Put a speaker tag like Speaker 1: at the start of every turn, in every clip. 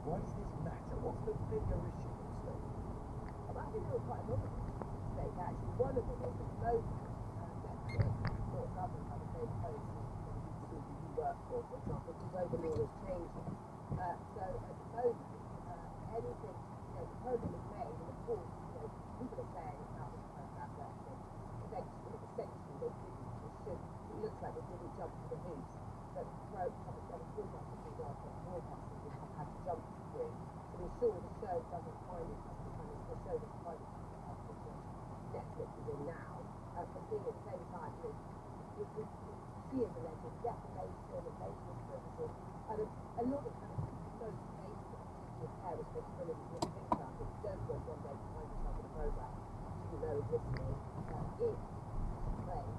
Speaker 1: Why does this matter? What's the bigger issue at stake?
Speaker 2: I think there were quite a lot of stake actually. One of them is that both Netflix or government have the same policy as the BBC you work for example, because over law is changing. So at the moment, anything, the program is made, and of course, people are saying about this program that essentially they should, it looks like they didn't jump to the hoops that public service broadcasting, for example, broadcasting would have had to jump through to ensure the show doesn't find itself becoming the show that's kind of Netflix is in now, but being at the same time, she is alleged defamation, invasion of privacy, and a lot of kind of most basic duty of care responsibilities that you think about that you don't want one day to find yourself in a program you know is listening, if claims,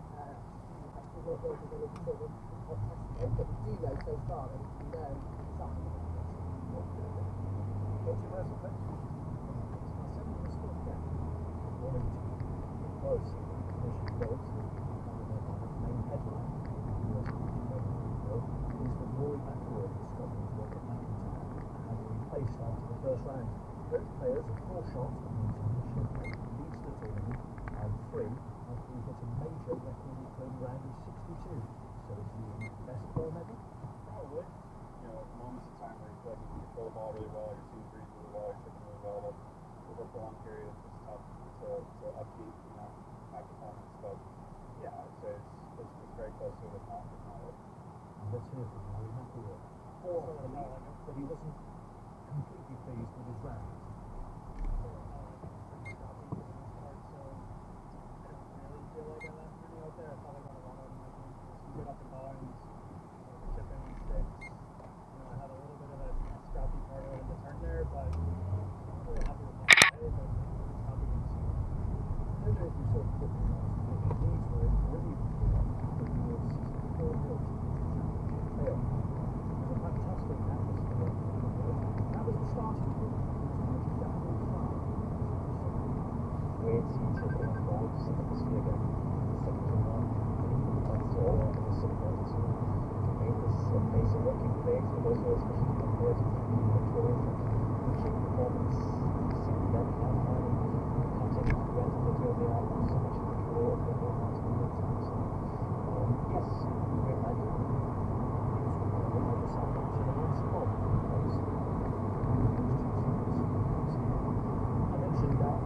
Speaker 2: we're not going to go into sort of hot testimony, but we do know so far that we know something about this.
Speaker 1: Controversial question. Something was thought that one of the policy commission goals, the main headline of the bill is that Rory McIlroy of Scotland, Robert McIntyre, has been placed after the first round. Both players have 4 shots at the championship, leads the tournament, and 3 after he hit a major record-breaking round of 62. So is he in the best form ever?
Speaker 3: Probably. Moments of time where you feel like you can throw the ball really well, your team's reading really well, you're chipping really well, but over a prolonged period, it's tough to upkeep, high performance. But yeah, I'd say it's very close to it, if not it.
Speaker 1: And let's hear from Rory McIlroy. But he wasn't completely pleased with his round.
Speaker 4: Feel like I left pretty out there. I probably got a lot out of my game. Some good up and downs, chipping sticks. I had a little bit of a scrappy part out in the turn there, but I'm really happy with my play. But happy with the score.
Speaker 1: I don't know if you saw the clip last night. These were in brilliant form for the 64 nil playoff. It was a fantastic atmosphere. That was the starting point.
Speaker 5: Great seats at the board, atmosphere again. Second to none. That's all in the support to make this amazing working place, but also especially compared to the controls and team performance. Seeing that half final, counting to the end of the tour, they are so much control of the whole house and the time. So, yes, great night.
Speaker 1: The other side of the spot. I mentioned that.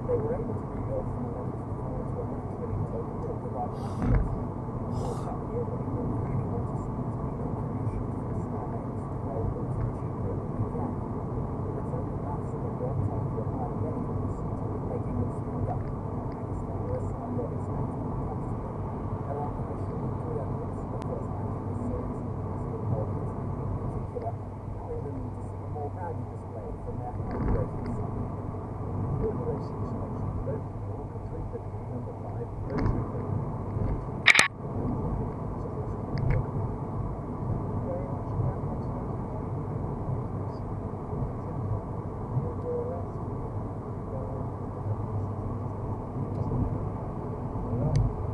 Speaker 5: They were able to rebuild from 11 to 4 to a match-winning total to provide more that year, but he really wanted to see his contribution to the Star Names to go to achieve it again. The return of that sort of brought on to a high game of the season, making them stand up against the US side were expected to come to them. There are initially good evidence of the first match of the series as the opponents, in particular, Ireland need to see a more rounded display from their high-rated side.
Speaker 1: All the racing selection, both for 350, number 5, both 350.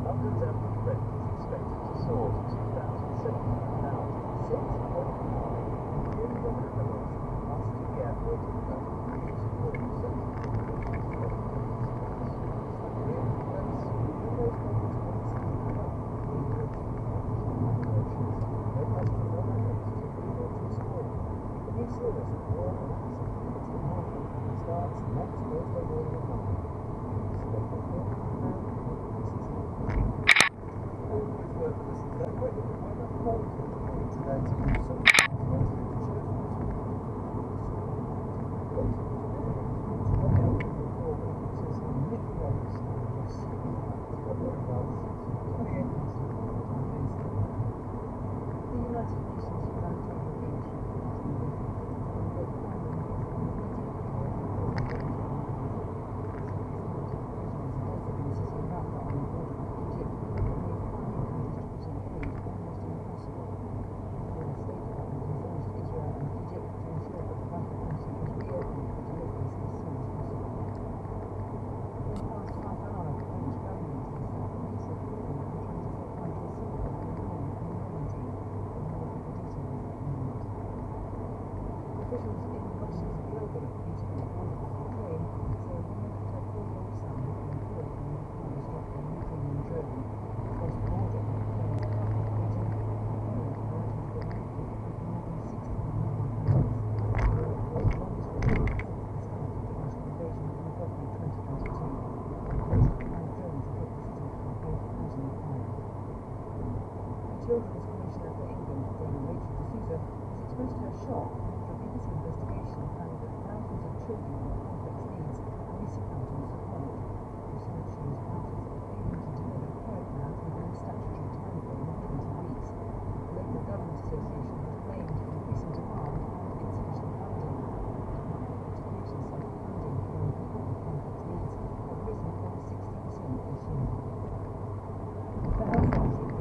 Speaker 1: London's average rent is expected to soar to £2,700, 6.9 in London alone, plus to the airport in starts next Thursday morning at 9. Always worth a listen to that. Wait, weather forecast today to do some
Speaker 2: Officials in Russia's global beauty border with Ukraine say a woman and her 4-year-old son have been killed when their car stopped a Ukrainian drone across the border. Children's Commissioner for England, Dame Rachel D'Souza, has expressed her shock after a BBC investigation found that thousands of children with complex needs are missing out on support. Research shows councils are failing to deliver care plans within a statutory timeframe of 20 weeks. The Local Government Association has blamed increasing demand for insufficient funding. Education said funding for young people with complex needs have risen by 60% this year. The Health Secretary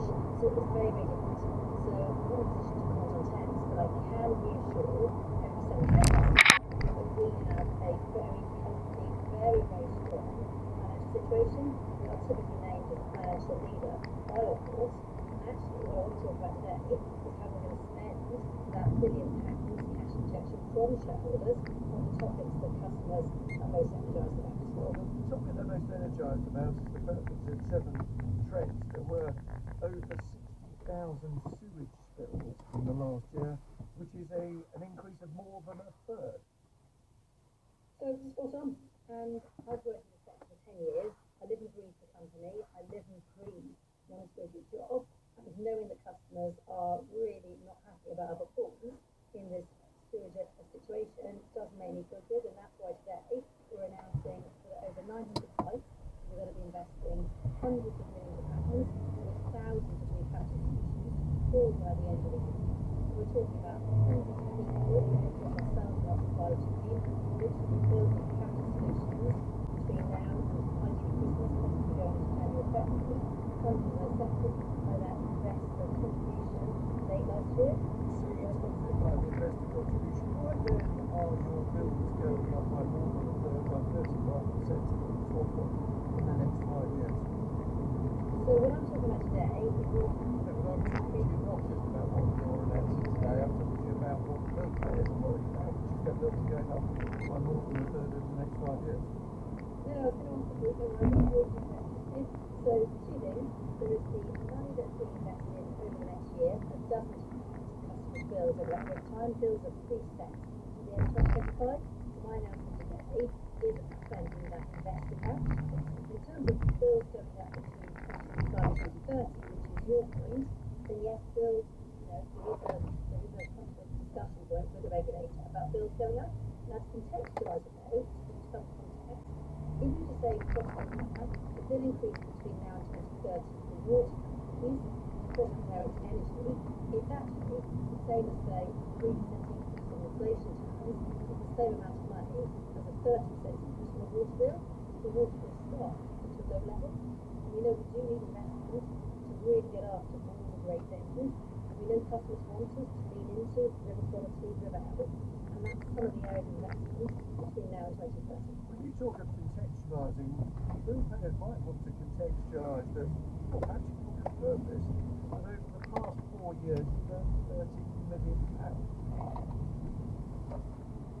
Speaker 2: Victoria it's very, very different. So I'm not in a position to comment on temps, but I can reassure every Seven Trade that we have a very healthy, very, very strong financial situation. We are typically named as a financial leader by our course. And actually, what I want to talk about today is how we're going to spend that £1 billion cash injection from shareholders on the topics that customers are most energised about.
Speaker 5: Well, the topic they're most energised about is the fact that in Severn Trent there were over 60,000 sewage spills in the last year, which is an increase of more than a third.
Speaker 2: So spot on. And I've worked in the sector for 10 years. I live and breathe the company. I live and breathe wanting to do a good job. And knowing that customers are really not happy about our performance in this sewage situation does make me feel good. And that's why today we're announcing that over 900 sites we're going to be investing hundreds of millions of pounds with thousands of new capital solutions all by the end of the year. So we're talking about hundreds of people across ourselves and our supply chain, literally building capital solutions between now and ideally Christmas, possibly going into January, February, funding those sectors where that investor contribution late last year.
Speaker 5: So you're talking about the investor contribution. Why then are your bills going up by more than a third, by 35% in the next 5 years?
Speaker 2: So what I'm talking about today is
Speaker 5: No, but I'm talking to you not just about what you're announcing today, I'm talking to you about what the payers are worried about, which is their bills going up by more than a third in the next 5 years.
Speaker 2: No, I was going to answer this, and I think you're interested. So, two things. There is the money that's being invested over the next year that doesn't impact customers' bills over that period of time. Bills are preset to the end of 2025. So my announcement today is about spending that invested out. In terms of bills going up between 2025 and 2030, which is your point, then yes, bills, there is a constant discussion point with the regulator about bills going up. Now, to contextualise it though, to give some context, if you just say across the plan, the bill increase between now and 2030 for water companies, across American energy, is actually the same as, say, 3% increase in inflation terms, is the same amount of money as a 30% increase in the water bill. The water bill starts at a low level. And we know we do need investment to really get after all the great things. And we know customers want us to lean into river quality, river health, and that's some of the areas of investment between now and 2030.
Speaker 5: When you talk of contextualising, bill payers might want to contextualise that, well, Patrick will confirm this, that over the past 4 years you've earned £13 million.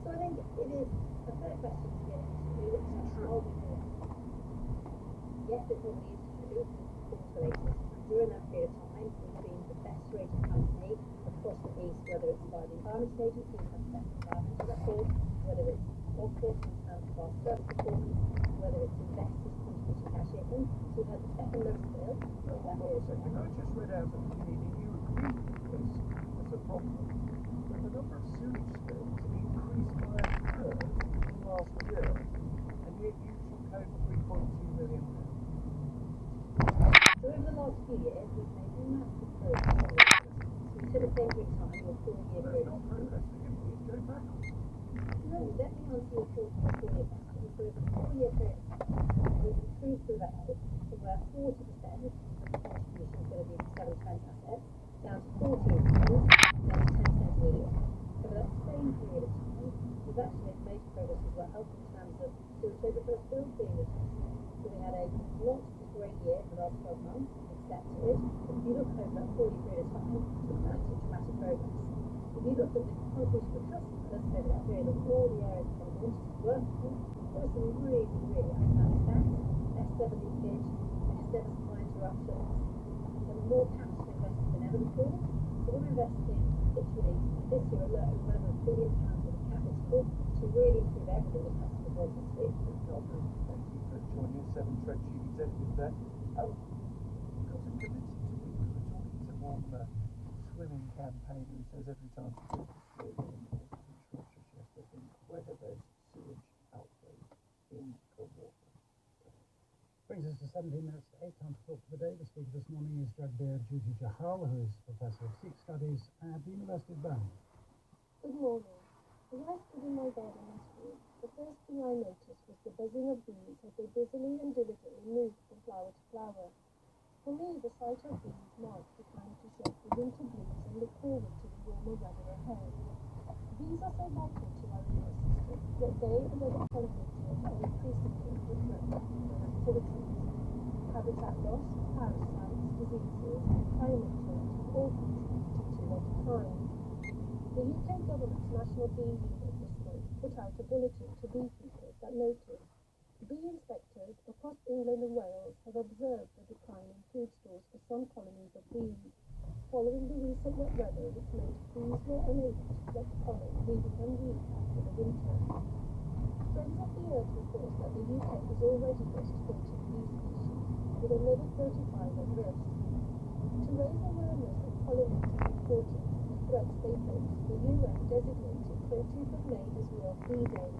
Speaker 2: So I think it is a fair question to get into. Are we doing it? Yes, it probably is true. Things related. During that period of time, we've been the best rated company across the East, whether it's by the Environment Agency in terms of best environmental record, whether it's Ofwat in terms of our service performance, whether it's investors contributing cash in. So we've had the second lowest bill in that
Speaker 5: Hold on a
Speaker 2: period of
Speaker 5: second,
Speaker 2: time.
Speaker 5: I just read out at the beginning you agree with this as a problem, that the number of sewage spills increased by a third in the last year, and yet you took home £3.2 million.
Speaker 2: So over the last few years, we've made massive progress on this. So we took the same period of time, your 4-year
Speaker 5: That's
Speaker 2: period.
Speaker 5: not progress, it's going backwards.
Speaker 2: No, let me answer your four-year question. So over a 4-year period of time, we've improved through that health from where 40% of the contribution is going to be to Severn Trent assets, down to 14%, down to 10% in a year. Over that same period of time, we've actually made major progress as well in terms of sewage overflow spills being reduced. So we had a not great year in the last 12 months, accepted. But if you look over that 4-year period of time, dramatic progress. If you look at the contribution for customers over that period of all the areas that they wanted to work on, there were some really, really outstanding stats. Less ever leakage, less ever supply interruptions, and more capital invested than ever before. So we're investing literally this year alone over £1 billion of capital to really improve everything that customers want us to do.
Speaker 5: Catherine, thank you for joining us, Severn Trent Chief Executive there. You've got some convincing to do. We were talking to one swimming campaigner who says every time she goes to swim in Shropshire, she has to think whether there's sewage outflows in the water.
Speaker 1: Brings us to 17 minutes to 8, time to talk for the day. The speaker this morning is Jagbir Juji Jahal, who is Professor of Sikh Studies at the University of Birmingham.
Speaker 6: Good morning. As I stood in my garden last week, the first thing I noticed was the buzzing of bees as they busily and diligently moved from flower to flower. For me, the sight of bees marked the kind Bees are so vital to our ecosystem that they and other pollinators are increasingly different their activities. Habitat loss, parasites, diseases, and climate change have all contributed to their decline. The UK government's National Bee Unit this month put out a bulletin to beekeepers that noted bee inspectors across England and Wales have observed a decline in food stores for some colonies of bees, following the recent wet weather which meant bees were unable to collect pollen, leaving them weak after the winter. Friends of the Earth reports that the UK has already lost 40 bee species, with another 35 at risk. To raise awareness of pollinators' importance and the threats they pose, the UN designated 20th of May as World Bee Day,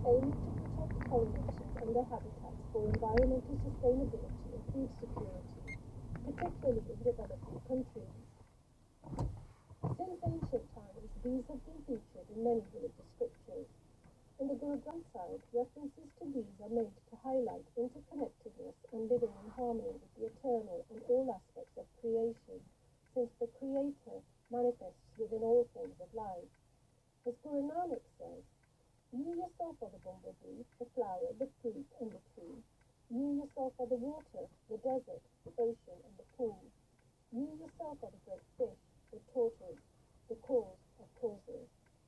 Speaker 6: aiming to protect pollinators and their habitats for environmental sustainability and food security, particularly in developing countries. Since ancient times, bees have been featured in many religious scriptures. In the Guru Granth Sahib, references to bees are made to highlight interconnectedness and living in harmony with the eternal and all aspects of creation, since the Creator manifests within all forms of life. As Guru Nanak says, "You yourself are the bumblebee, the flower, the fruit, and the tree. You yourself are the water, the desert, the ocean, and the pool. You yourself are the great fish, the tortoise, the cause of causes.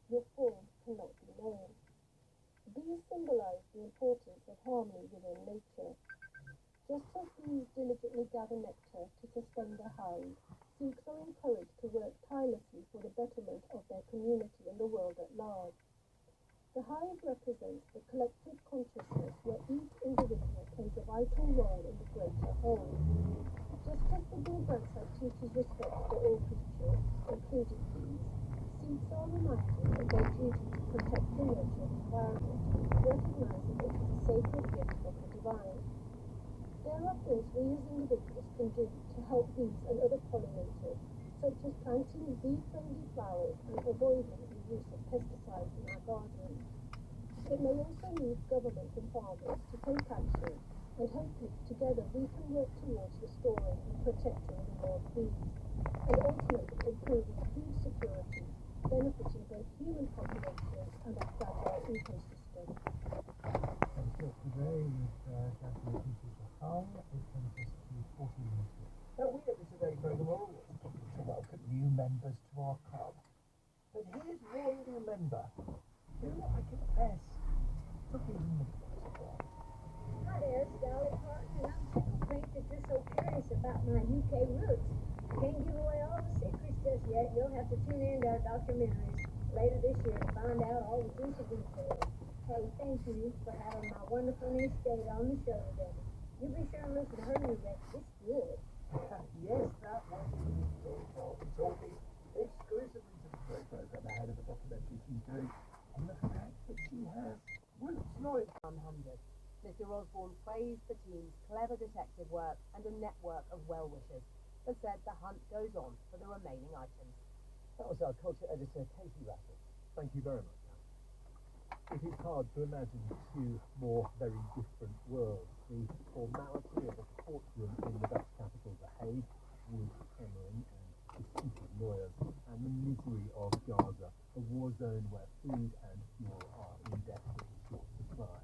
Speaker 6: Your form cannot be known." Bees symbolize the importance of harmony within nature. Just as bees diligently gather nectar to sustain their hive, Sikhs are encouraged to work tirelessly for the betterment of their community and the world at large. The hive represents the collective consciousness where each individual plays a vital role in the greater whole. Just as the Guru Granth Sahib teaches respect for all creatures, including bees, Sikhs are reminded of their duty to protect the nurture environment, recognizing it as a sacred gift from the divine. There are things we as individuals can do to help bees and other pollinators, such as planting bee-friendly flowers and avoiding the use of pesticides in our gardens. It may also need government and farmers to take action, and hopefully together we can work towards restoring and protecting the wild bees, and ultimately improving food security, benefiting both human populations and our fragile ecosystem.
Speaker 1: Today with Catherine Hall, it brings us to 40 minutes.
Speaker 5: Now, we at the Today programme are always looking to welcome new members to our club. But here's one new member who, I confess, took even the best.
Speaker 7: Hi there, Scarlett Carton, and I'm tickled pink that you're so curious about my UK roots. Can't give away all the secrets just yet. You'll have to tune in to our documentaries later this year to find out all the juicy details. Hey, thank you for having my wonderful niece Jade on the show today. You be sure and listen to her new record. It's good.
Speaker 5: Yes, that was really good. Talking exclusively to the Today programme ahead of the documentary she's doing on the fact that she has roots knowledge.
Speaker 2: 100. Mr. Osborne praised the team's clever detective work and a network of well-wishers, but said the hunt goes on for the remaining items.
Speaker 5: That was our culture editor, Katie Rafford. Thank you very much. It is hard to imagine two more very different worlds. The formality of a courtroom in the Dutch capital, The Hague, wood hammering and disputed lawyers, and the misery of Gaza, a war zone where food and fuel are in desperately short supply.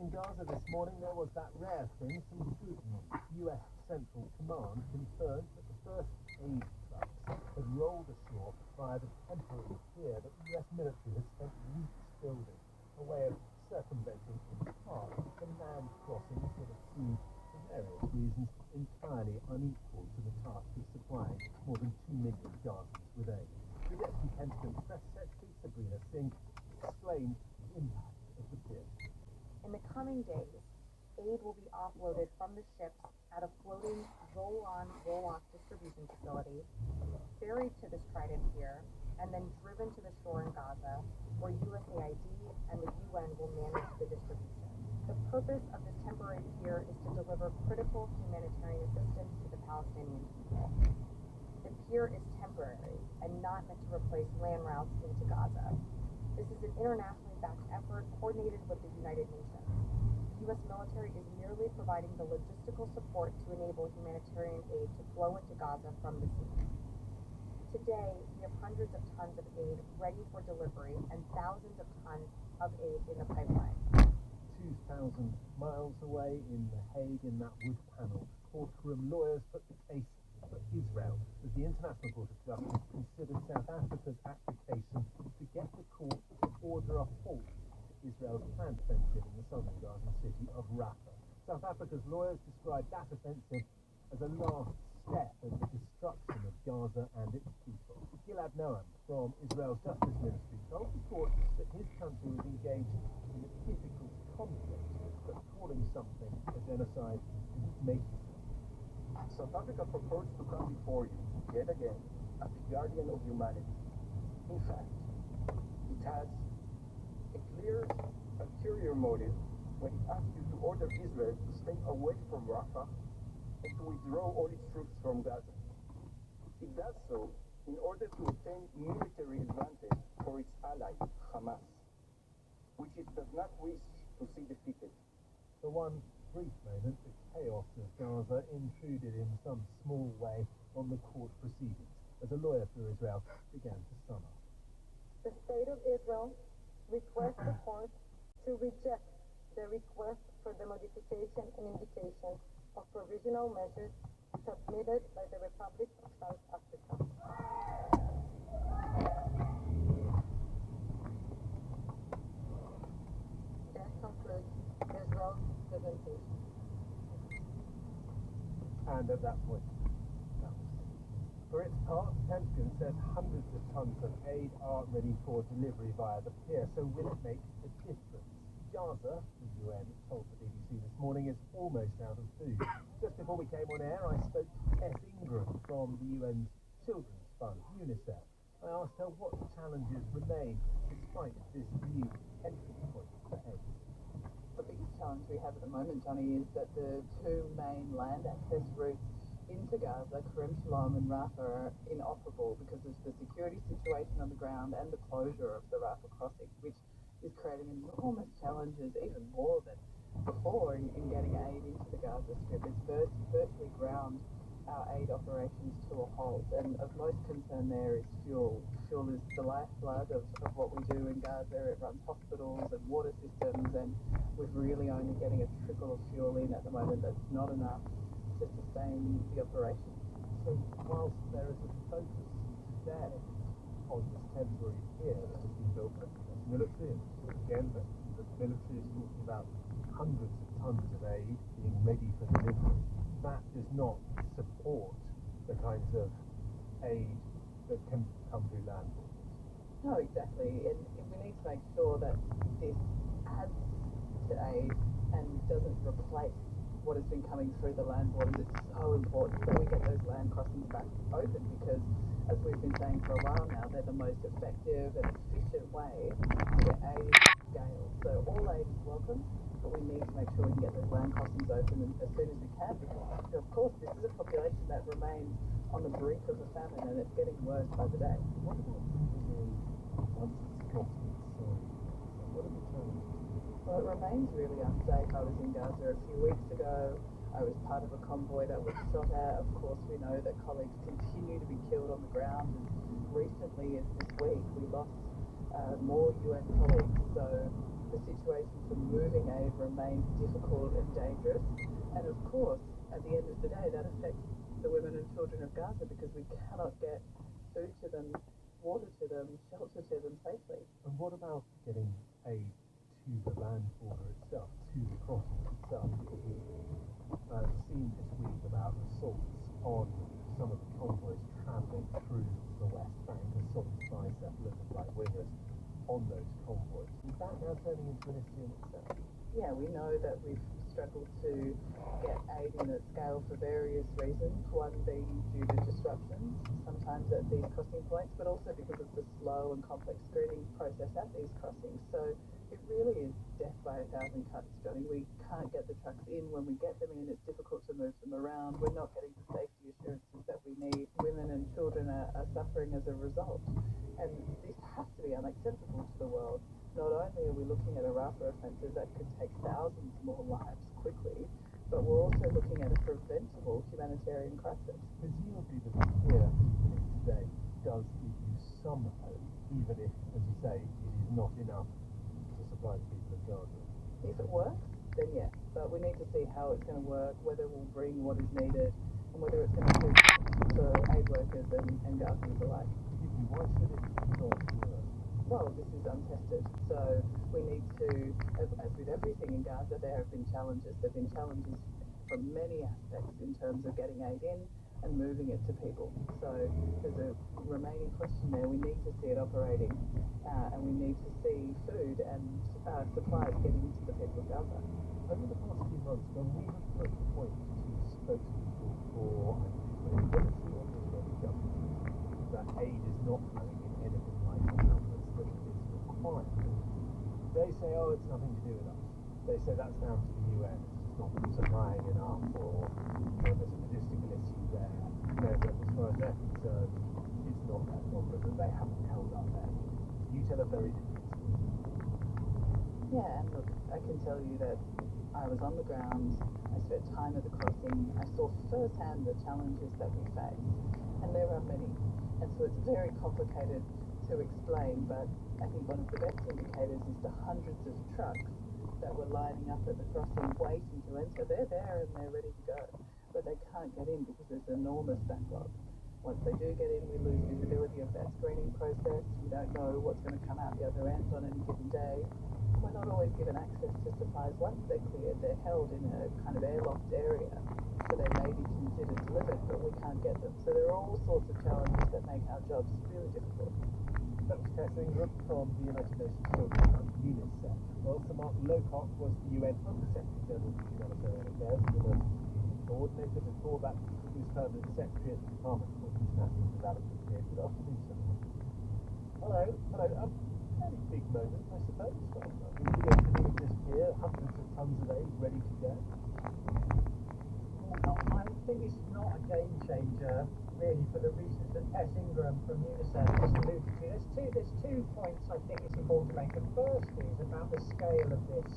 Speaker 5: In Gaza this morning there was that rare thing, some good news. US Central Command confirmed that the first aid trucks had rolled ashore via the temporary pier that the US military has spent weeks building, a way of circumventing in part the land crossings that have proved, for various reasons, entirely unequal to the task of supplying more than 2 million Gazans with aid. The Deputy Pentagon Press Secretary, Sabrina Singh, explained the impact of the pier.
Speaker 8: In the coming days, aid will be offloaded from the ships at a floating roll-on, roll-off distribution facility, ferried to this Trident pier, and then driven to the shore in Gaza, where USAID and the UN will manage the distribution. The purpose of this temporary pier is to deliver critical humanitarian assistance to the Palestinian people. The pier is temporary and not meant to replace land routes into Gaza. This is an internationally backed effort coordinated with the United Nations. The U.S. military is merely providing the logistical support to enable humanitarian aid to flow into Gaza from the sea. Today, we have hundreds of tons of aid ready for delivery and thousands of tons of aid in the pipeline.
Speaker 1: 2,000 miles away in The Hague, in that wood panelled courtroom, lawyers put the case for Israel as the International Court of Justice considered South Africa's application to get the court to order a halt to Israel's planned offensive in the southern Gaza city of Rafah. South Africa's lawyers described that offensive as a last step in the destruction of Gaza and its people. Gilad Noam from Israel's Justice Ministry told the court that his country was engaged in a difficult conflict, but calling something a genocide didn't make it.
Speaker 5: South Africa purports to come before you, yet again, as the guardian of humanity. In fact, it has a clear ulterior motive when it asks you to order Israel to stay away from Rafah and to withdraw all its troops from Gaza. It does so in order to obtain military advantage for its ally, Hamas, which it does not wish to see defeated.
Speaker 1: For one brief moment, the chaos of Gaza intruded in some small way on the court proceedings as a lawyer for Israel began to sum up.
Speaker 9: The State of Israel requests the court to reject the request for the modification and invitation of provisional measures submitted by the Republic of South Africa. That concludes Israel's presentation.
Speaker 1: And at that point, that was it. For its part, the Pentagon says hundreds of tons of aid are ready for delivery via the pier, so will it make a difference? Gaza, the UN told the BBC this morning, is almost out of food. Just before we came on air, I spoke to Tess Ingram from the UN's Children's Fund, UNICEF. I asked her what challenges remain despite this new entry point for aid.
Speaker 2: The biggest challenge we have at the moment, Johnny, is that the two main land access routes into Gaza, Kerem Shalom and Rafah, are inoperable because of the security situation on the ground and the closure of the Rafah crossing, which is creating enormous challenges, even more than before, in getting aid into the Gaza Strip. It's virtually ground our aid operations to a halt, and of most concern there is fuel. Fuel is the lifeblood of what we do in Gaza. It runs hospitals and water systems, and we're really only getting a trickle of fuel in at the moment. That's not enough to sustain the operation.
Speaker 1: So whilst there is a focus today on this temporary pier that has been built by the military, and again the military is talking about hundreds of tons of aid being ready for delivery, that does not support the kinds of aid that can come through land borders.
Speaker 2: No, exactly. And we need to make sure that this adds to aid and doesn't replace what has been coming through the land borders. It's so important that we get those land crossings back open because, as we've been saying for a while now, they're the most effective and efficient way to get aid scale. So all aid is welcome, but we need to make sure we can get those land crossings open as soon as we can because, of course, this is a population that remains on the brink of a famine and it's getting worse by the day.
Speaker 1: What about once it's crossed its side? What are the challenges?
Speaker 2: Well, it remains really unsafe. I was in Gaza a few weeks ago. I was part of a convoy that was shot at. Of course, we know that colleagues continue to be killed on the ground. And recently, this week, we lost more UN colleagues. So the situation for moving aid remains difficult and dangerous. And of course, at the end of the day, that affects the women and children of Gaza because we cannot get food to them, water to them, shelter to them safely.
Speaker 1: And what about getting aid to the land border itself, to the crossing itself? Because we've seen this week about assaults on some of the convoys travelling through the West Bank, assaults by separatist right-wingers on those convoys. Is that now turning into an issue in itself?
Speaker 2: Yeah, we know that we've struggled to get aid in at scale for various reasons, one being due to disruptions, sometimes at these crossing points, but also because of the slow and complex screening process at these crossings. So it really is death by a thousand cuts, Johnny. We can't get the trucks in. When we get them in, it's difficult to move them around. We're not getting the safety assurances that we need. Women and children are suffering as a result. And this has to be unacceptable to the world. Not only are we looking at a Rafah offensive that could take thousands more lives quickly, but we're also looking at a preventable humanitarian crisis.
Speaker 1: Presumably the pier today some hope, even if, as you say, it is not enough to supply the people of Gaza.
Speaker 2: If it works, then yes. But we need to see how it's going to work, whether it will bring what is needed, and whether it's going to suit for aid workers and Gazans alike.
Speaker 1: Forgive me, why should it not work?
Speaker 2: Well, this is untested, so we need to, as with everything in Gaza, there have been challenges. There have been challenges from many aspects in terms of getting aid in and moving it to people. So there's a remaining question there. We need to see it operating, and we need to see food and supplies getting to the people of Gaza.
Speaker 1: Over the past few months, when we have put the point to spokespeople for military or the Israeli government that aid is not flowing in anything like the numbers that is required, they say, oh, it's nothing to do with us. They say that's down to the UN, it's just not supplying enough, or there's a logistical issue there. No, but as far as they're concerned, it's not that problem, that they haven't held up their end. You tell a very different story.
Speaker 2: Yeah, and look, I can tell you that I was on the ground, I spent time at the crossing, I saw firsthand the challenges that we face, and there are many. And so it's very complicated to explain, but I think one of the best indicators is the hundreds of trucks that were lining up at the crossing waiting to enter. They're there and they're ready to go, but they can't get in because there's an enormous backlog. Once they do get in, we lose visibility of that screening process. We don't know what's going to come out the other end on any given day. We're not always given access to supplies once they're cleared. They're held in a kind of airlocked area, so they may be considered delivered, but we can't get them. So there are all sorts of challenges that make our jobs really difficult.
Speaker 1: That was Tess Ingram from the United Nations Children's Fund, UNICEF. Well, Sir Mark Lowcock was the UN Under-Secretary General for Humanitarian Affairs and Emergency Coordinator. Before that, he was Permanent Secretary at the Department for International Development here. Good afternoon, Sir Mark.
Speaker 5: Hello.
Speaker 1: Hello. Fairly big moment, I suppose. We reopening this here, hundreds of tons of aid ready to go.
Speaker 5: Well, I think this is not a game changer, really, for the reasons that Tess Ingram from UNICEF just alluded to. There's two points I think it's important to make. The first is about the scale of this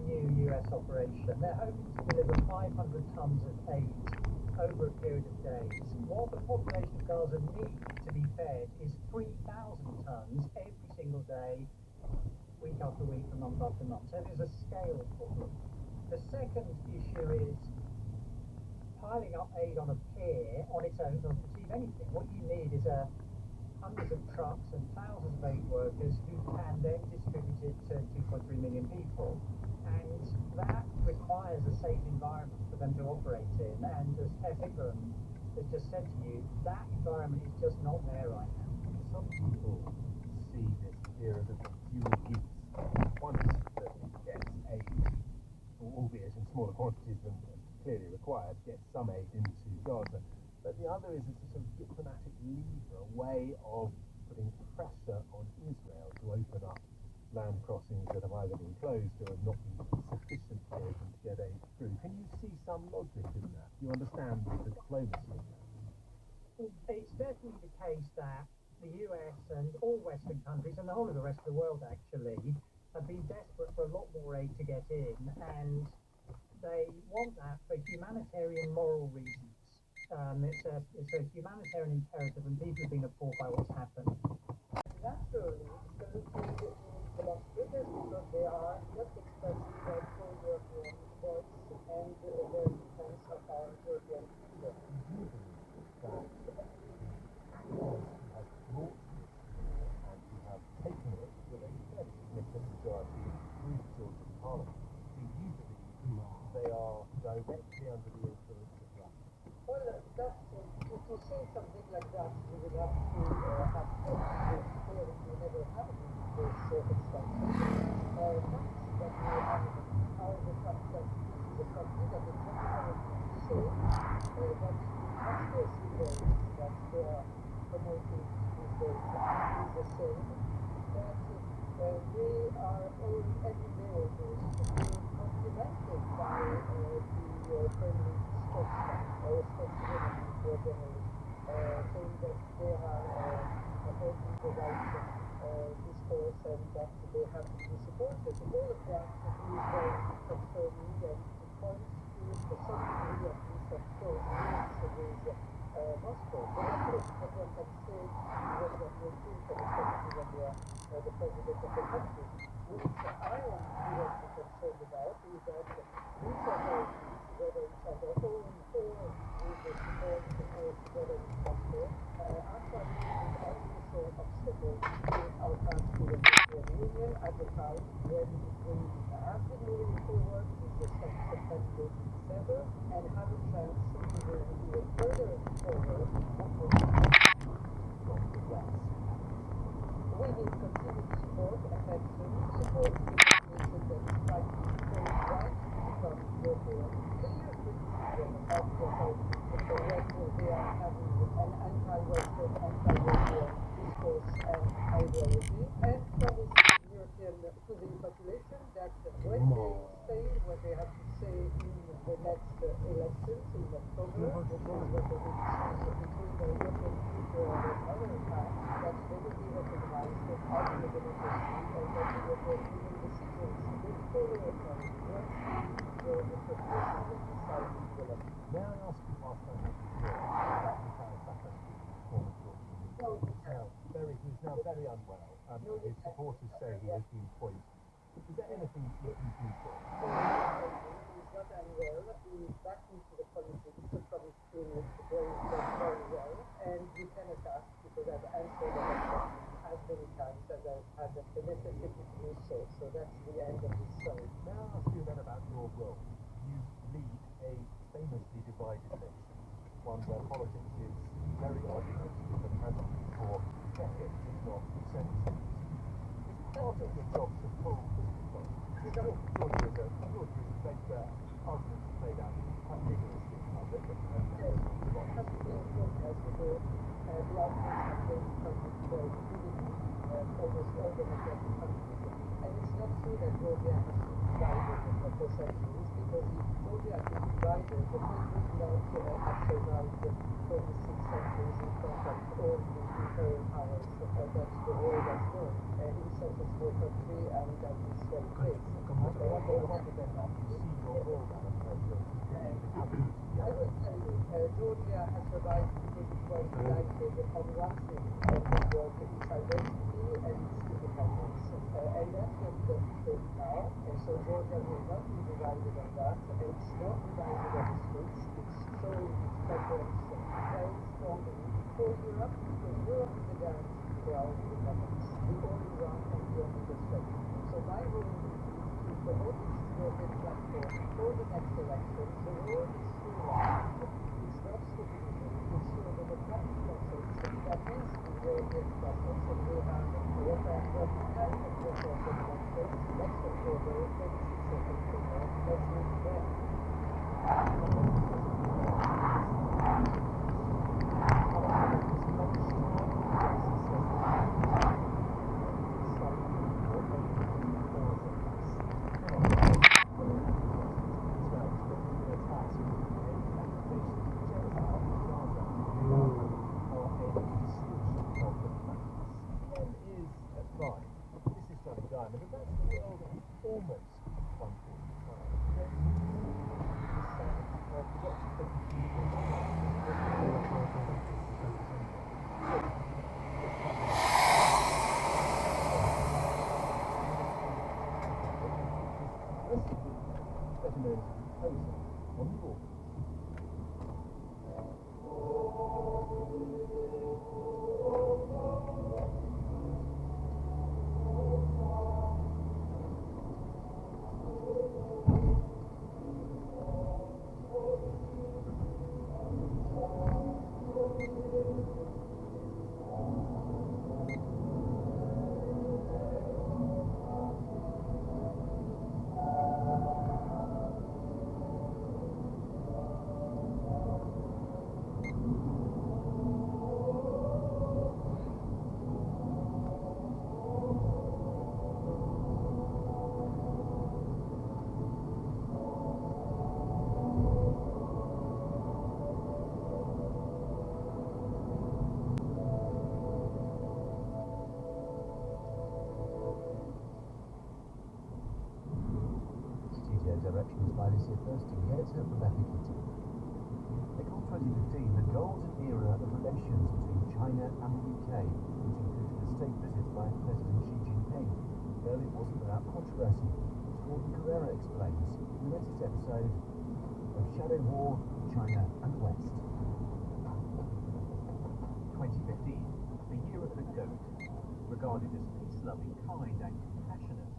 Speaker 5: new US operation. They're hoping to deliver 500 tons of aid over a period of days. What the population of Gaza needs to be fed is 3,000 tons every single day, week after week, and month after month. So there's a scale problem. The second issue is piling up aid on a pier on its own doesn't achieve anything. What you need is hundreds of trucks and thousands of aid workers who can then distribute it to 2.3 million people. And that requires a safe environment for them to operate in. And as Tess Ingram has just said to you, that environment is just not there right now.
Speaker 1: Some people see this here as a fuel use. One is that it gets aid, albeit in smaller quantities than clearly required, gets some aid into Gaza. But the other is it's a sort of diplomatic lever, a way of putting pressure on Israel to open up land crossings that have either been closed or have not been sufficiently open to get aid through. Can you see some logic in that? Do you understand the diplomacy in that?
Speaker 5: It's definitely the case that the US and all Western countries, and the whole of the rest of the world actually, have been desperate for a lot more aid to get in, and they want that for humanitarian moral reasons. It's a humanitarian imperative, and people have been appalled by what's happened.
Speaker 9: Naturally, the solution is demonstrators because they are just expressing their pro-European voice and their defense of our European freedom.
Speaker 1: That has brought this and who have taken it with a fairly significant majority through the Georgian Parliament. Do you believe they are directly under the influence of Russia?
Speaker 9: Well, to say something like that, we would have to have this theory. We never have this circumstances. Facts that we have are the fact that this is a country that is not going to say that the conspiracy theories that they are promoting these days is the same. That we are all every day being complimented by the friendly spokesman or spokeswoman for journalists, saying that they are holding the right discourse and that they have to be supported. All of that is very concerning and points to the some degree at least of close links with Moscow. But of course, everyone can say what they will do for the country when they are the president of the country. Which I am seriously concerned about is that these authorities, whether it's on their own or with the support of whether it's Moscow, are trying to put artificial obstacles to our path to the European Union at the time when we have been moving forward with the September 7 and have a chance to move even further forward from the West. We need continued support and action, support the population that is fighting for its right to become European, clear criticism of the authorities for when they are having an anti-Western, anti-European discourse and ideology, and promise European to the population that when they say what they have to say in the next elections in October, which is what they will choose between the European future and another path, that they will be recognized as the democracy and that the European Union decisions will follow authority once the population will decide in the election.
Speaker 1: May I ask you, whilst I have you here, about Mikhail Saakashvili, former Georgian leader, who's now very unwell. His supporters say he has been poisoned. Is there anything you can do for him?
Speaker 9: He's not unwell. He's back into the politics from his illness very well, and we cannot ask because I've answered the question as many times as I've had the necessity to do so. So that's the end of this story.
Speaker 1: May I ask you then about your role? You lead a famously divided nation, one where politics is very argumentative and has been for decades, if not centuries. Is part of your job to pull Georgia is a place where arguments are played out quite vigorously in public and
Speaker 9: As we go, the arguments have been from the beginning, almost all democratic countries. And it's not true that Georgia has been divided for centuries, because if Georgia had been divided, the country would not have survived 26 centuries in front of all the imperial powers that the world has known in such a small country and at this very place. I will tell you, Georgia has survived because it was united on one thing, and that was its identity and its independence. And that's what we do now. And so Georgia will not be divided on that. And it's not divided on its roots. It's showing its preference very strongly for Europe, because Europe is the guarantee for our independence, the only one and the only perspective. So my role is to promote this European platform for the next elections. The road is still long. It's not stupidity. It's still a democratic process that is the European process, and we have a referendum and a referendum elections next October, 26th of October. Let's meet there.
Speaker 1: Directions by Alicia Thurston, the editor from Epic Eating. They call 2015 the golden era of relations between China and the UK, which included a state visit by President Xi Jinping. Well, it wasn't without controversy. As Gordon Carrera explains in the latest episode of Shadow War, China and the West. 2015, the year of the goat, regarded as peace-loving, kind and compassionate.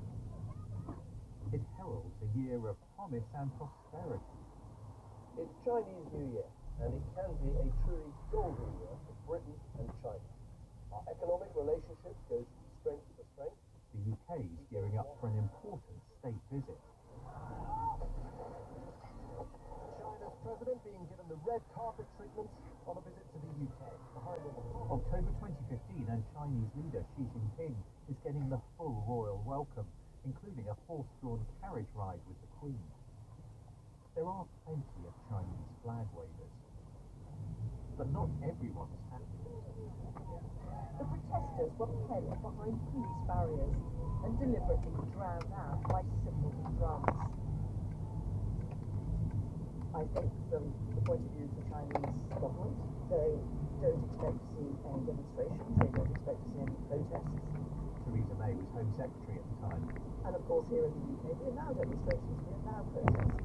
Speaker 1: It heralds a year of promise and prosperity.
Speaker 5: It's Chinese New Year, and it can be a truly golden year for Britain and China. Our economic relationship goes from strength to strength.
Speaker 1: The UK is gearing up for an important state visit.
Speaker 5: China's president being given the red carpet treatment on a visit to the UK.
Speaker 1: October 2015, and Chinese leader Xi Jinping is getting the full royal welcome, including a horse-drawn carriage ride with the Queen. There are plenty of Chinese flag wavers, but not everyone is happy.
Speaker 2: The protesters were penned behind police barriers and deliberately drowned out by cymbals and drums. I think from the point of view of the Chinese government, they don't expect to see any demonstrations, they don't expect to see any protests.
Speaker 1: Theresa May was Home Secretary at the time.
Speaker 2: And of course here in the UK we allow demonstrations, we allow protests.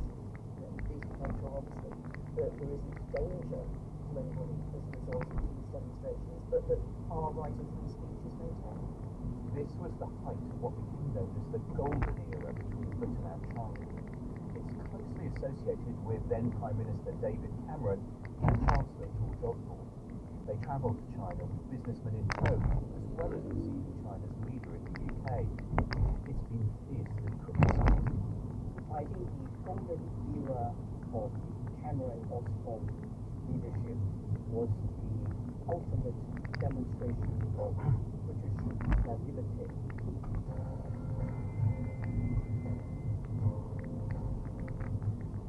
Speaker 2: These make sure obviously that there isn't danger to anybody as a result of these demonstrations, but that our right of free speech is maintained.
Speaker 1: This was the height of what became known as the golden era between Britain and China. It's closely associated with then Prime Minister David Cameron and Chancellor George Osborne. They travelled to China with businessmen in tow, as well as receiving China's leader in the UK. It's been fiercely criticised.
Speaker 5: I think the golden era of Cameron-Osborne leadership was the ultimate demonstration of British naivete.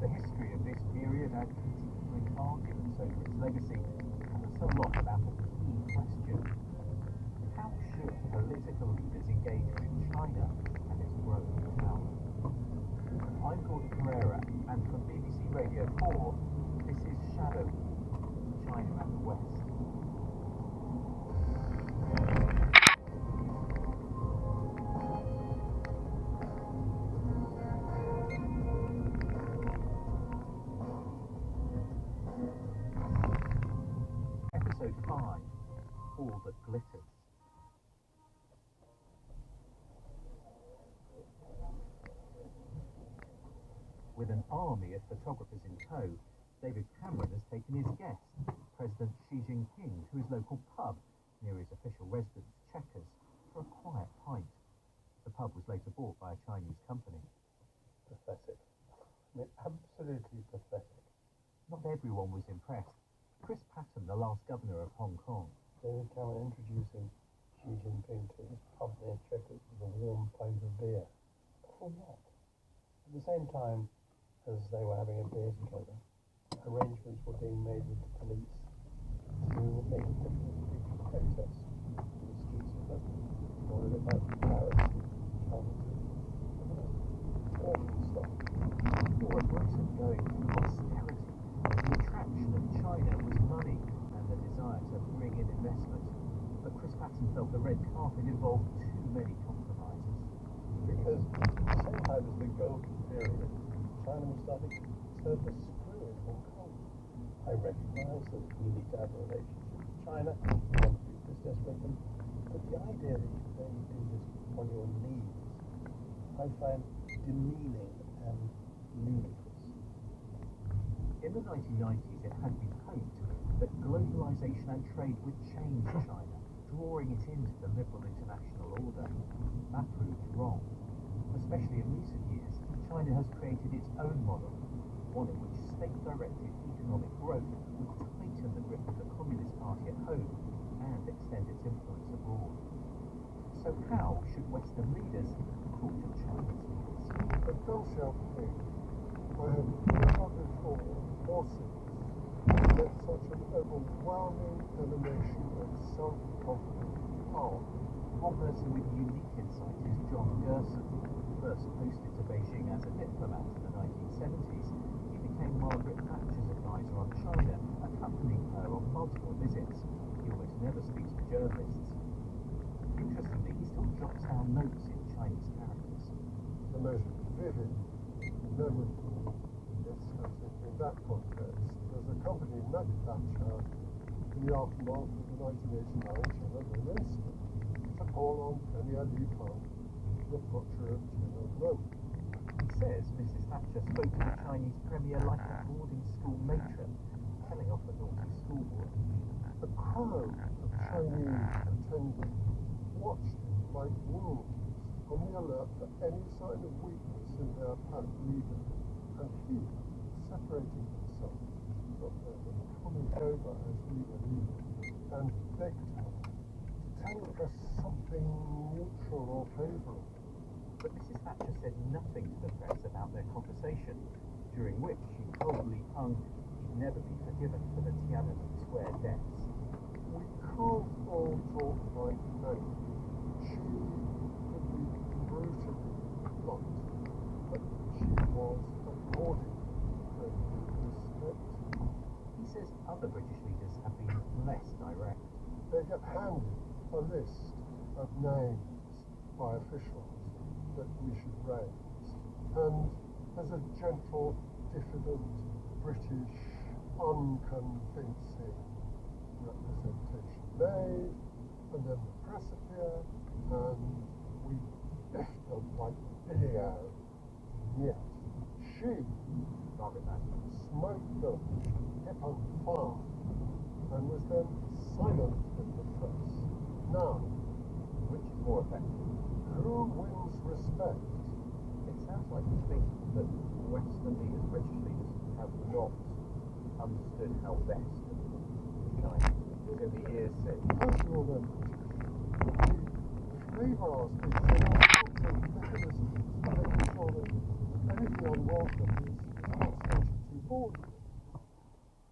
Speaker 1: The history of this period and continuing arguments over its legacy tells a lot about a key question. How should political leaders engage with China and its growing power? I'm Gordon Carrera, and from BBC Radio 4, this is Shadow, China and the West. Episode 5, All That Glitters. With an army of photographers in tow, David Cameron has taken his guest, President Xi Jinping, to his local pub near his official residence, Chequers, for a quiet pint. The pub was later bought by a Chinese company.
Speaker 5: Pathetic. I mean, absolutely pathetic.
Speaker 1: Not everyone was impressed. Chris Patten, the last governor of Hong Kong.
Speaker 5: David Cameron introducing Xi Jinping to his pub near Chequers with a warm pint of beer. For what? At the same time as they were having a beer together, arrangements were being made with the police to make it difficult for people to protest in the streets of London, or a bit like Paris and Charlottesville. Awful stuff.
Speaker 1: For Britain going through austerity, the attraction of China was money and the desire to bring in investment. But Chris Patten felt the red carpet involved too many compromises.
Speaker 5: Because at the same time as the golden period, China was starting to turn the screw in Hong Kong. I recognise that we need to have a relationship with China, we want to do business with them, but the idea that you can only do this on your knees, I find demeaning and ludicrous.
Speaker 1: In the 1990s, it had been hoped that globalisation and trade would change China, drawing it into the liberal international order. That proved wrong. Especially in recent years, China has created its own model, one in which state-directed economic growth would tighten the grip of the Communist Party at home and extend its influence abroad. So how should Western leaders talk to Chinese leaders?
Speaker 5: But Deng Xiaoping, I have never before or since met such an overwhelming emanation of self-confident power.
Speaker 1: One person with unique insight is John Gerson. First posted to Beijing as a diplomat in the 1970s, he became became Margaret Thatcher's advisor on China, accompanying her on multiple visits. He almost never speaks to journalists. Interestingly, he still jots down notes in Chinese characters.
Speaker 10: The most vivid, memorable discussion in that context was accompanying Maggie Thatcher in the aftermath of the 1989 Chernobyl incident to call on Premier Li Peng, the butcher of Chernobyl.
Speaker 1: He says Mrs. Thatcher spoke to the Chinese premier like a boarding school matron, telling off a naughty schoolboy.
Speaker 10: A crowd of Chinese attendants watched him like wolves, on the alert for any sign of weakness in their pack leader, and he, separating himself from them and coming over as we were leaving, and begged her to tell the press something neutral or favourable.
Speaker 1: But Mrs. Thatcher said nothing to the press about their conversation, during which she told Li Peng he'd never be forgiven for the Tiananmen Square deaths.
Speaker 10: We can't all talk like Maggie. She could be brutally blunt, but she was according to respect.
Speaker 1: He says other British leaders have been less direct.
Speaker 10: They get handed a list of names by officials that we should raise, and there's a gentle, diffident, British, unconvincing representation made, and then the press appear, and we lift them like video. Yet she,
Speaker 1: Margaret Thatcher,
Speaker 10: smoked them hip and far, and was then silent in the press. Now,
Speaker 1: which is more effective?
Speaker 10: who wins respect?
Speaker 1: It sounds like you think that Western leaders, British leaders, have not understood how best to be China. Because in the years since,
Speaker 10: Personal then, the flavour aspects are all sorts of mechanisms for making sure that anything unwelcome is not stated too boldly.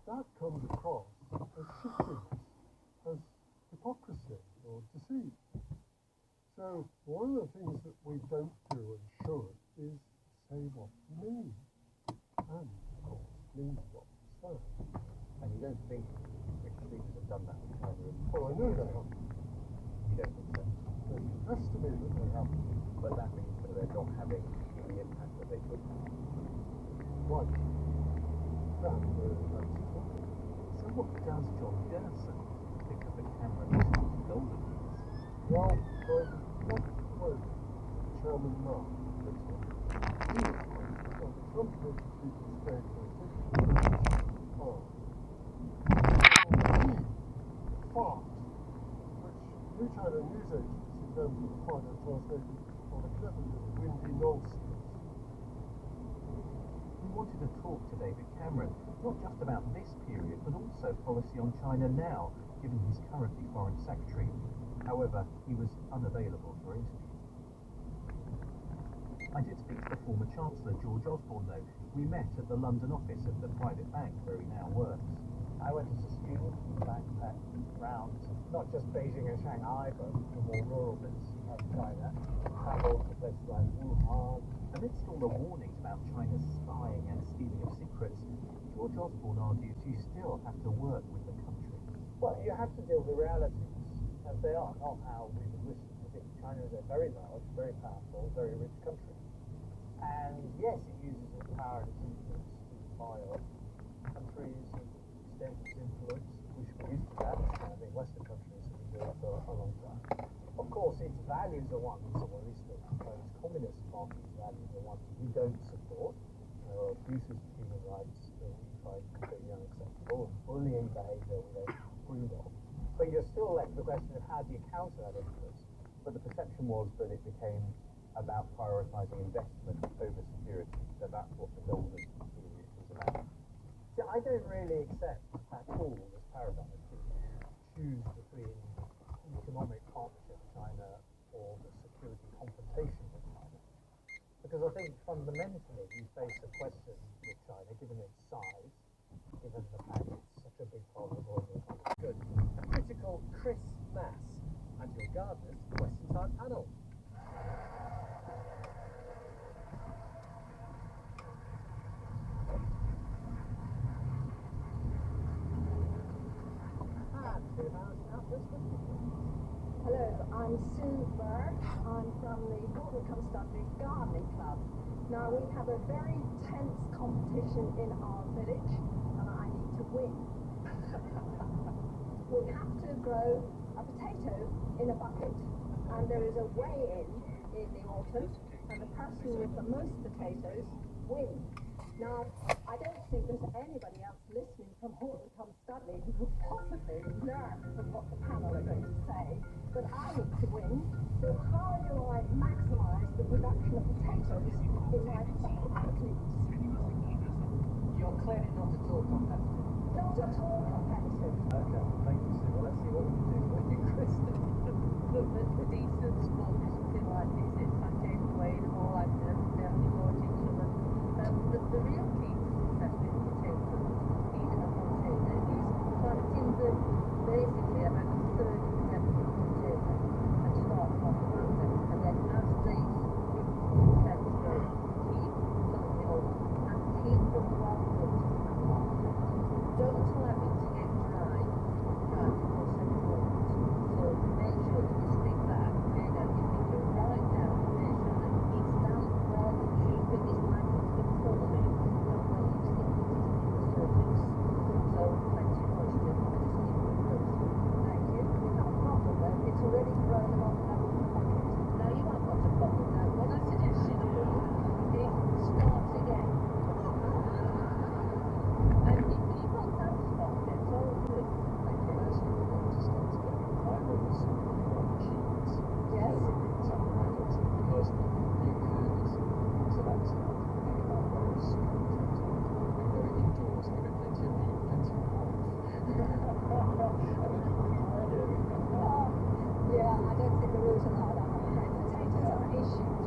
Speaker 10: That comes across as shiftiness, as hypocrisy or deceit. So one of the things that we don't do and should is say what we mean, and of course mean what we say.
Speaker 1: and you don't think British leaders have done that in China?
Speaker 10: Well, I know they haven't.
Speaker 1: You don't think so?
Speaker 10: They confess to me that they haven't.
Speaker 1: But that means that they're not having the impact that they could have.
Speaker 10: Right. That's true.
Speaker 1: So what does John Gerson think of the Cameron golden years?
Speaker 10: Well, I want to quote Chairman Mao. He was on the Trump Chief of State fart, which New China News Agency termed the final translation of a clever little windy nonsense.
Speaker 1: We wanted to talk to David Cameron, not just about this period, but also policy on China now, given he's currently Foreign Secretary. However, he was unavailable for interview. I did speak to the former Chancellor, George Osborne, though. We met at the London office of the private bank where he now works.
Speaker 5: I went as a student, backpacked round not just Beijing and Shanghai, but the more rural bits of China. Travelled to places like Wuhan.
Speaker 1: Amidst all the warnings about China's spying and stealing of secrets, George Osborne argues you still have to work with the country.
Speaker 5: Well, you have to deal with the realities as they are, not how we would wish them to be. China is a very large, very powerful, very rich country. And yes, it uses its power and its influence to spy on countries and extend its influence. We should be used to that. And I think Western countries have been doing it for a long time. Of course, its values are ones, or at least the proposed Communist Party's values are ones we don't support. There are abuses of human rights that we find completely unacceptable, and bullying behaviour we don't approve of. But you're still left with the question of how do you counter that influence?
Speaker 1: But the perception was that it became about prioritising investment over security, that that's what the golden period was about.
Speaker 5: See, I don't really accept at all this paradigm to choose between economic partnership with China or the security confrontation with China. Because I think fundamentally we face a question with China, given its size, given the fact it's such a big part of the global economy. Good. A critical Chris Mass and your Gardener's Question Time panel.
Speaker 7: Hello, I'm Sue Berg. I'm from the Horton Studley Gardening Club. Now we have a very tense competition in our village and I need to win. We have to grow a potato in a bucket and there is a weigh-in in the autumn and the person with the most potatoes wins. Now, I don't think there's anybody else listening from Horton Studley who could possibly learn from what the panel are going to say, but I need to win. So how do I maximise the production of potatoes in my bucket, please?
Speaker 1: You're clearly not at all competitive.
Speaker 7: Not at all competitive.
Speaker 1: Okay, thank you, Sue. Well, let's see what we can do for you, Kristen.
Speaker 2: Look, the decent sport is something like this. It's like taking away the ball, like they have to go at each other. The real key to success with potato, eating a container, is planting them basically about a third of the depth of the container and start off around them. And then as these stems grow, keep filling up and keep them well cut and hot. Don't allow it to get dry right before setting up. So make sure that you stick that made out your finger right down, make sure that it's down where the keeping is magnet in front of it, not where you stick it in the surface. So plenty of moisture and just keep it close. Thank you. We've got a problem then. It's already grown about the level of the bucket. Now you haven't got a problem now. What I suggest you do is start again. And if you want that to start again, so good. Thank you.
Speaker 5: Well, as you were going to start again, I was really rather keen to
Speaker 7: Yes.
Speaker 5: tap my foot in because you could select that think about those and go indoors and give it plenty of heat, plenty of warmth. And then you will be ready.
Speaker 7: Yeah, I don't think the rules are like that. I'm afraid potatoes are issues.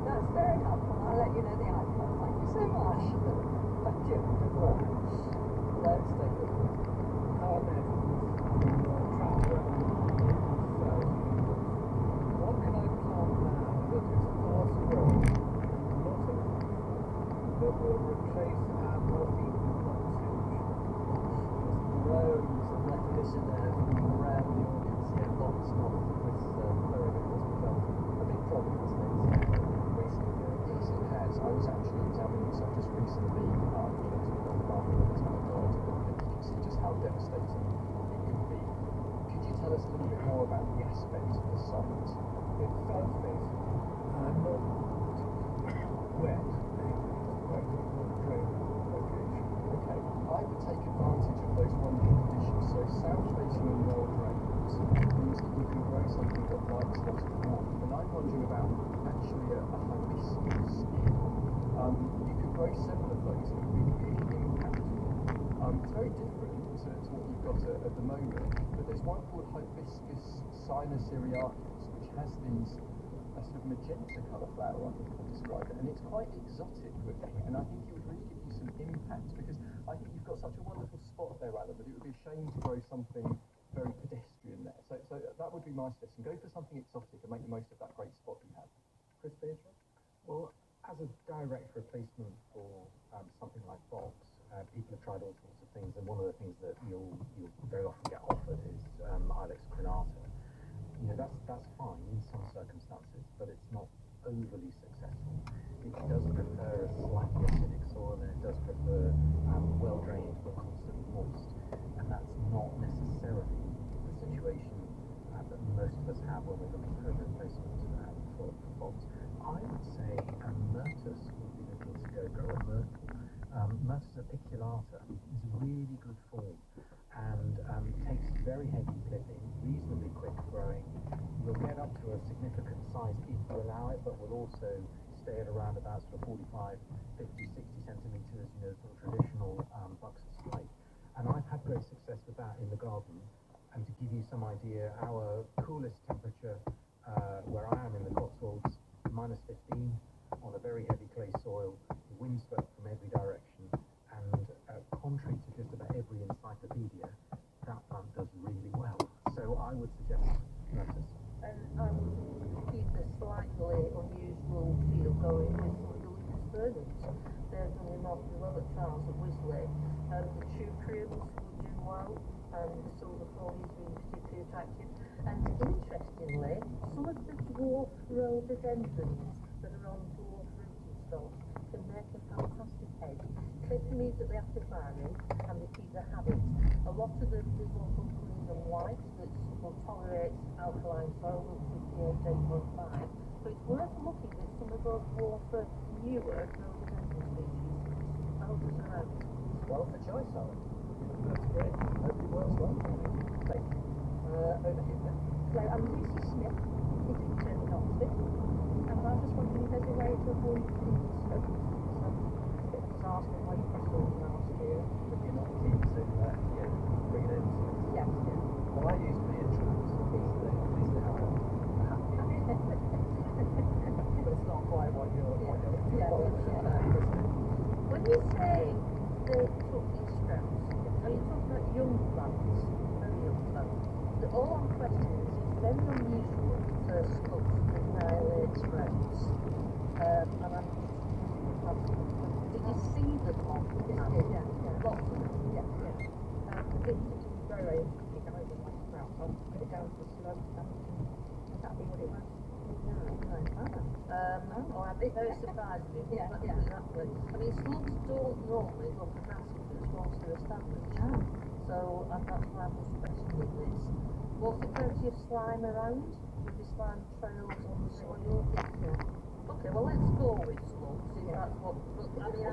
Speaker 7: That's very helpful. I'll let you know the outcome. Thank you so much. Thank you. Good work. Let's take a look. How then? What can I plant now that is fast growing and not enough that will replace our more equal voltage? There's rows of recognition there from around the audience here. Lots of this very good has become a big problem, hasn't it?
Speaker 5: Yes, it has. I was actually examining some just recently, looked at the farm with a ton of garden, and you can see just how devastating it can be. Could you tell us a little bit more about the aspect of the site?
Speaker 10: It's south-facing, not wet, quite a drain location.
Speaker 5: Okay, I would take advantage of those wonderful conditions. So south-facing and well-drained means that you can grow something that likes lots of warmth. And I'm wondering about actually a hibiscus here. You could grow several of those and it would be really impactful. It's very different to what you've got at the moment, but there's one called Hibiscus Sinus-Iriacus, which has these sort of magenta colour flower, I think I'll describe it, and it's quite exotic looking, and I think it would really give you some impact, because I think you've got such a wonderful spot there, Alan, that it would be a shame to grow something very pedestrian there. So that would be my suggestion. Go for something exotic and make the most of that great spot you have. Chris Beatrice?
Speaker 1: Well, as a direct replacement for something like box, people have tried all sorts of things, and one of the things that you'll very often get offered is Ilex crenata. You know, that's fine in some circumstances, overly successful. It does prefer a slightly acidic soil, and it does prefer well-drained but constantly moist. And that's not necessarily the situation that most of us have when we're looking for a replacement for bogs. I would say Myrtus would be the thing to grow a myrtle. Myrtus apiculata is a really good form, and takes very heavy clipping, reasonably quick growing. You'll get up to a significant size if you allow it, but will also stay at around about sort of 45, 50, 60 centimetres, you know, sort of traditional Buxus height. And I've had great success with that in the garden. And to give you some idea, our coolest temperature where I am in the Cotswolds, -15 on a very heavy clay soil, wind swept from every direction, and contrary to just about every encyclopedia, that plant does really well. So I would suggest Myrtus.
Speaker 2: And keep a slightly unusual feel going with some of the Lucas Burnhams. They're doing remarkably well at trials at Wisley. The Tupriums would do well, and the Silver Ponies being particularly attractive. And interestingly, some of the dwarf rhododendrons that are on dwarf rooting stocks can make a fantastic hedge. Clip immediately after firing, and they keep their habits. A lot of them do go for green and white that will tolerate alkaline soil up to pH 8.5. So it's worth looking at some of those dwarfer, newer rhododendron species. I hope it's around.
Speaker 1: Well, for choice, Alan.
Speaker 2: That's great.
Speaker 1: Hope it works well.
Speaker 2: Thank you. Over here then.
Speaker 6: So I'm Lucy Smith, Islington in Oxford, and I was just wondering if there's a way to avoid these strokes.
Speaker 2: So, a bit of a disaster like Brussels last year.
Speaker 1: But you're not keen to bring it in.
Speaker 2: Yes, yeah.
Speaker 1: Well, I use Neotrons. At least they have a happy ending. But it's not quite what you're
Speaker 2: Yeah, when you say they took these sprouts, are you talking about young plants, very young plants? All I'm questioning is it's very unusual for slugs to annihilate sprouts. And I'm did you see them on the map?
Speaker 6: Yeah.
Speaker 2: Lots of them.
Speaker 6: Yeah. It's very interesting. I don't like sprouts. I'll put it down to the slow and would that be what it was?
Speaker 2: Or I'd be very surprised if it
Speaker 6: Yeah,
Speaker 2: was
Speaker 6: yeah.
Speaker 2: that way. I mean, slugs don't normally go for massacres once they're established. So that's why I'm just questioning this. Was there plenty of slime around? Were there slime trails on the soil?
Speaker 6: Yeah.
Speaker 2: Okay, well let's go with slugs if that's what. But I mean,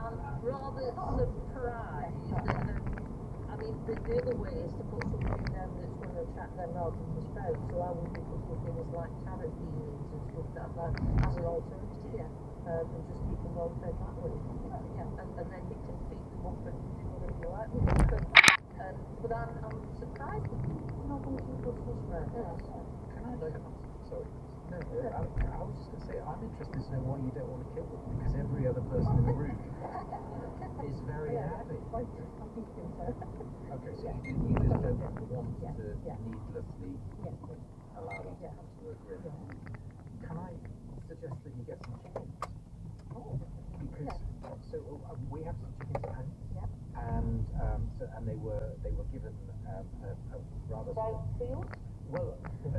Speaker 2: I'm rather surprised. I mean, the other way is to put something down that's going to attract them rather than the sprouts. So I would be putting things like carrot peelings and stuff like that as an alternative. And just keep them well fed that way. And then you can feed them up and do whatever you like with them. But I'm surprised that you're not going to do Brussels sprouts.
Speaker 1: Can I look at them? Sorry. No, I was just going to say, I'm interested to know why you don't want to kill them, because every other person in the room is very happy. Okay, so you just don't want to needlessly allow them to work really. Can I suggest that you get some chickens? Because we have some chickens at home, and they were given a rather
Speaker 2: Field?
Speaker 1: well. Yeah,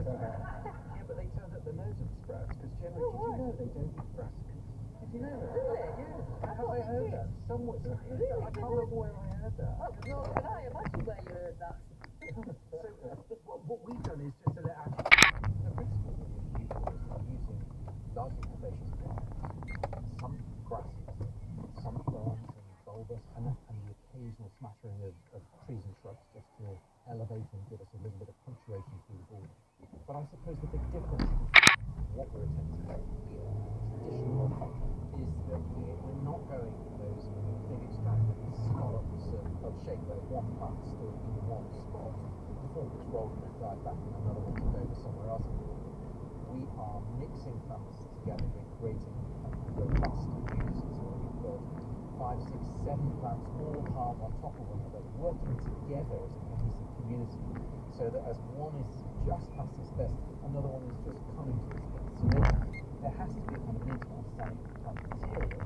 Speaker 1: but they turned up the nose of the sprouts because generally, did you know they don't eat brassicas? Did you know that?
Speaker 2: Really?
Speaker 1: Yeah. Have I heard that? Somewhere. I can't remember where I heard that.
Speaker 2: No, can I imagine where you heard that?
Speaker 1: So what we've done is just to let the principle that we've used is using largely herbaceous plants, some grasses, some ferns and bulbous, and the occasional smattering of trees and shrubs just to elevate and give us a little bit of punctuation through the border. But I suppose the big difference is what we're attempting to do here, traditional is that we're not going for those big extravagant scallops of shape where one plant stood in one spot before it's rolled and died back and another one took over somewhere else. We are mixing plants together and creating a robust fuse. So we've got 5, 6, 7 plants all piled on top of one another, working together as a cohesive community, so that as one is just past its best, another one is just coming to its best. So there has to be a kind of mutual understanding of the plant material,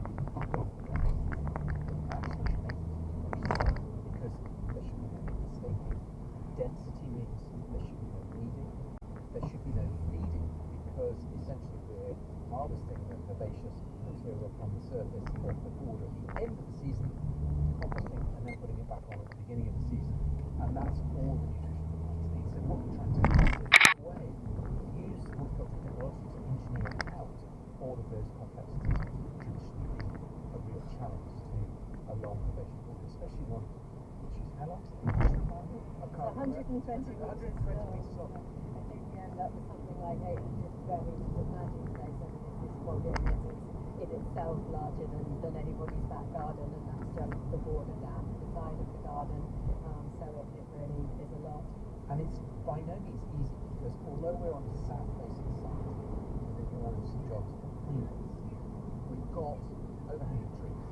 Speaker 1: because there should be no mistaking. Density means there should be no weeding, there should be no feeding, because essentially harvesting the herbaceous material from the surface of the border at the end of the season, composting, and then putting it back on at the beginning of the season. And that's all the nutrition the plants need. So what we're trying to do is, in a way, use horticultural technology to engineer out all of those complexities which have traditionally been a real challenge to a long herbaceous border, especially one which is how long?
Speaker 2: It's 120 meters long. I think we end up with something like 800 square meters of planting space underneath this border, and it's in itself larger than anybody's back garden, and that's just the border down to the side of the garden. So it really is a lot.
Speaker 1: And it's by no means easy, because although we're on the south-facing side of the Warren St John's Greenways, we've got overhanging trees.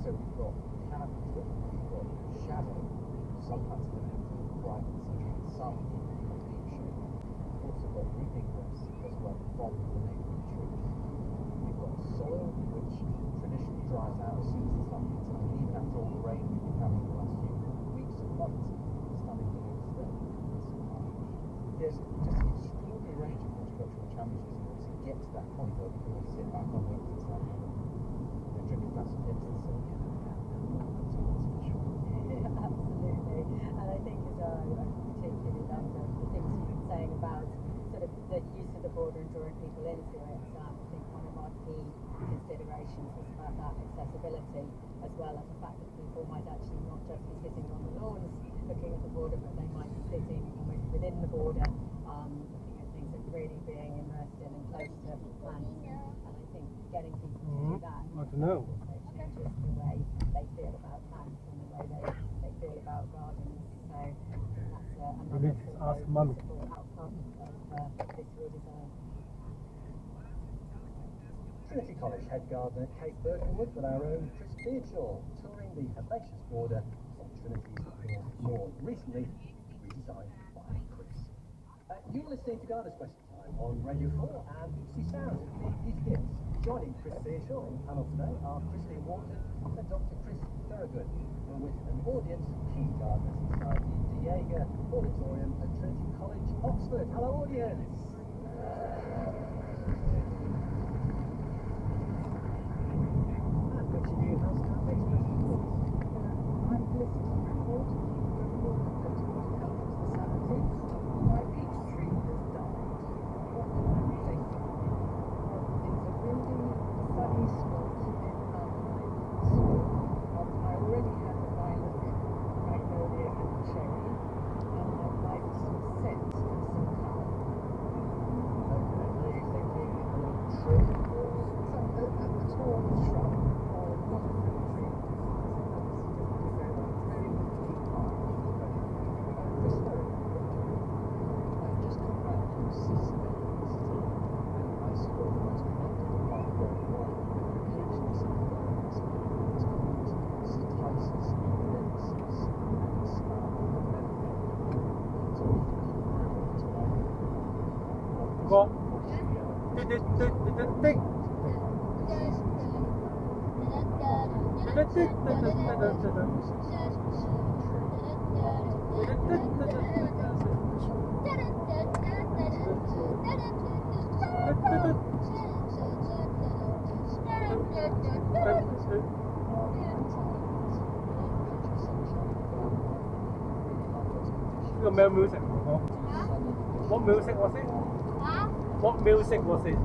Speaker 1: So we've got canopy tree, we've got shadow, some plants that have bright and sunshine, some in deep shade. We've also got reaping grass as well from the neighbouring trees. We've got soil which traditionally dries out as soon as the sun hits it. I mean, even after all the rain we've been having the last few weeks and months, it's starting to overstay. There's just an extraordinary range of horticultural challenges in order to get to that point where we can all sit back on Wednesday Sunday and drink a glass of Pips and say, that's special.
Speaker 2: Yeah, absolutely. And I think as well, I particularly love the things you've been saying about sort of the use of the border and drawing people into it. I think one of our key considerations was about that accessibility, as well as the fact that people might actually not just be sitting on the lawns looking at the border, but they might be sitting almost within the border, looking at things and really being immersed in and close to plants. And I think getting people to do that
Speaker 4: I don't know.
Speaker 2: also changes the way they feel about plants and the way they feel about gardens. So I think that's another
Speaker 4: need to ask Mummy.
Speaker 2: possible outcome of this redesign.
Speaker 1: Trinity College head gardener Kate Birkenwood with our own Chris Beardshaw, touring the herbaceous border on Trinity's North Lawn, recently redesigned by Chris. You're listening to Gardener's Question Time on Radio 4 and BBC Sound with me, Peter Gibbs. Joining Chris Bearshaw in the panel today are Christine Wharton and Dr. Chris Thorogood, with an audience of key gardeners inside the De Jager Auditorium at Trinity College, Oxford. Hello, audience. And what's your new house car next, Chris?
Speaker 6: I'm listening to report from your political health society. My peach tree has died. What do I think? Well, it's a windy, sunny spot in our soil. I already have a violet, magnolia and cherry, and I'd like some scent and some colour.
Speaker 1: Okay, are you thinking a little tree or
Speaker 6: A tall shrub or not a fruit tree. Very much key part.
Speaker 1: Chris Thorogood? I've just come back from Sicily and I saw the most wonderful part of where we were. Occasionally some birds, it's called Cetices inensis, and it's a metaphor. So if you keep growing to like
Speaker 4: What? Music. What music was it? What music was it?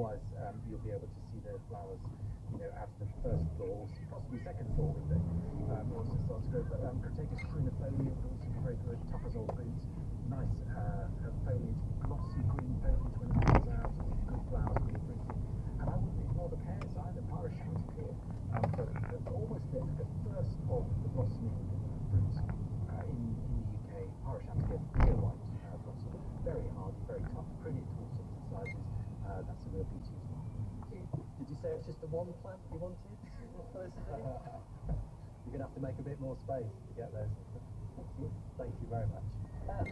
Speaker 1: otherwise, you'll be able to see the flowers, at the first floor, or possibly second floor window, once it starts to grow. But Crataegus trinifolia would also be very good. Tough-as-old boots, nice foliage, glossy green foliage when it comes out, good flowers when you're fruiting. And I wouldn't ignore the pears either. Pyroshanticleer, almost the first of the blossoming fruits in the UK. Pyroshanticleer, pure white blossom, very hardy, very tough, pretty at all sorts of sizes. That's a real beauty as well. Did you say it's just the one plant you wanted? You're going to have to make a bit more space to get those. Thank you very much.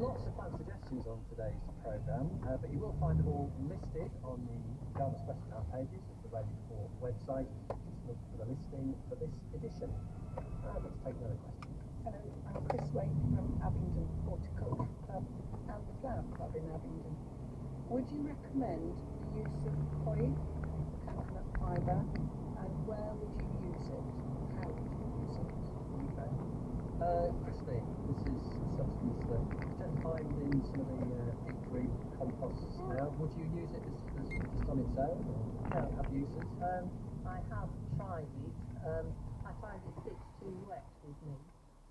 Speaker 1: Lots of plant suggestions on today's programme, but you will find them all listed on the Garden Special pages of the Radio 4 website. Just look for the listing for this edition. Let's take another question.
Speaker 11: Hello, I'm Chris Waite from Abingdon Horticulture Club and the Flower Club in Abingdon. Would you recommend the use of coir, coconut fibre, and where would you use it? How would you use it?
Speaker 1: Christy, this is a substance that you tend to find in some of the peat-free composts now. Would you use it as just on its own, or have uses?
Speaker 12: I have tried it. I find it sits too wet with me,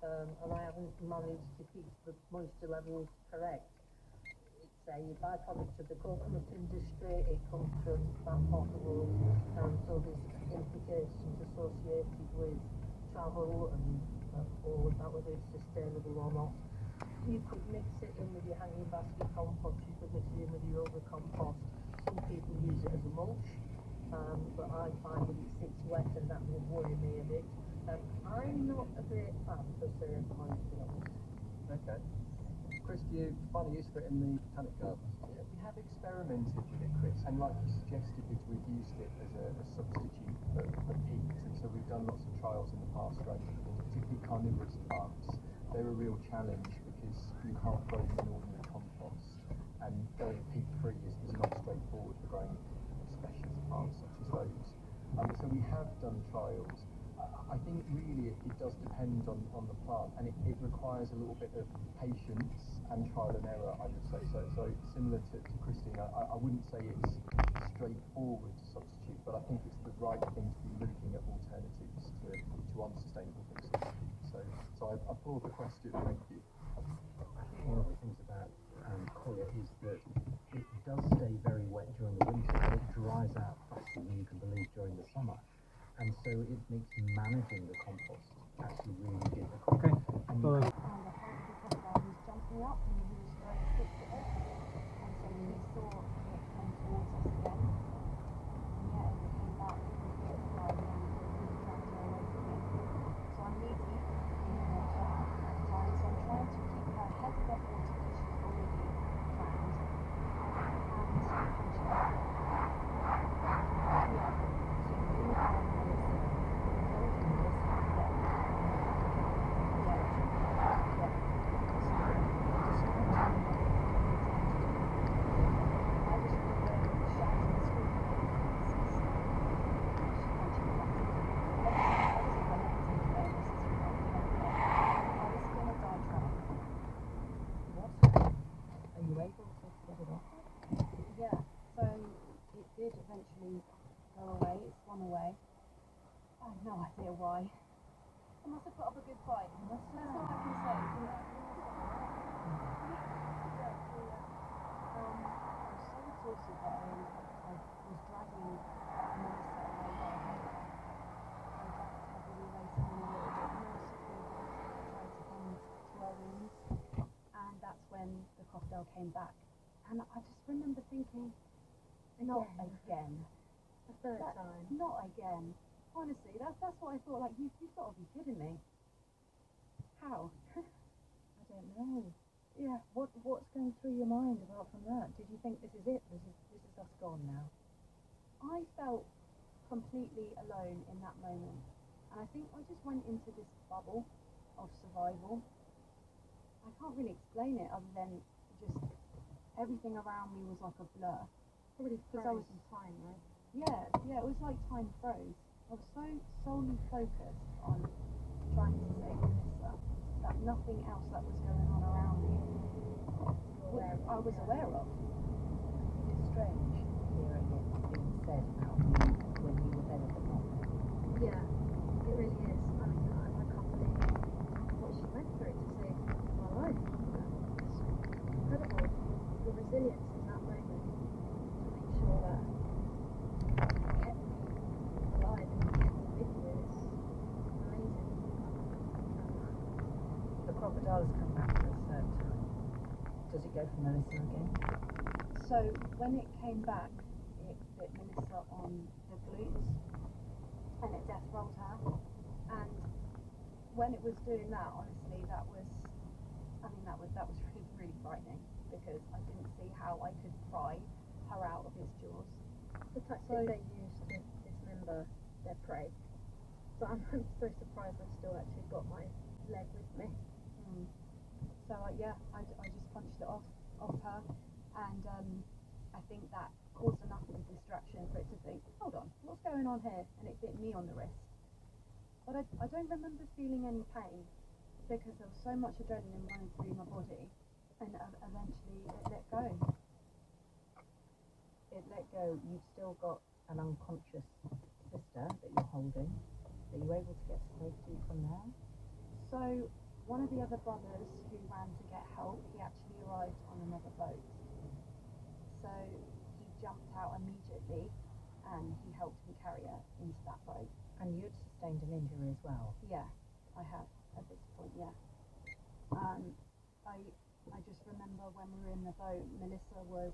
Speaker 12: and I haven't managed to keep the moisture levels correct. It's a byproduct of the coconut industry. It comes from that part of the world, so there's implications associated with travel and all of that, whether it's sustainable or not. You could mix it in with your hanging basket compost, you could mix it in with your over compost. Some people use it as a mulch, but I find that it sits wet and that would worry me a bit. I'm not a great fan for certain points, to be honest.
Speaker 1: Okay. Chris, do you find a use for it in the botanic gardens?
Speaker 5: Yeah, we have experimented with it, Chris, and like you suggested, we've used it as a substitute for peat, and so we've done lots of trials in the past, right, particularly carnivorous plants. They're a real challenge because you can't grow them in ordinary compost, and going peat-free is not straightforward for growing specialist plants such as those. So we have done trials. I think really it does depend on the plant, and it requires a little bit of patience and trial and error, I would say. So similar to Christine, I wouldn't say it's straightforward to substitute, but I think it's the right thing to be looking at alternatives to unsustainable things. So I applaud the question. Thank you.
Speaker 1: I think one of the things about coir is that it does stay very wet during the winter, but it dries out faster than you can believe during the summer. And so it makes managing the compost actually really difficult.
Speaker 8: And
Speaker 1: Okay.
Speaker 8: the crocodile was jumping up and he was trying to fix it up. And so we saw it come towards us again. And yet as it came back, it was a bit far and then we dragged her away from it. So I'm leaving in the water at the time. So I'm trying to keep her head above water because she's already drowned. Eventually go away, it's swum away. I have no idea why. I must have put up a good fight. That's all I can say. I was so exhausted that I was dragging Melissa away. I dragged heavily away from me a little bit. Mercifully, tried to come to our rooms, and that's when the crocodile came back. And I just remember thinking, not again.
Speaker 11: A third time.
Speaker 8: Not again. Honestly, that's what I thought. Like, you've got to be kidding me. How?
Speaker 11: I don't know.
Speaker 8: Yeah.
Speaker 11: What's going through your mind apart from that? Did you think this is it? This is us gone now?
Speaker 8: I felt completely alone in that moment, and I think I just went into this bubble of survival. I can't really explain it other than just everything around me was like a blur.
Speaker 11: Probably
Speaker 8: Because I was
Speaker 11: in time, right?
Speaker 8: Yeah, it was like time froze. I was so solely focused on trying to save Melissa that nothing else that was going on around me I was aware of.
Speaker 11: It's strange hearing it being said about you when you were then at the pub.
Speaker 6: Yeah, it really is. I mean, I can't believe what she went through to save my life. It's incredible. The resilience in that moment to make sure that you kept me alive and you kept me with you is amazing.
Speaker 11: The crocodile has come back for a third time. Does it go for Melissa again?
Speaker 8: So when it came back, it bit Melissa on the glutes and it death rolled her. And when it was doing that, honestly, that was really, really frightening because I didn't see how I could pry her out of its jaws.
Speaker 6: The tactic they use to dismember their prey. So I'm so surprised I've still actually got my leg with me.
Speaker 8: So I just punched it off her, and I think that caused enough of a distraction for it to think, hold on, what's going on here? And it bit me on the wrist. But I don't remember feeling any pain because there was so much adrenaline running through my body, and eventually it let go.
Speaker 11: It let go. You've still got an unconscious sister that you're holding. Are you able to get to safety from there?
Speaker 8: So one of the other brothers who ran to get help, he actually arrived on another boat. So he jumped out immediately and he helped me carry her into that boat.
Speaker 11: And you'd sustained an injury as well?
Speaker 8: Yeah, I have at this point, yeah. I just remember when we were in the boat, Melissa was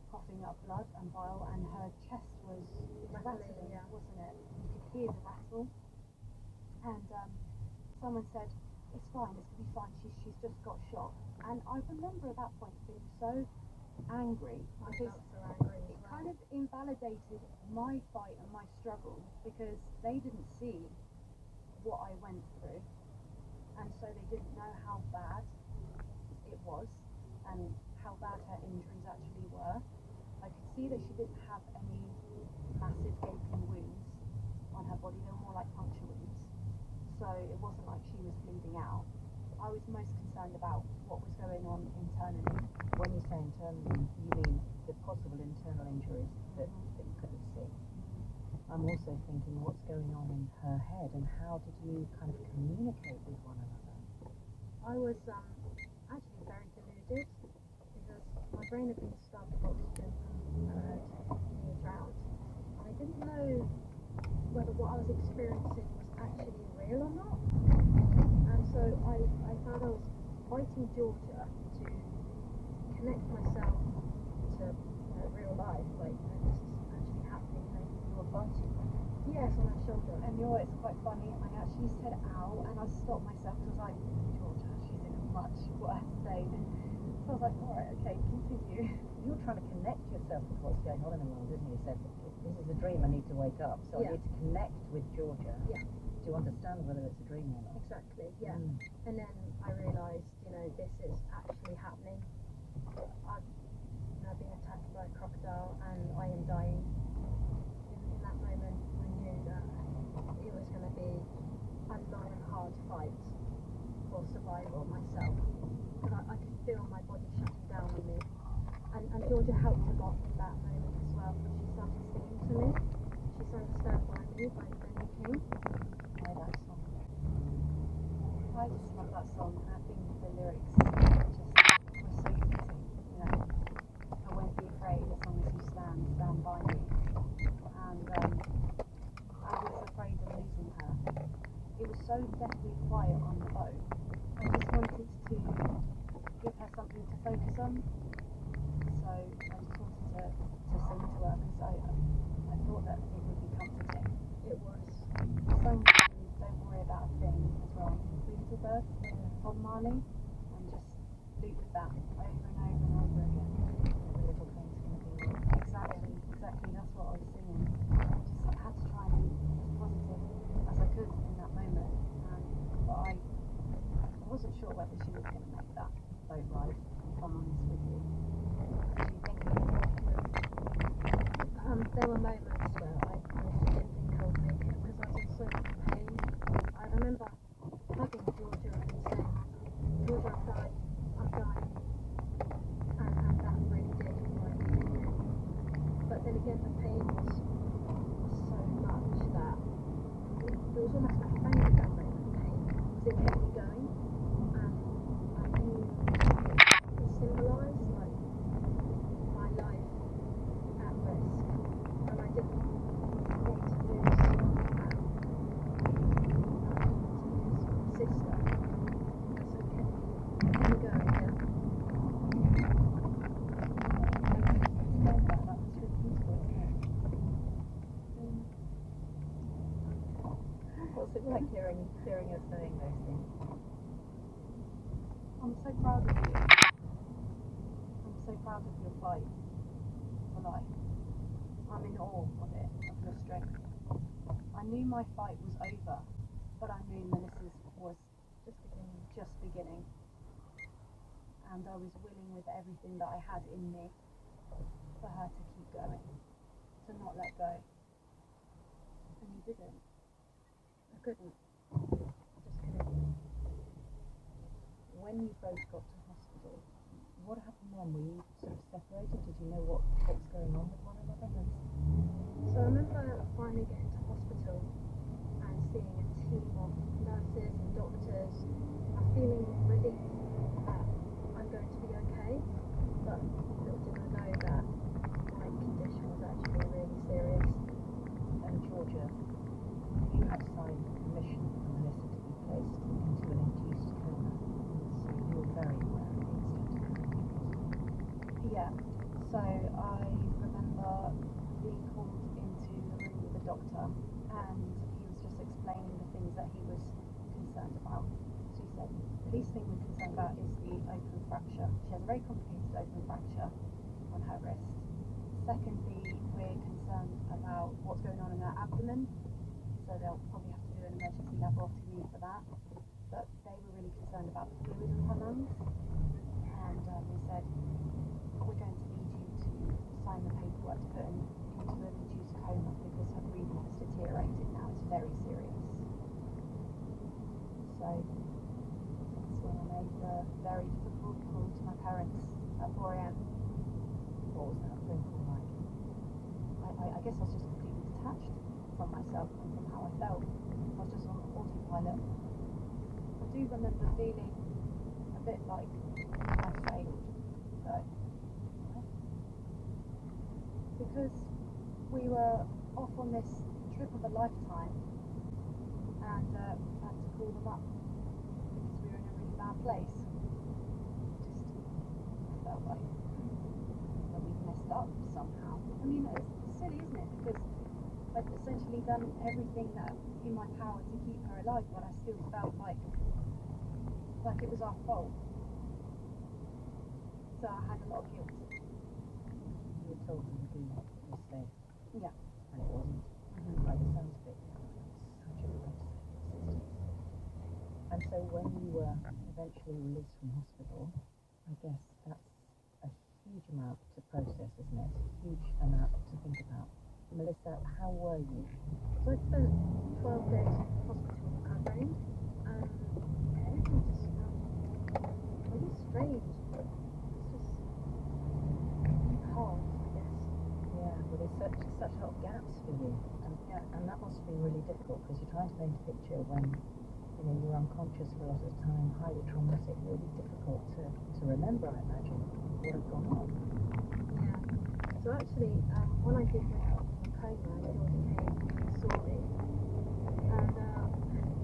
Speaker 8: coughing up blood and bile and her chest was rattling,
Speaker 6: yeah.
Speaker 8: wasn't it? You could hear the rattle. And someone said, it's fine, it's going to be fine, she's just got shot. And I remember at that point being so angry because it kind of invalidated my fight and my struggle because they didn't see what I went through, and so they didn't know how bad it was and how bad her injuries actually were. I could see that she didn't have any massive gaping wounds on her body, they were more like puncture wounds, so it wasn't like she was bleeding out. I was most concerned about what was going on internally.
Speaker 11: When you say internally, you mean the possible internal injuries that you couldn't see. I'm also thinking what's going on in her head and how did you kind of communicate with one another?
Speaker 6: I was actually very deluded because my brain had been starved of oxygen from her head being drowned. And I didn't know whether what I was experiencing was actually real or not. And so I found I was fighting Georgia to connect myself to real life, like this is actually happening.
Speaker 8: You were biting her?
Speaker 6: Yes, on her shoulder.
Speaker 8: And it's quite funny, I actually said ow and I stopped myself because I was like, Georgia, she's in a much worse state. So I was like, alright, okay, continue.
Speaker 11: You're trying to connect yourself with what's going on in the world, isn't you? You said, this is a dream, I need to wake up, so I need to connect with Georgia to understand whether it's a dream or not.
Speaker 6: Exactly, yeah. And then I realised, this is actually happening. I've been attacked by a crocodile and I am dying. In that moment, I knew that it was going to be a long and hard fight for survival myself. Because I could feel my body shutting down on me. And Georgia helped a lot in that moment as well, because she started singing to me. She started to stand by me when you came.
Speaker 8: I love that song. I just love that song. I think the lyrics just were so fitting. I won't be afraid as long as you stand by me. And I was afraid of losing her. It was so deathly quiet on the boat. I just wanted to give her something to focus on. So I just wanted to sing to her because I thought that it would be comforting.
Speaker 6: It was.
Speaker 8: The song Don't Worry About a Thing as well. Birth Bob Marley, and just loop with that over and over and over again.
Speaker 11: The little thing's going to be right.
Speaker 8: Exactly, that's what I was singing. I had to try and be as positive as I could in that moment, but I wasn't sure whether she was going to make that boat ride, if I'm honest with you. What do you think?
Speaker 6: There were moments where I honestly didn't think I would make it because I was in so much pain. I remember hugging Georgia and saying, Georgia, I'm dying. And that really did frighten me. But then again, the pain was it kept me going, and I knew it symbolised like my life at risk, and I didn't want to lose sister. So it kept me going.
Speaker 8: What's it like hearing us saying those things? I'm so proud of you. I'm so proud of your fight for life. I'm in awe of it, of your strength. I knew my fight was over, but I knew Melissa's was just beginning. And I was willing with everything that I had in me for her to keep going, to not let go. And you didn't. I couldn't. I just couldn't. When you both got to hospital, what happened then? Were you sort of separated? Did you know what was going on with one another?
Speaker 6: So I remember finally getting to hospital and seeing a team of nurses and doctors and feeling relief that I'm going to be okay, but little did I know that my condition was actually really serious.
Speaker 8: And Georgia, you had signed permission for Melissa to be placed into an induced coma, so you were very aware of the extent of her. Yeah, so I remember being called into the room with the doctor, and he was just explaining the things that he was concerned about. So he said, the least thing we're concerned about is the open fracture. She has a very complicated open fracture on her wrist. Secondly, we're concerned about what's going on in her abdomen, so they'll probably have to do an emergency laparotomy for that. But they were really concerned about the fluid in her lungs, and they said, we're going to need you to sign the paperwork to put into an induced coma because her breathing has deteriorated now. It's very serious. So that's when I made the very difficult call to my parents at 4 a.m. What was that phone call like? I guess I was just completely detached from myself and from how I felt. I was just on autopilot. I do remember feeling a bit like I failed, though. Because we were off on this trip of a lifetime, and had to call them up because we were in a really bad place. I felt like that we'd messed up somehow. I mean, it's silly, isn't it? Because I'd essentially done everything that in my power to keep her alive, but I still felt like it was our fault. So I had a lot of guilt. You were told to do a mistake. Yeah. And it wasn't. By the sounds of it, such a great system. And so when you were eventually released from hospital, I guess that's a huge amount to process, isn't it? A huge amount to think about. Melissa, how were you?
Speaker 6: So I spent 12 days in hospital recovering, and everything just felt really strange. It's just hard, I guess.
Speaker 8: Yeah, well there's such a lot of gaps for you, and that must be really difficult because you're trying to paint a picture when you're unconscious for a lot of the time, highly traumatic, really difficult to remember, I imagine, what had gone on.
Speaker 6: Yeah. So actually, when I did wake up from the coma, Georgia came and saw me, and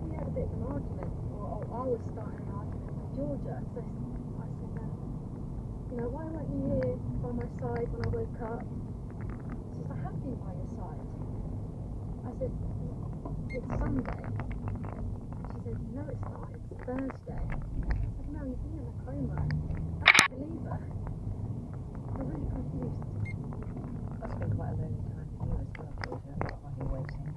Speaker 6: we had a bit of an argument, or I was starting an argument with Georgia. So I said, why weren't you here by my side when I woke up? She said, I have been by your side. I said, it's Sunday. She said, no it's not, it's Thursday. I said, no, you've been in a coma. I can't believe her. I'm really confused.
Speaker 8: That's been quite a lonely time for you as well, Georgia, while you're waiting.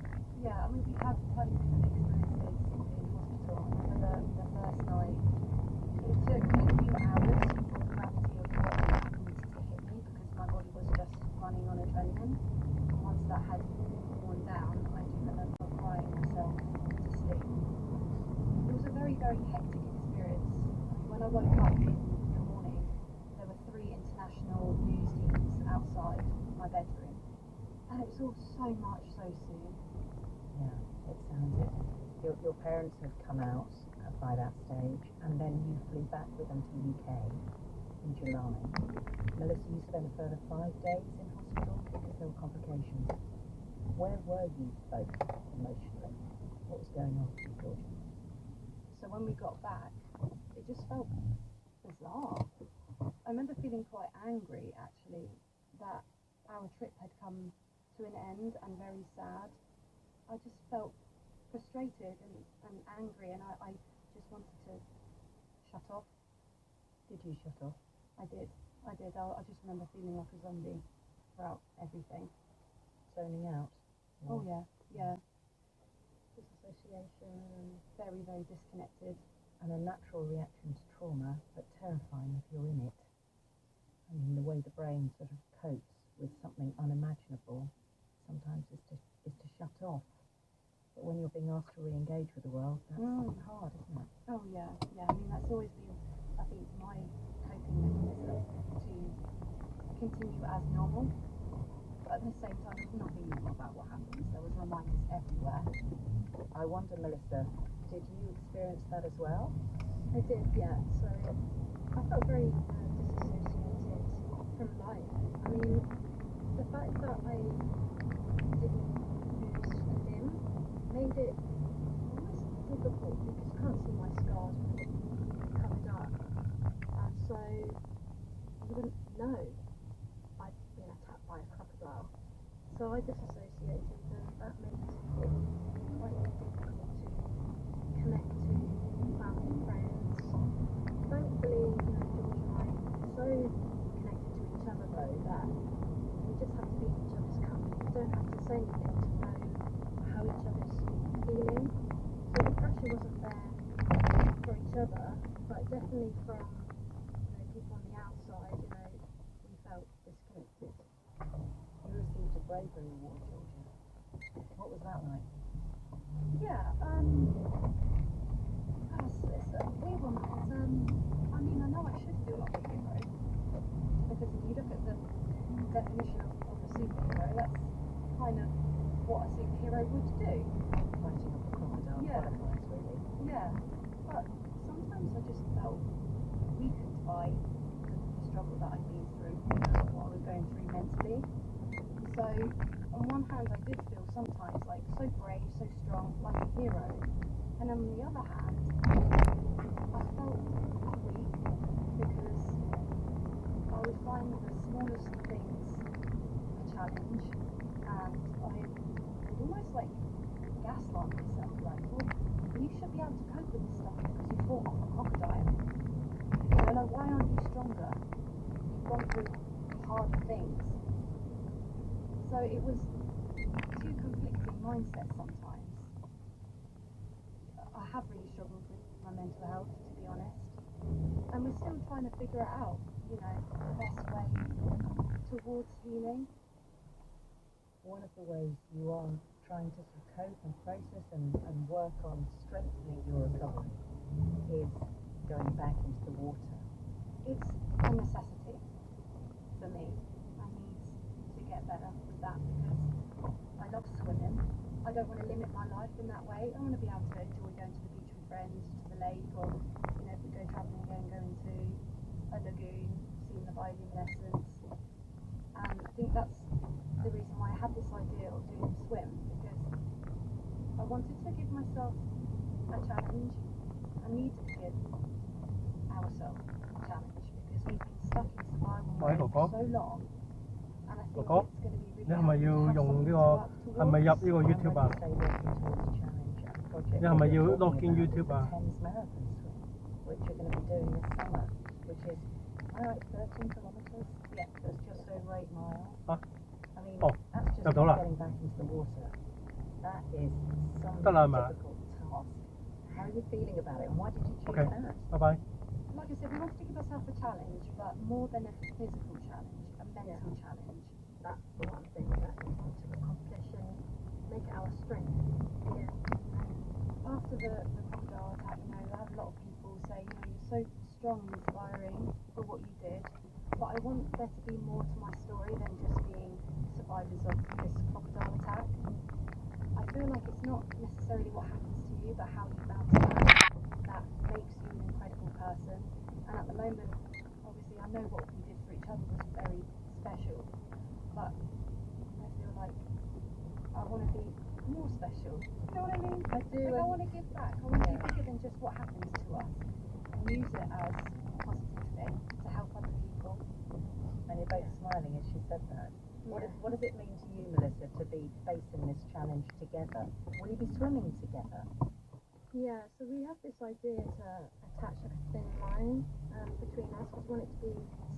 Speaker 8: Yeah, I mean, we had slightly different experiences in hospital. I remember the first night, it took a few hours for the gravity of what happened to hit me because my body was just running on adrenaline. And once that had worn down, I do remember crying myself to sleep. It was a very, very hectic experience. When I woke up in the morning, there were 3 international news teams outside my bedroom, and it was all so much so soon. Yeah, it sounds it. Your parents have come out, by that stage, and then you flew back with them to UK in July. Melissa, you spent a further 5 days in hospital because there were complications. Where were you both emotionally? What was going on with Georgia?
Speaker 13: So when we got back, it just felt bizarre. I remember feeling quite angry, actually, that our trip had come to an end and very sad. I just felt frustrated and angry, and I just wanted to shut off.
Speaker 8: Did you shut off?
Speaker 13: I did. I just remember feeling like a zombie throughout everything.
Speaker 8: Zoning out?
Speaker 13: Oh yeah. Disassociation, and very, very disconnected.
Speaker 8: And a natural reaction to trauma, but terrifying if you're in it. I mean, the way the brain sort of copes with something unimaginable sometimes is to shut off. But when you're being asked to re-engage with the world, that's hard, isn't it?
Speaker 13: Oh yeah. I mean, that's always been, I think, my coping mechanism to continue as normal. But at the same time, there's nothing normal about what happens. There was reminders everywhere.
Speaker 8: I wonder, Melissa, did you experience that as well?
Speaker 6: I did, yeah. So I felt very disassociated from life. I mean, the fact that I didn't lose a limb made it almost difficult because you can't see my scars covered up. And so you wouldn't know I'd been attacked by a crocodile. So I disassociated, and that made it quite difficult to connect to family and friends. Thankfully, George and I are so connected to each other though that we just have to be each other's company. We don't have to say anything to know how each other's feeling. So the pressure wasn't there for each other, but definitely from people on the outside, we felt disconnected.
Speaker 8: You received a bravery award, Georgia. What was that like?
Speaker 13: Yeah, it's a weird one because, I mean, I know I should feel like a hero, because if you look at the definition of a superhero, that's kind of what a superhero would do.
Speaker 8: Fighting off a crocodile butterflies, really.
Speaker 13: Yeah, but sometimes I just felt weakened by the struggle that I'd been through, what I was going through mentally. So, on one hand, I did feel sometimes like so brave, so strong, like a hero. And on the other hand, I felt weak because I would find the smallest things a challenge, and I would almost like gaslight myself, like, well, you should be able to cope with this stuff because you fought off a crocodile. Like, why aren't you stronger? You've gone through harder things. So it was two conflicting mindsets sometimes. I have really struggled with my mental health, to be honest. And we're still trying to figure it out, the best way towards healing.
Speaker 8: One of the ways you are trying to cope and process and work on strengthening your recovery is going back into the water.
Speaker 13: It's a necessity for me. I need to get better with that because I love swimming. I don't want to limit my life in that way. I want to be able to enjoy going to the beach with friends, to the lake, or if we go travelling again, going to a lagoon, seeing the bioluminescence. And I think that's the reason why I had this idea of doing a swim, because I wanted to give myself a challenge. I need to give ourselves a challenge because we've been stuck in survival mode for so long, and I think it's going to be really
Speaker 10: 你係咪要用呢個？係咪入呢個 YouTube 啊？你係咪要 log in YouTube 啊？
Speaker 8: Which you're going to be doing this summer, which is 13 kilometers. Yeah, so it's just over 8 miles. I mean, that's just getting back into the water. That is some difficult task. How are you feeling about it, and why did you choose that?
Speaker 10: Bye-bye.
Speaker 13: Like I said, we want to give ourselves a challenge, but more than a physical challenge, a mental challenge.
Speaker 6: That's the one thing that we want to accomplish and make it our strength. Yeah.
Speaker 13: After the crocodile attack, I had a lot of people say, you're so strong and inspiring for what you did, but I want there to be more to my story than just being survivors of this crocodile attack. I feel like it's not necessarily what happens to you, but how you bounce back that And at the moment, obviously, I know what we did for each other was very special, but I feel like I want to be more special. You know what I mean?
Speaker 8: I do.
Speaker 13: Like, I want to give back. I want to be bigger than just what happens to us, and use it as a positive thing to help other people.
Speaker 8: And you're both smiling as she said that. What does it mean to you, Melissa, to be facing this challenge together? Will you be swimming together?
Speaker 6: Yeah, so we have this idea to attach a thin line between us. We want it to be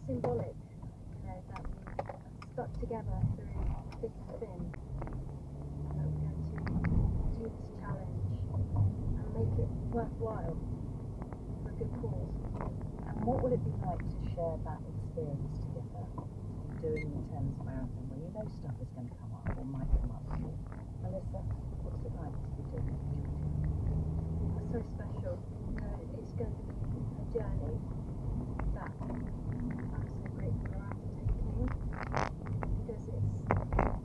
Speaker 6: symbolic, you know, that we are stuck together through thick and thin, and that we're going to do this challenge and make it worthwhile for a good cause.
Speaker 8: And what will it be like to share that experience together, doing the Thames Marathon, where you know stuff is going to come up or might come up? Melissa, what's it like to be doing it?
Speaker 6: It's so special. You know, it's going to be a journey that I'm so grateful we're undertaking, because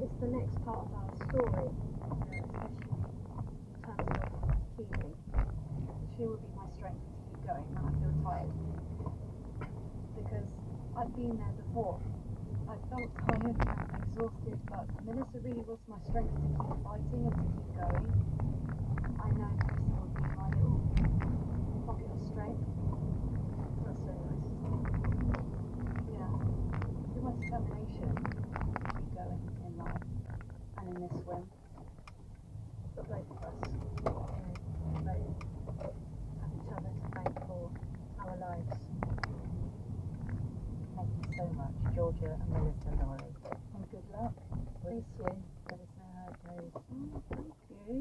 Speaker 6: it's the next part of our story, especially in terms of healing.
Speaker 13: She will be my strength to keep going when I feel tired, because I've been there before. I felt tired and exhausted, but Melissa really was my strength to keep fighting and to keep going. I know Melissa will be my little pocket of strength.
Speaker 6: That's so nice.
Speaker 13: Yeah, you're my determination to keep going in life and in this swim.
Speaker 6: For both of us, we both have each other to thank for our lives.
Speaker 8: Thank you so much, Georgia and Melissa Lowry.
Speaker 13: And good luck.
Speaker 8: Thank you. Let us know how it goes.
Speaker 13: Thank you.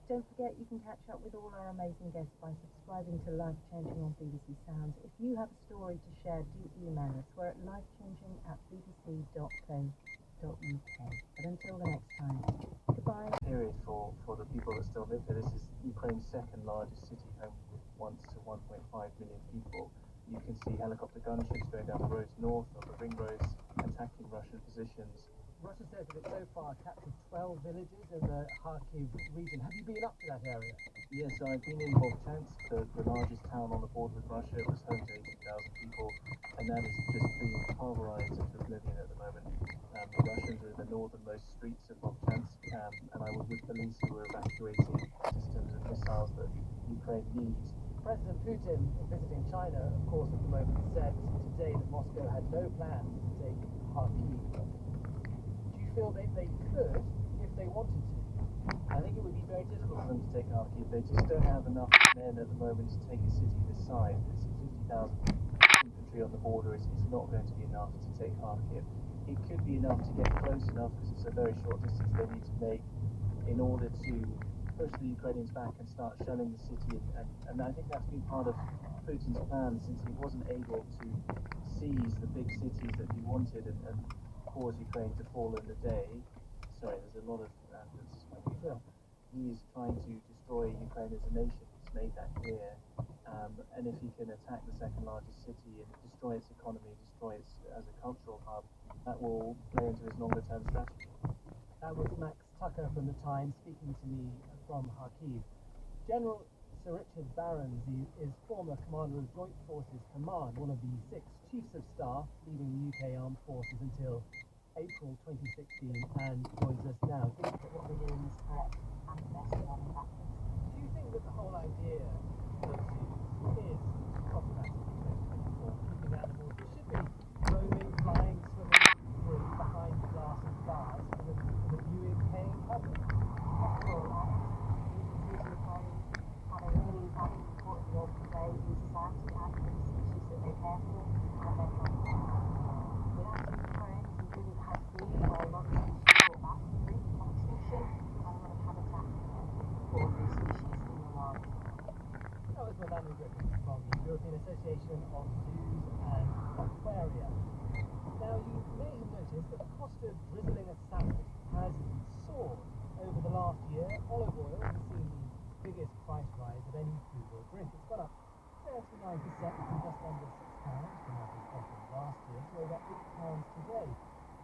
Speaker 8: Don't forget, you can catch up with all our amazing guests by subscribing to Life Changing on BBC Sounds. If you have a story to share, do email us. We're at lifechanging@bbc.co.uk. But until the next time, goodbye.
Speaker 5: Period for the people that still live there. This is Ukraine's second largest city, home with 1.5 million people. You can see helicopter gunships going down the roads north of the ring roads, attacking Russian positions.
Speaker 1: Russia says that it so far captured 12 villages in the Kharkiv region. Have you been up to that area?
Speaker 5: Yes, I've been in Vovchansk, the largest town on the border with Russia. It was home to 80,000 people, and that is just being pulverized into oblivion at the moment. The Russians are in the northernmost streets of Vovchansk, and I was with police who were evacuating systems and missiles that Ukraine needs.
Speaker 1: President Putin, visiting China, of course, at the moment, said today that Moscow had no plans to take Kharkiv. Do you feel they could if they wanted to?
Speaker 5: I think it would be very difficult for them to take Kharkiv. They just don't have enough men at the moment to take a city this size. It's 50,000 infantry on the border. It's not going to be enough to take Kharkiv. It could be enough to get close enough, because it's a very short distance they need to make in order to push the Ukrainians back and start shelling the city. And I think that's been part of Putin's plan, since he wasn't able to seize the big cities that he wanted and cause Ukraine to fall in the day. Sorry, there's a lot of ambulances coming in. He's trying to destroy Ukraine as a nation. He's made that clear. And if he can attack the second largest city and destroy its economy, destroy it as a cultural hub, that will play into his longer term strategy.
Speaker 1: That was Max Tucker from The Times speaking to me from Kharkiv. General Sir Richard Barons is former commander of Joint Forces Command, one of the 6 chiefs of staff leading the UK Armed Forces until April 2016, and joins us now.
Speaker 8: What begins at Manifest on Backwards.
Speaker 1: Do you think that the whole idea of zoos is problematic in 2024, keeping animals that should be roaming, flying, swimming free behind glass and bars for the viewing, paying public?
Speaker 8: Not at all. Zoos in Ukraine have a really important role to play in society and for the species that they care for and their habitat. Without Ukraine, we wouldn't have zoos where a lot of species brought back from extinction and a lot of habitat for these species in the wild.
Speaker 1: That was Melanie Griffiths from the European Association of Zoos and Aquaria. Now, you may have noticed that the cost of drizzling a salad has soared over the last year. Olive oil has seen the biggest price rise of any food or drink. It's gone up 39% from just under £6 from what was offered last year to over £8 today.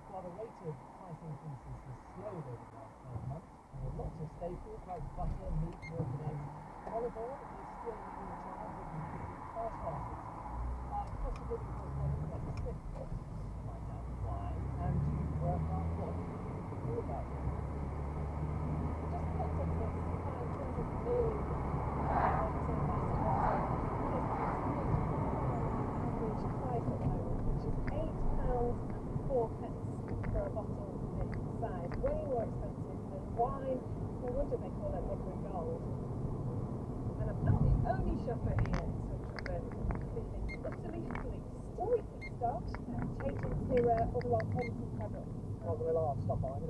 Speaker 1: While the rate of price increases has slowed over the last 12 months, for lots of staples like butter, meat, milk and eggs, olive oil is still leading the charge with increasing price rises.
Speaker 12: possibly because one of them sniffed it to find out why and to work out what he could do about it.
Speaker 13: Just picked up this $500 million average price at the moment, which is £8.04 for a bottle this size. Way more expensive than wine. No wonder they call it liquid gold. And I'm not the only shopper here, so feeling utterly fleeced. Weekly stocks changing to otherwise empty products.
Speaker 1: Not the real stop on.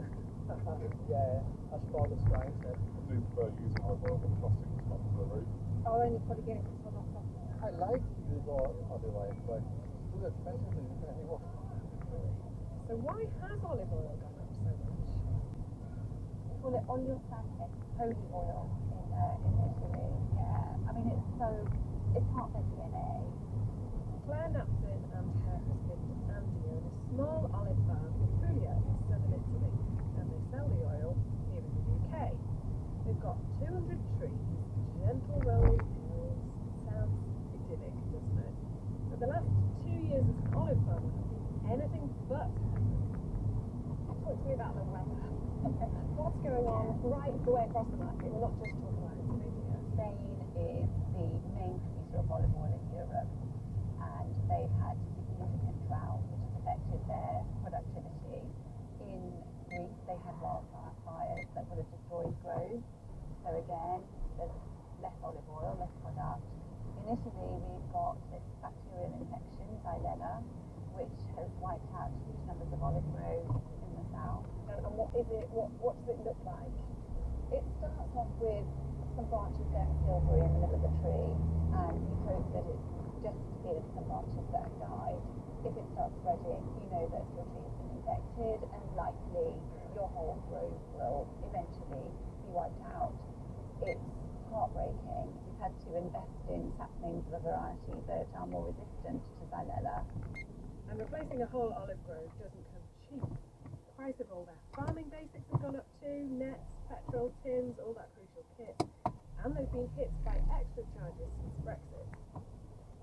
Speaker 1: Yeah, I should buy the spray instead.
Speaker 3: I do prefer using olive oil than plastic to come to the roof.
Speaker 13: I'll only put it in if it's not profit.
Speaker 10: I like the olive oil, but it's too expensive anymore.
Speaker 13: So why has olive oil gone up so much?
Speaker 8: Well, olio sangue, holy oil in Italy. Yeah, I mean it's part of their DNA.
Speaker 13: Claire Napton and her husband Andy own a small olive farm in Puglia in southern Italy, and they sell the oil here in the UK. They've got 200 trees, gentle rolling hills. Sounds idyllic, doesn't it? But the last 2 years as an olive farmer have been anything but happy. Talk to me about the weather. What's going on right the way across the market? We're not just talking about Italy here.
Speaker 8: Spain is the main producer of olive oil in Europe, and they've had significant drought, which has affected their productivity. In Greece, they had wildfires that would have destroyed groves. So again, there's less olive oil, less product. In Italy, we've got this bacterial infection, Xylella, which has wiped out huge numbers of olive groves in the south.
Speaker 13: And what is it? What does it look like?
Speaker 8: It starts off with some branches going silvery in the middle of the tree, and you hope that it just is some branches that have died. If it starts spreading, you know that your tree has been infected, and likely your whole grove will eventually be wiped out. It's heartbreaking. We've had to invest in saplings of a variety that are more resistant to Xylella.
Speaker 13: And replacing a whole olive grove doesn't come cheap. The price of all their farming basics has gone up too, nets, petrol, tins, all that crucial kit. And they've been hit by extra charges since Brexit.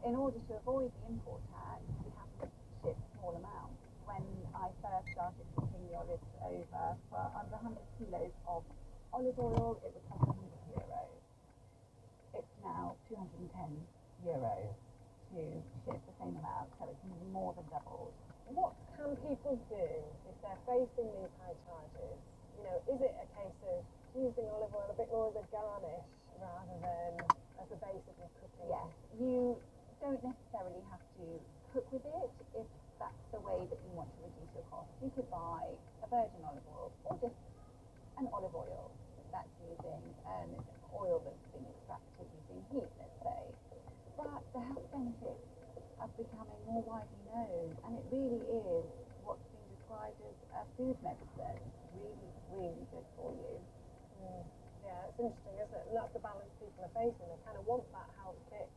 Speaker 8: In order to avoid the import tax, we have to ship small amounts. When I first started shipping the olives over for under 100 kilos of olive oil, it would cost €100. It's now €210 to ship the same amount, so it's more than doubled.
Speaker 13: What can people do if they're facing these high charges? You know, is it a case of using olive oil a bit more as a garnish rather than as a base of your cooking?
Speaker 8: Yes, you don't necessarily have to cook with it if that's the way that you want to reduce your costs. You could buy a virgin olive oil or just an olive oil that's using an oil that's been extracted using heat, let's say. But the health benefits are becoming more widely known, and it really is what's been described as a food medicine. Really, really good for you.
Speaker 13: Yeah, it's interesting, isn't it? And that's the balance people are facing. They kind of want that health kick,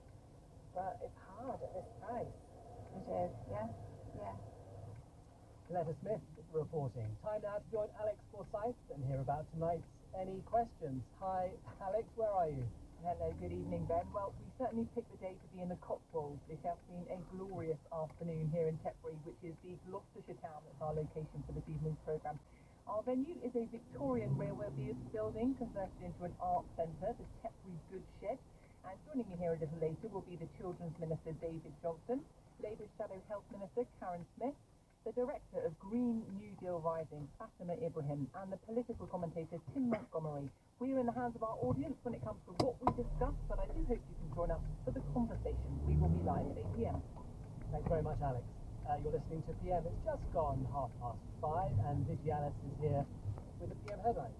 Speaker 13: but it's hard at this price.
Speaker 8: It is, yeah.
Speaker 1: Letta Smith reporting. Time now to join Alex Forsyth and hear about tonight's Any Questions. Hi, Alex, where are you?
Speaker 14: Hello, good evening, Ben. Well, we certainly picked the day to be in the Cotswolds. This has been a glorious afternoon here in Tetbury, which is the Gloucestershire town that's our location for this evening's programme. Our venue is a Victorian railway building converted into an art centre, the Tetbury Goods Shed. And joining me here a little later will be the Children's Minister David Johnson, Labour's Shadow Health Minister Karen Smith, the Director of Green New Deal Rising, Fatima Ibrahim, and the political commentator Tim Montgomery. We're in the hands of our audience when it comes to what we discuss, but I do hope you can join us for the conversation. We will be live at 8 p.m.
Speaker 1: Thanks very much, Alex. You're listening to PM. It's just gone 5:30, and Vicky Alice is here with the PM headlines.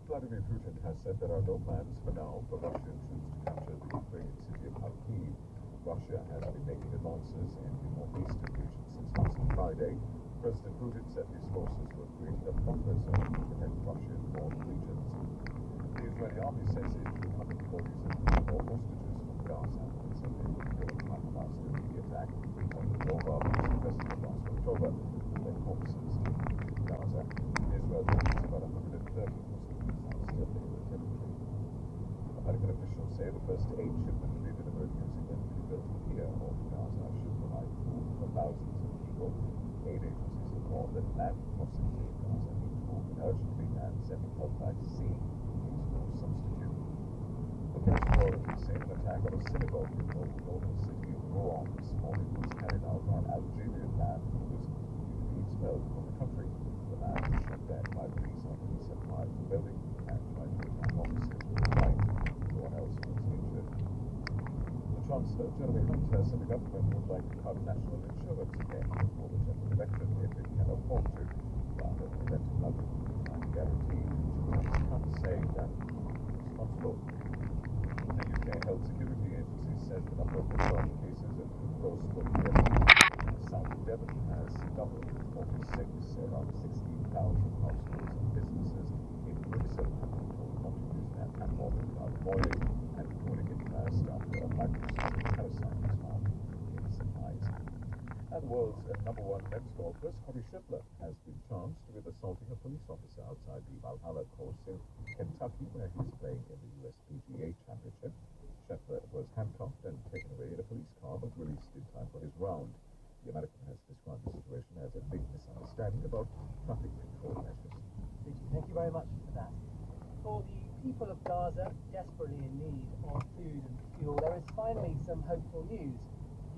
Speaker 15: Vladimir Putin has said there are no plans for now for Russian troops to capture the Ukrainian city of Kharkiv. Russia has been making advances in the northeastern region since last Friday. President Putin said his forces were creating a buffer zone to protect Russian north regions. The Israeli army says it recovered bodies of more hostages from Gaza and said they were killed by Hamas during the attack on the Nova festival last October. Their corpses taken to Gaza. Israel believes about 130 hostages are still in the territory. American officials say the first aid shipment they delivered using a rebuilt pier off Gaza should more than land crossings in Gaza need to open urgently and sending help by sea is no substitute. Local authorities say an attack on a synagogue in the northern city of Rouen this morning was carried out by an Algerian man who was due to be expelled from the country. The man was shot dead by police after he set fire to the building and tried to attack officers with a knife. No one else was injured. The Chancellor, Jeremy Hunt, said the government would like to cut national insurance again before the general election if it can afford to, rather than preventing London from trying to guarantee insurance cuts, saying that responsible. The UK Health Security Agency says the number of confirmed cases of gross diabetes in South Devon has doubled to 46. Around 16,000 households and businesses in Brixton have been told not to use their tap water without boiling and cooling it first after a microscopic parasite was found in supplies. And the world's number one men's golfer, Scotty Scheffler, has been charged with assaulting a police officer outside the Valhalla course in Kentucky, where he's playing in the US PGA Championship. Scheffler was handcuffed and taken away in a police car, but released in time for his round. The American has described the situation as a big misunderstanding about traffic control measures.
Speaker 1: Thank you very much for that. For the people of Gaza, desperately in need of food and fuel, there is finally some hopeful news.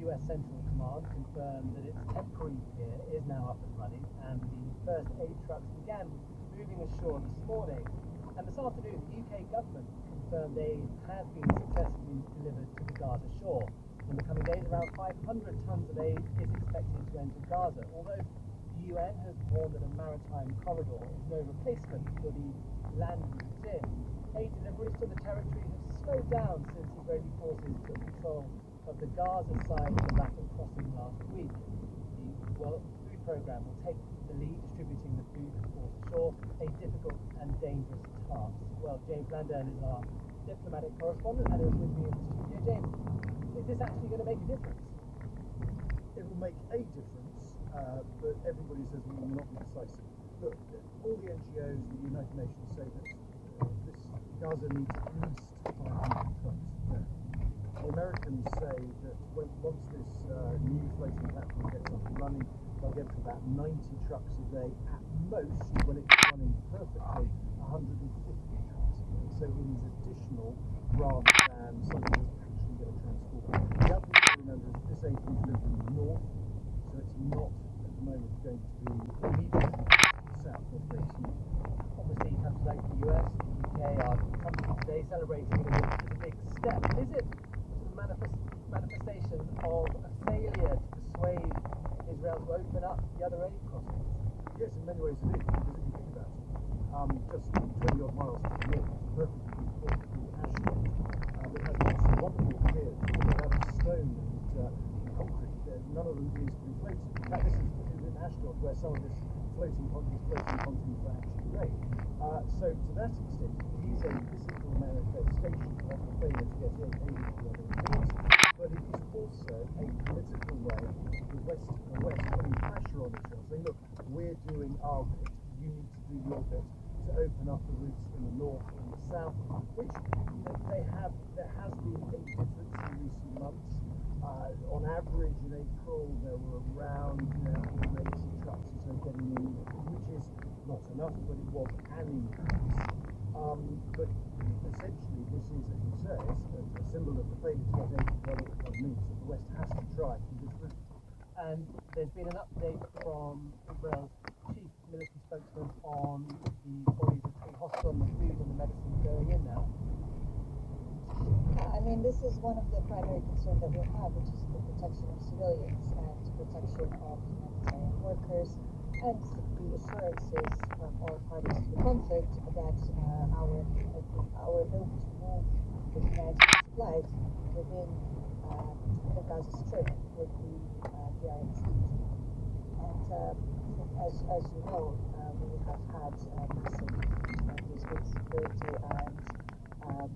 Speaker 1: US Central Command confirmed that its temporary pier is now up and running, and the first aid trucks began moving ashore this morning. And this afternoon, the UK government confirmed aid has been successfully delivered to the Gaza shore. In the coming days, around 500 tons of aid is expected to enter Gaza, although the UN has warned that a maritime corridor is no replacement for the land routes in. Aid deliveries to the territory have slowed down since Israeli forces took control of the Gaza side of the Rafah crossing last week. The World Food Programme will take the lead distributing the food brought ashore, a difficult and dangerous task. Well, James Landern is our diplomatic correspondent and is with me in the studio. James, is this actually going to make a difference?
Speaker 10: It will make a difference, but everybody says it will not be decisive. Look, all the NGOs, the United Nations say that this Gaza needs at least 500 tons there. The Americans say that once this new floating platform gets up and running, they'll get to about 90 trucks a day at most, when it's running perfectly, 150 trucks a day. So it is additional rather than something that's actually going to transport. The other thing to remember is this aid is moving from the north, so it's not at the moment going to be immediately south or east.
Speaker 1: Obviously, countries like the US, the UK are countries today celebrating it as a big step. Is it manifestation of a failure to persuade Israel to open up the other aid crossings?
Speaker 10: Yes, in many ways it is, because if you think about it, just 20 odd miles to the north, perfectly good port called Ashdod, that has this wonderful pier made out of stone and concrete. None of them needs to be floated. In fact, this is in Ashdod where some of this floating content were actually laid. So to that extent, it is a physical manifestation of the failure to get aid to the other ports, but it is also a political way of the West putting pressure on Israel, saying, look, we're doing our bit, you need to do your bit to open up the routes in the north and the south, which there has been a difference in recent months. On average in April there were around 180 trucks or so getting in, which is not enough, but it was an increase. But essentially this is, as you say, a symbol of the failure to get aid to what it means that the West has to try through this route.
Speaker 1: And there's been an update from Israel's chief military spokesman on the bodies of 3 hostages, on the food and the medicine going in now.
Speaker 9: I mean, this is one of the primary concerns that we have, which is the protection of civilians and protection of humanitarian workers, and the assurances from all parties to the conflict that our ability to move the humanitarian supplies within the Gaza Strip would be guaranteed. And as you know, we have had massive challenges with security, and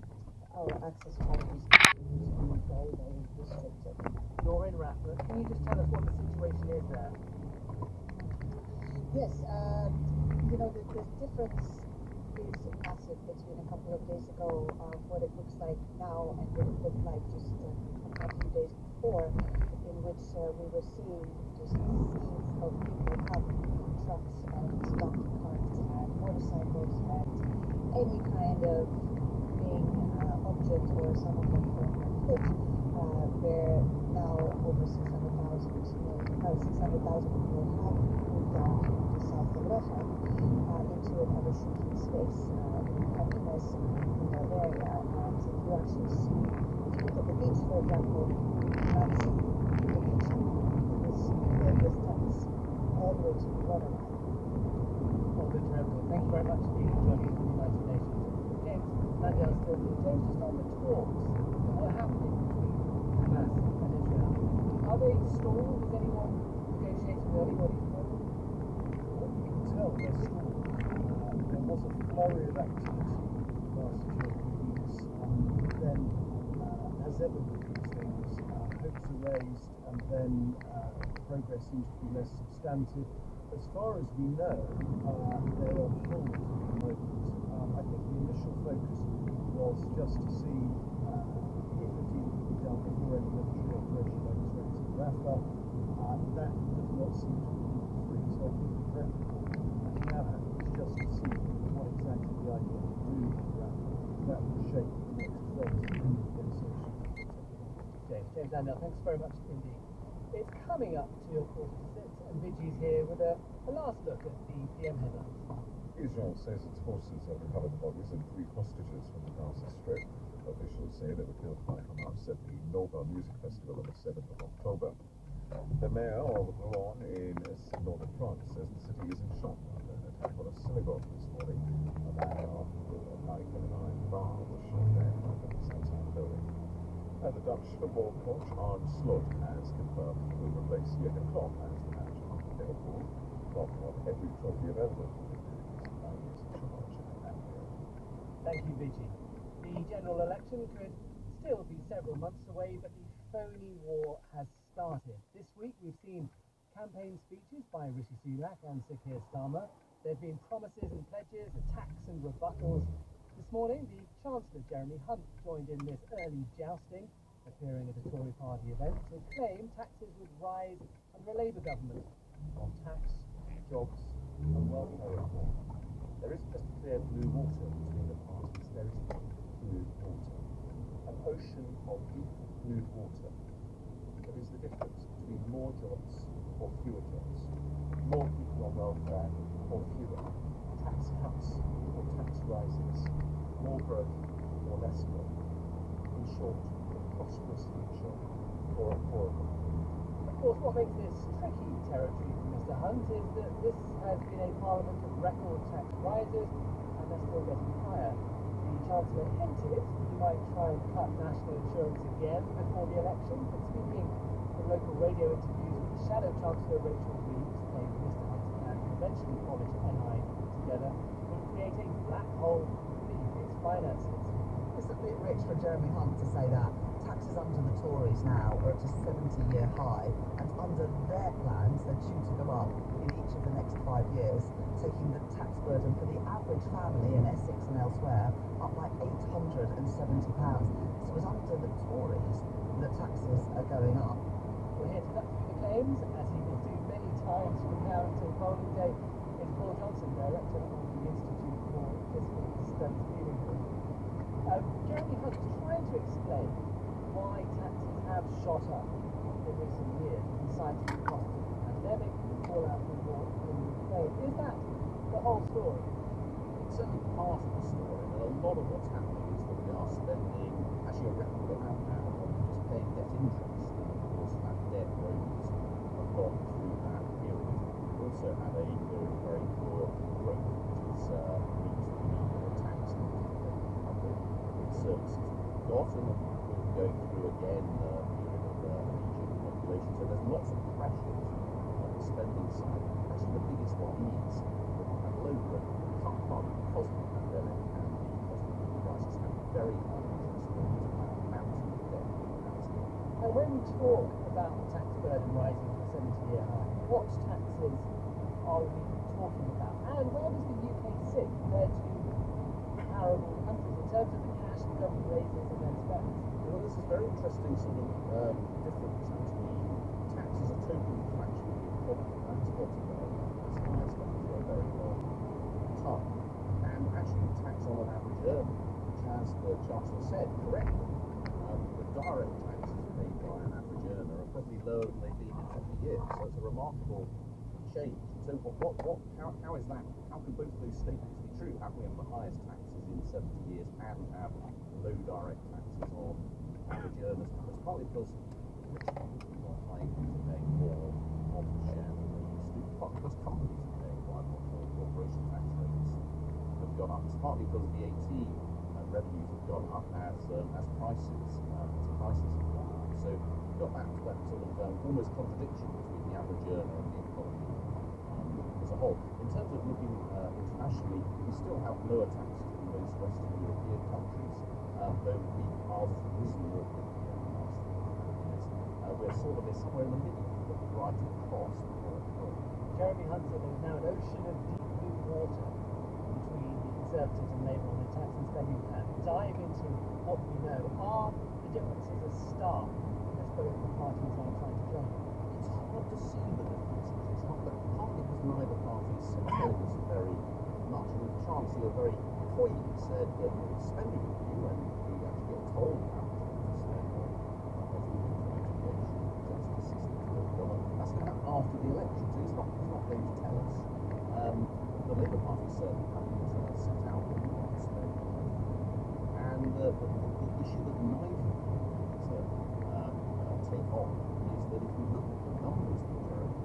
Speaker 9: our access to all these continues to be very, very restricted.
Speaker 1: You're in Rafah. Can you just tell us what the situation is there?
Speaker 9: Yes, the difference is massive between a couple of days ago of what it looks like now and what it looked like just a couple
Speaker 13: a few days before, in which we were seeing just scenes of people coming in trucks and donkey carts and motorcycles and any kind of being object or someone going for a foot, where now over 600,000 people have moved on to South Europa into an ever-shrinking space in happiness in that area. And if you actually see, if you look at the beach, for example, you might see the beach, you will see various tents all the way to the waterline.
Speaker 1: Well, good to everyone. Thank you very much indeed for joining us for the United Nations. James, Nadia, still here. James, just on the talks that are happening between Hamas and Israel, are they stalled? Is anyone negotiating with anybody at the moment?
Speaker 10: What we can tell, they're stalled. There was a flurry of activity last year with these. Then, as ever with these things, hopes are raised and then progress seems to be less substantive. As far as we know, they're on hold at the moment. I think the initial focus was just to see if a deal could be done before any military operation went to Rafah. That does not seem to be free, so I think the practical now is just to see what exactly the idea to do with Rafah. That will shape the next phase of the negotiations.
Speaker 1: James Landell, thanks very much indeed. It's coming up to your 4:46, and Vigi's here with a last look at the PM headlines.
Speaker 15: Israel says its forces have recovered the bodies of 3 hostages from the Gaza Strip. Officials say they were killed by Hamas at the Nova Music Festival on the 7th of October. The mayor of Rouen in northern France says the city is in shock after an attack on a synagogue this morning. A man armed with a knife and an iron bar was shot dead by police outside the building. And the Dutch football coach Arne Slot has confirmed he will replace Jurgen Klopp as the manager of Liverpool. Klopp won every trophy available to him in his 5 years in charge at Anfield.
Speaker 1: Thank you, Vigi. The general election could still be several months away, but the phony war has started. This week we've seen campaign speeches by Rishi Sunak and Sir Keir Starmer. There have been promises and pledges, attacks and rebuttals. This morning, the Chancellor, Jeremy Hunt, joined in this early jousting, appearing at a Tory party event to claim taxes would rise under a Labour government on tax, jobs and welfare reform.
Speaker 5: There isn't just clear blue water between the parties, there is deep blue water. An ocean of deep blue water. That is the difference between more jobs or fewer jobs, more people on welfare or fewer, tax cuts or tax rises, more growth or less growth. In short, a prosperous future or a poorer one.
Speaker 1: Of course, what makes this tricky territory for Mr Hunt is that this has been a parliament of record tax rises, and they're still getting higher. The Chancellor hinted he might try and cut national insurance again before the election, but speaking in local radio interviews with the Shadow Chancellor Rachel Reeves, claimed Mr Hunt's plan to eventually polish NI together would create a black hole beneath its finances.
Speaker 2: It's a bit rich for Jeremy Hunt to say that. Taxes under the Tories now are at a 70-year high, and under their plans they're due to go up in each of the next 5 years, taking the tax burden for the average family in Essex and elsewhere up by £870. So it's under the Tories that taxes are going up.
Speaker 1: We're here to cut through the claims, as he will do many times from now until polling day. It's Paul Johnson, Director of the Institute for Fiscal Studies, dealing with Jeremy Hunt is trying to explain why taxes have shot up in recent years, besides the cost of the pandemic, the fallout from the war in Ukraine. Is that the whole story?
Speaker 5: It's certainly part of the story, but a lot of what's happening is that we are spending actually a record amount now on just paying debt interest, and of course that debt rose a lot through that period. We also had a period of very poor growth, which is means that we need more tax to cover the services we've got, and we're going through again a period of aging population, so there's lots of pressures on the spending side. Actually the biggest one is that we have low growth, partly because of the pandemic and because of the crisis, and very high interest rates and mounting debt capacity.
Speaker 1: And when we talk about the tax burden rising to a 70-year high, what taxes are we talking about? And where does the UK sit compared to comparable countries in terms of the cash national government raises and then spends.
Speaker 5: Well, this is very interesting sort of difference between taxes are totally fractional economy, that's what's going on, as high as for a very long time. And actually tax on an average earner, which as the Chancellor said correctly, the direct taxes paid by an average earner are probably lower than they've been in 50 years. So it's a remarkable change. So how is that? How can both of those statements be true? How can we have the highest taxes in 70 years and have low direct taxes on average earners? It's partly because rich people are high incomes are paying more on the share than they used to. Partly because companies are paying quite a lot more. Corporation tax rates have gone up. It's partly because VAT revenues have gone up as prices have gone up. So you've got that sort of almost contradiction between the average earner and the economy as a whole. In terms of looking internationally, we still have lower taxes than most Western European countries, though ours has risen more quickly over the last 4 years. We're somewhere in the middle, but right across the world.
Speaker 1: Jeremy Hunt said there is now an ocean of deep blue water between the Conservatives and Labour on the tax and spending plan. Dive into what we know. Are the differences as stark as both parties are trying to claim?
Speaker 5: It's hard to see the differences. It's not that partly because neither parties told us very much. I mean, the Chancellor very coyly said that spending review, and we actually get told how much to spend on everything from education, justice systems, government. That's going to happen after the election, so he's not going to tell us. The Labour Party certainly haven't set out what they want to spend on everything. And the issue that neither take on is that if we look at the numbers that Jeremy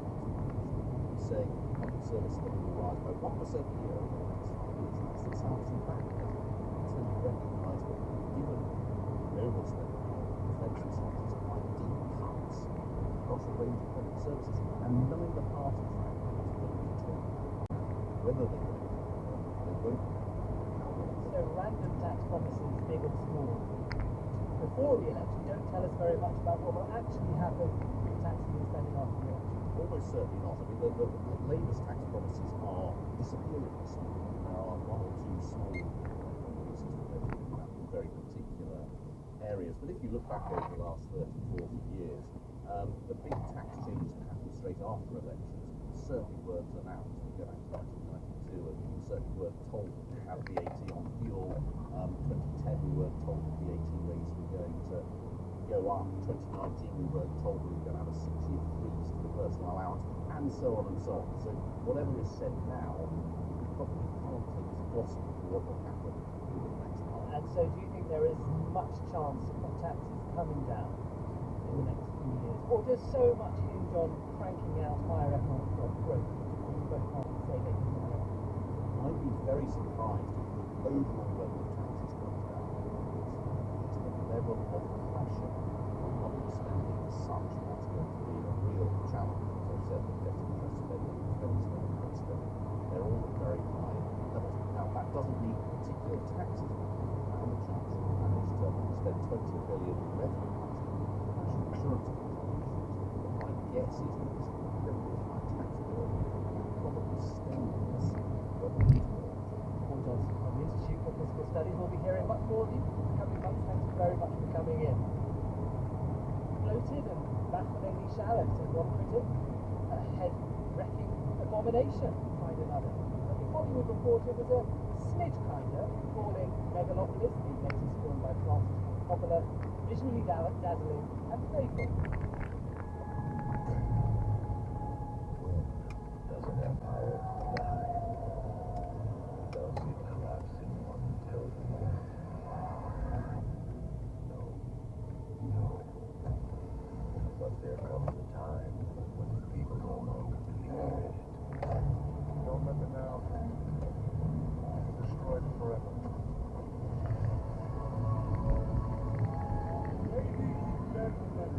Speaker 5: is saying public service spending will rise by 1% a year over the next 5 years, that's the South in fact. So you recognise that given the overall spending on defence and such is quite deep cuts across a range of public services, and neither party frankly is willing to talk about whether they're going to do it, they won't.
Speaker 1: So random tax promises, big or small, before the election don't tell us very much about what will actually happen with taxing and spending after the election.
Speaker 5: Almost certainly not. I mean, the Labour's tax promises are disappearingly small. There are one or two small increases that they're talking about in very particular areas. But if you look back over the last 30, 40 years, the big tax changes that happened straight after elections certainly weren't announced. We go back to 1992, and we certainly weren't told that we have VAT on fuel. 2010, we weren't told that VAT rates were going to go up. 2019, we weren't told we were going to have a 6-year freeze to the personal allowance, and so on and so on. So whatever is said now, we probably can't take as gospel for what will happen in the next month.
Speaker 1: And so do you think there is much chance of taxes coming down in the next few years? Or does so much hinge on cranking out higher economic growth? Both parties say they can do that.
Speaker 5: I'd be very surprised if the overall level of taxes comes down. The level of pressure on public spending is such that's going to be a real challenge. As I've said, the debt interest spending, defence spending, health spending, they're all at very high levels. Now, that doesn't mean particular taxes will come down. The Chancellor managed to spend $20 billion in revenue cuts in national insurance contributions. But my guess is that this incredibly high tax bill will probably stay with us for at least more.
Speaker 1: Paul Johnson from the Institute for Fiscal Studies. We'll be hearing much more of you in the coming months. Thank you very much for coming in. Bloated and bafflingly shallow, said one critic. A head-wrecking abomination, cried another. But the Hollywood Reporter was a smidge kinder, calling Megalopolis, the latest film by Francis Ford Coppola, visually dazzling and playful.
Speaker 16: Doesn't have power to die. Does it collapse in one till the next? No. But there comes a time when the people don't know who to leave in it.
Speaker 10: Don't let it now. Destroyed forever.
Speaker 1: Ladies, gentlemen,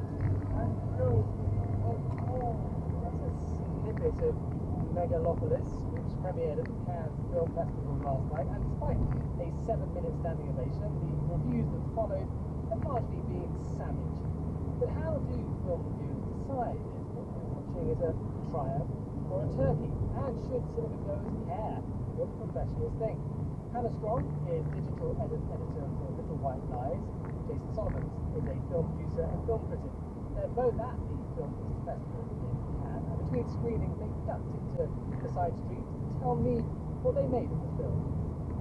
Speaker 1: and children of all. That's a snippet of Megalopolis, which premiered at the Cannes Film Festival last night, and despite a 7-minute standing ovation, the reviews that followed have largely been savage. But how do film reviewers decide if what they're watching is a triumph or a turkey? And should cinemagoers care what the professionals think? Hannah Strong is digital editor for Little The White Lies. Jason Solomons is a film producer and film critic. They're both at the Film Critics Festival in Cannes, and between screenings they ducked into the side street to tell me what they made of the film.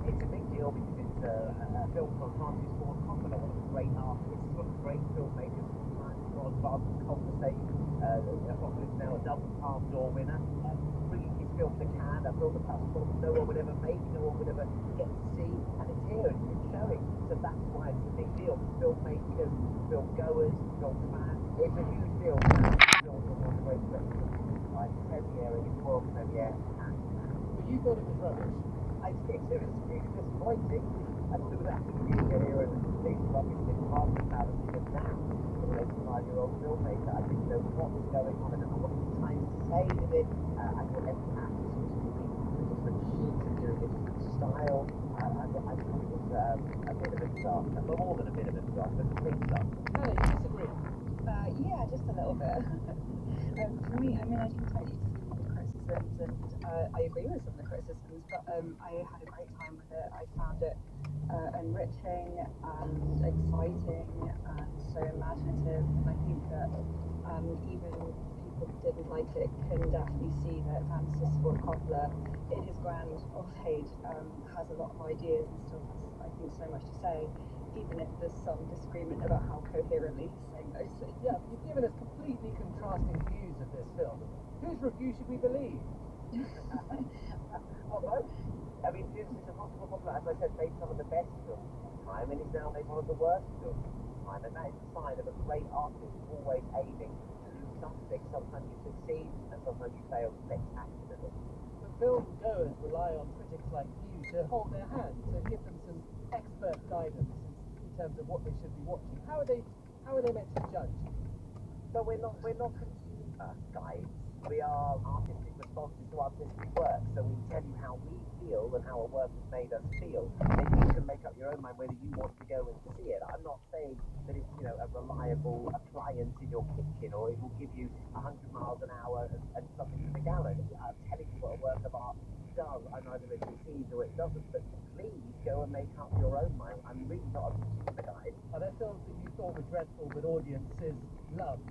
Speaker 5: It's a big deal because it's a film from Francis Ford Coppola, one of the great artists, one of the great filmmakers of the time. Godfather, Conversation. Coppola is now a double Palme d'Or winner. Bringing his film to Cannes, a film that perhaps no one would ever make, no one would ever get to see, and it's here and it's showing. So that's why it's a big deal. Filmmakers, film goers, film fans. It's a huge deal. Films are one of the great festivals. Like premiering, its world premiere, and
Speaker 1: But you thought it was rubbish.
Speaker 5: I think it was really disappointing. I thought it was absolutely here and completely rubbish. It's hard to have it even now. For an 85-year-old filmmaker, I didn't know what was going on. I didn't know what he was trying to say with it. I thought every actor seemed to be a different sheet, a different style. I thought it was a bit of a disaster. But more than a bit of a disaster, a complete disaster.
Speaker 1: Hannah, you disagree?
Speaker 13: Yeah, just a little bit. For me, I mean, I can totally see the criticisms, and I agree with some of the criticisms, but I had a great time with it. I found it enriching and exciting and so imaginative, and I think that even people who didn't like it can definitely see that Francis Ford Coppola, in his grand old age, has a lot of ideas and still has, I think, so much to say, even if there's some disagreement about how coherently he's saying those things.
Speaker 1: Yeah, but you've given us completely contrasting views of this film. Whose review should we believe?
Speaker 5: Well, both. I mean, this is a possible Coppola, as I said, made some of the best films of his time, and he's now made one of the worst films of his time, and that is a sign of a great artist always aiming to do something. Sometimes you succeed, and sometimes you fail spectacularly.
Speaker 1: But film goers rely on critics like you to hold their hand, to give them some expert guidance in terms of what they should be watching. How are they meant to judge?
Speaker 5: But we're not consumer guides. We are artistic responses to artistic work. So we tell you how we feel and how a work has made us feel. Then you can make up your own mind whether you want to go and see it. I'm not saying that it's a reliable appliance in your kitchen, or it will give you 100 miles an hour and something to the gallon. I'm telling you what a work of art does. I'm either it succeeds or it doesn't. But please go and make up your own mind. I'm really not a consumer guide.
Speaker 1: Are there films that you thought were dreadful but audiences loved?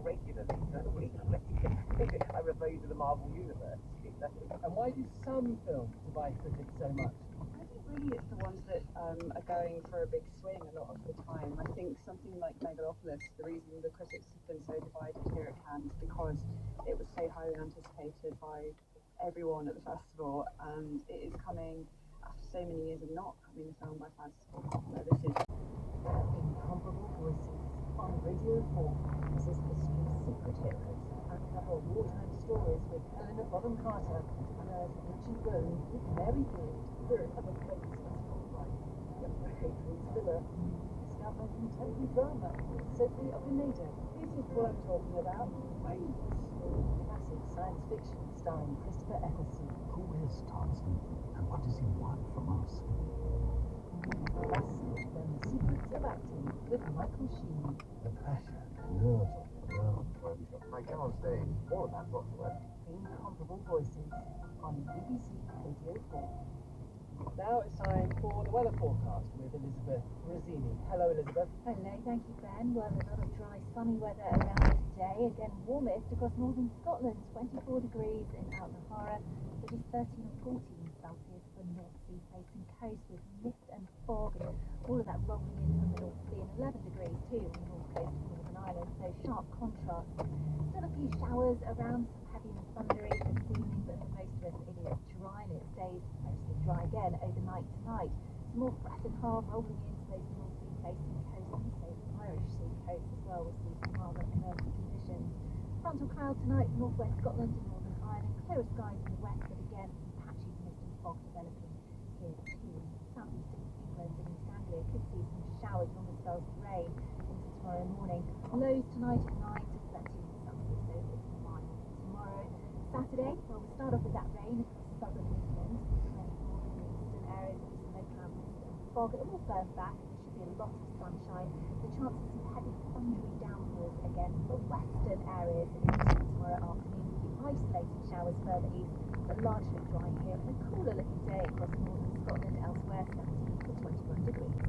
Speaker 5: Regularly. I refer you to the Marvel Universe.
Speaker 1: And why do some films divide critics so much?
Speaker 13: I think really it's the ones that are going for a big swing a lot of the time. I think something like Megalopolis, the reason the critics have been so divided here at Cannes is because it was so highly anticipated by everyone at the festival, and it is coming after so many years of not having a film by Francis Ford Coppola. This is
Speaker 17: Incomparable Voices on Radio 4. This is History's Secret Heroes. Uncover wartime stories with Helena Bonham Carter, unearth ancient Rome with Mary Beard, third of a famous festival life. Hadrian's Villa. Discover contemporary drama with Sophie Okonedo. This is what I'm talking about. Waves. Classic science fiction starring Christopher Eccleston.
Speaker 16: Who is Thompson, and what does he want from us?
Speaker 17: Plus, then The Secrets of Acting with Michael Sheen.
Speaker 16: The pressure, nerves on the ground.
Speaker 5: I can't say all of that whatsoever.
Speaker 17: Incomparable Voices on BBC Radio 4.
Speaker 1: Now it's time for the weather forecast with Elizabeth Rosini. Hello, Elizabeth.
Speaker 6: Hello, thank you, Ben. Well, a lot of dry, sunny weather around today. Again, warmest across northern Scotland, 24 degrees in Outnahara, but just 13 or 14 Celsius for the North Sea facing coast with mist and fog, and all of that rolling in from the North Sea, and 11 degrees too on the north coast of Northern Ireland, so sharp contrast. Still a few showers around, some heavy and thundery this evening, but for most of us it is dry and it stays mostly dry again overnight tonight. Some more breath and half rolling into those North Sea facing coast and also the Irish Sea coast as well. We'll see some milder murky conditions. Frontal cloud tonight for northwest Scotland and Northern Ireland. Clearer skies in the west, but again some patchy mist and fog developing here too. Southeast England and East Anglia could see some showers along with spells of rain into tomorrow morning. Lows tonight at 9 to 13 Celsius, so it's mild. Tomorrow, Saturday, well, we'll start off with that rain across southern England, and northern and eastern areas will be some low cloud mist and fog. It will burn back. There should be a lot of sunshine. The chance of some heavy thundery downpours again for western areas into tomorrow afternoon. A few isolated showers further east, but largely dry here, and a cooler looking day across northern Scotland. Elsewhere, 17 to 21 degrees.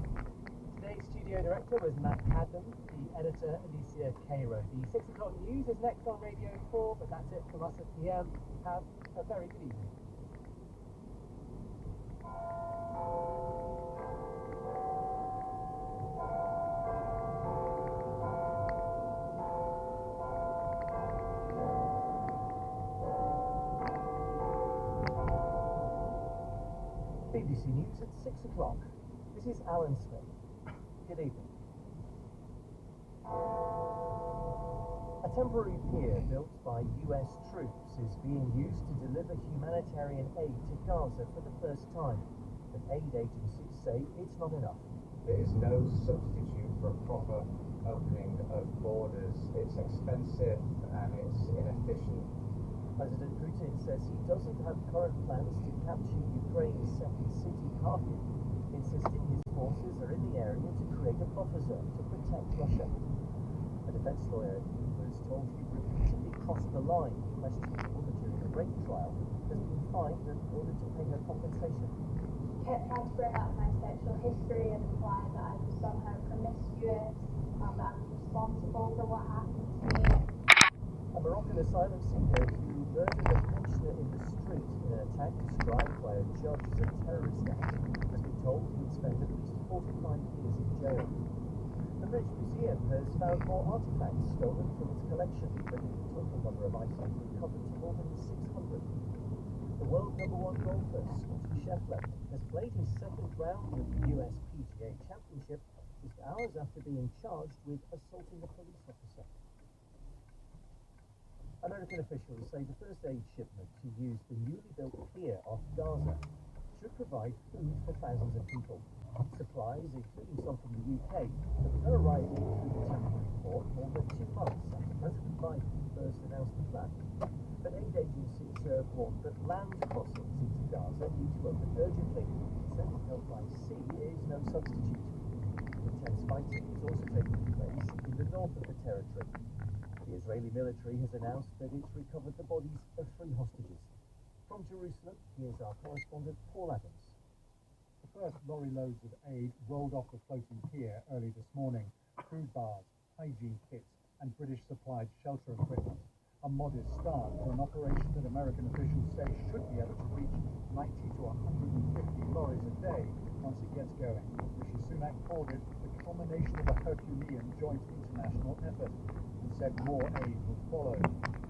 Speaker 1: Today's studio director was Matt Cadden, the editor Alicia Cairo. The 6 o'clock news is next on Radio 4, but that's it from us at PM. Have a very good evening. BBC News at 6 o'clock. This is Alan Smith. Good evening. A temporary pier built by US troops is being used to deliver humanitarian aid to Gaza for the first time, but aid agencies say it's not enough.
Speaker 18: There is no substitute for a proper opening of borders. It's expensive and it's inefficient.
Speaker 1: President Putin says he doesn't have current plans to capture Ukraine's second city, Kharkiv, insisting his forces are in the area to create a buffer zone to protect Russia. A defense lawyer was told he repeatedly crossed the line in questioning a woman during a rape trial has been fined in order to pay her compensation.
Speaker 6: Kept trying to bring up my sexual history and imply that I was somehow promiscuous, that I was responsible for what happened to me.
Speaker 1: A Moroccan asylum seeker who murdered a pensioner in the street in an attack described by a judge as a terrorist act has been told he'd spend at least 45 years in jail. The British Museum has found more artifacts stolen from its collection, bringing the total number of items recovered to more than 600. The world #1 golfer, Scottie Scheffler, has played his second round of the US PGA Championship just hours after being charged with assaulting a police officer. American officials say the first aid shipment to use the newly built pier off Gaza should provide food for thousands of people. Supplies, including some from the UK, have begun arriving through the temporary port more than 2 months after President Biden first announced the plan. But aid agencies warned that land crossings into Gaza need to open urgently. Sending help by sea is no substitute. Intense fighting is also taking place in the north of the territory. The Israeli military has announced that it's recovered the bodies of 3 hostages. From Jerusalem, here's our correspondent Paul Adams.
Speaker 10: The first lorry loads of aid rolled off the floating pier early this morning. Food bars, hygiene kits, and British-supplied shelter equipment. A modest start for an operation that American officials say should be able to reach 90 to 150 lorries a day once it gets going. Rishi Sunak called it the culmination of a Herculean joint international effort and said more aid would follow.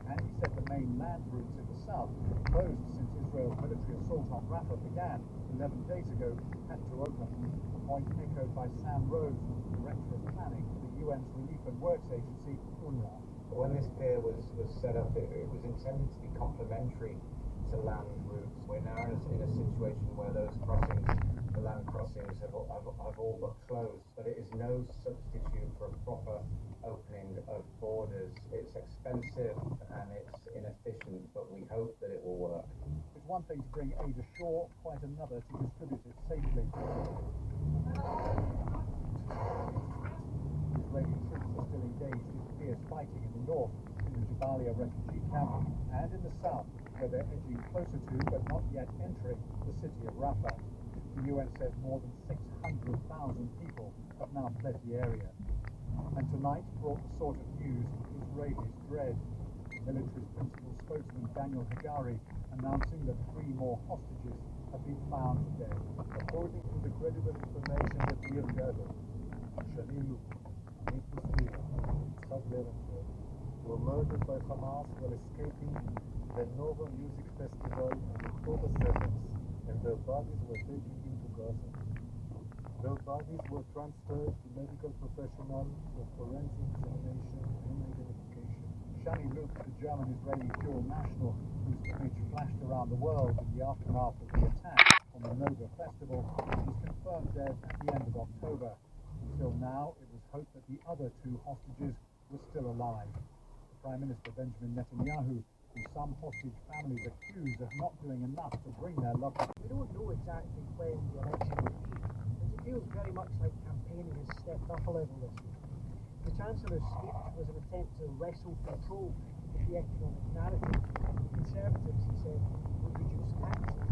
Speaker 10: And he said the main land routes in the south, closed since Israel's military assault on Rafah began 11 days ago, had to open. A point echoed by Sam Rose, Director of Planning for the UN's Relief and Works Agency, UNRWA.
Speaker 18: When this pier was set up, it was intended to be complementary to land routes. We're now in a situation where those crossings, the land crossings, have all but closed. But it is no substitute for a proper opening of borders. It's expensive and it's inefficient, but we hope that it will work.
Speaker 10: It's one thing to bring aid ashore, quite another to distribute it safely. Israeli troops are still engaged in fierce fighting in the north, in the Jabalia refugee camp, and in the south, where they're edging closer to, but not yet entering, the city of Rafah. The UN says more than 600,000 people have now fled the area. And tonight brought the sort of news Israelis dread. The military's principal spokesman Daniel Hagari announcing that 3 more hostages have been found dead. According to the credible information that we have gathered, Shani, Amit Busmila, Tzad Levenberg, were murdered by Hamas while escaping the Nova Music Festival on October 7th, and their bodies were taken into Gaza. Their bodies were transferred to medical professionals for forensic examination and identification. Shani Luke, the German-Israeli dual national whose image flashed around the world in the aftermath of the attack on the Nova Festival, was confirmed dead at the end of October. Until now, it was hoped that the other 2 hostages were still alive. The Prime Minister Benjamin Netanyahu, who some hostage families accuse of not doing enough to bring their loved ones.
Speaker 19: We don't know exactly when the election will be. It feels very much like campaigning has stepped up a level this week. The Chancellor's speech was an attempt to wrestle control of the economic narrative. The Conservatives, he said, would reduce taxes.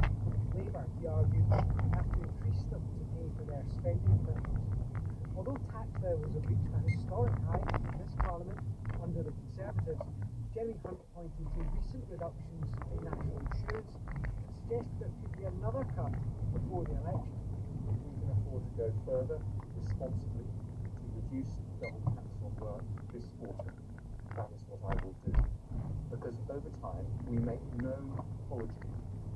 Speaker 19: Labour, he argued, would have to increase them to pay for their spending commitments. Although tax levels have reached a historic high in this Parliament under the Conservatives, Jeremy Hunt pointed to recent reductions in national insurance and suggested there could be another cut before the election.
Speaker 15: If we can afford to go further responsibly to reduce double tax on work this autumn, that is what I will do. Because over time, we make no apology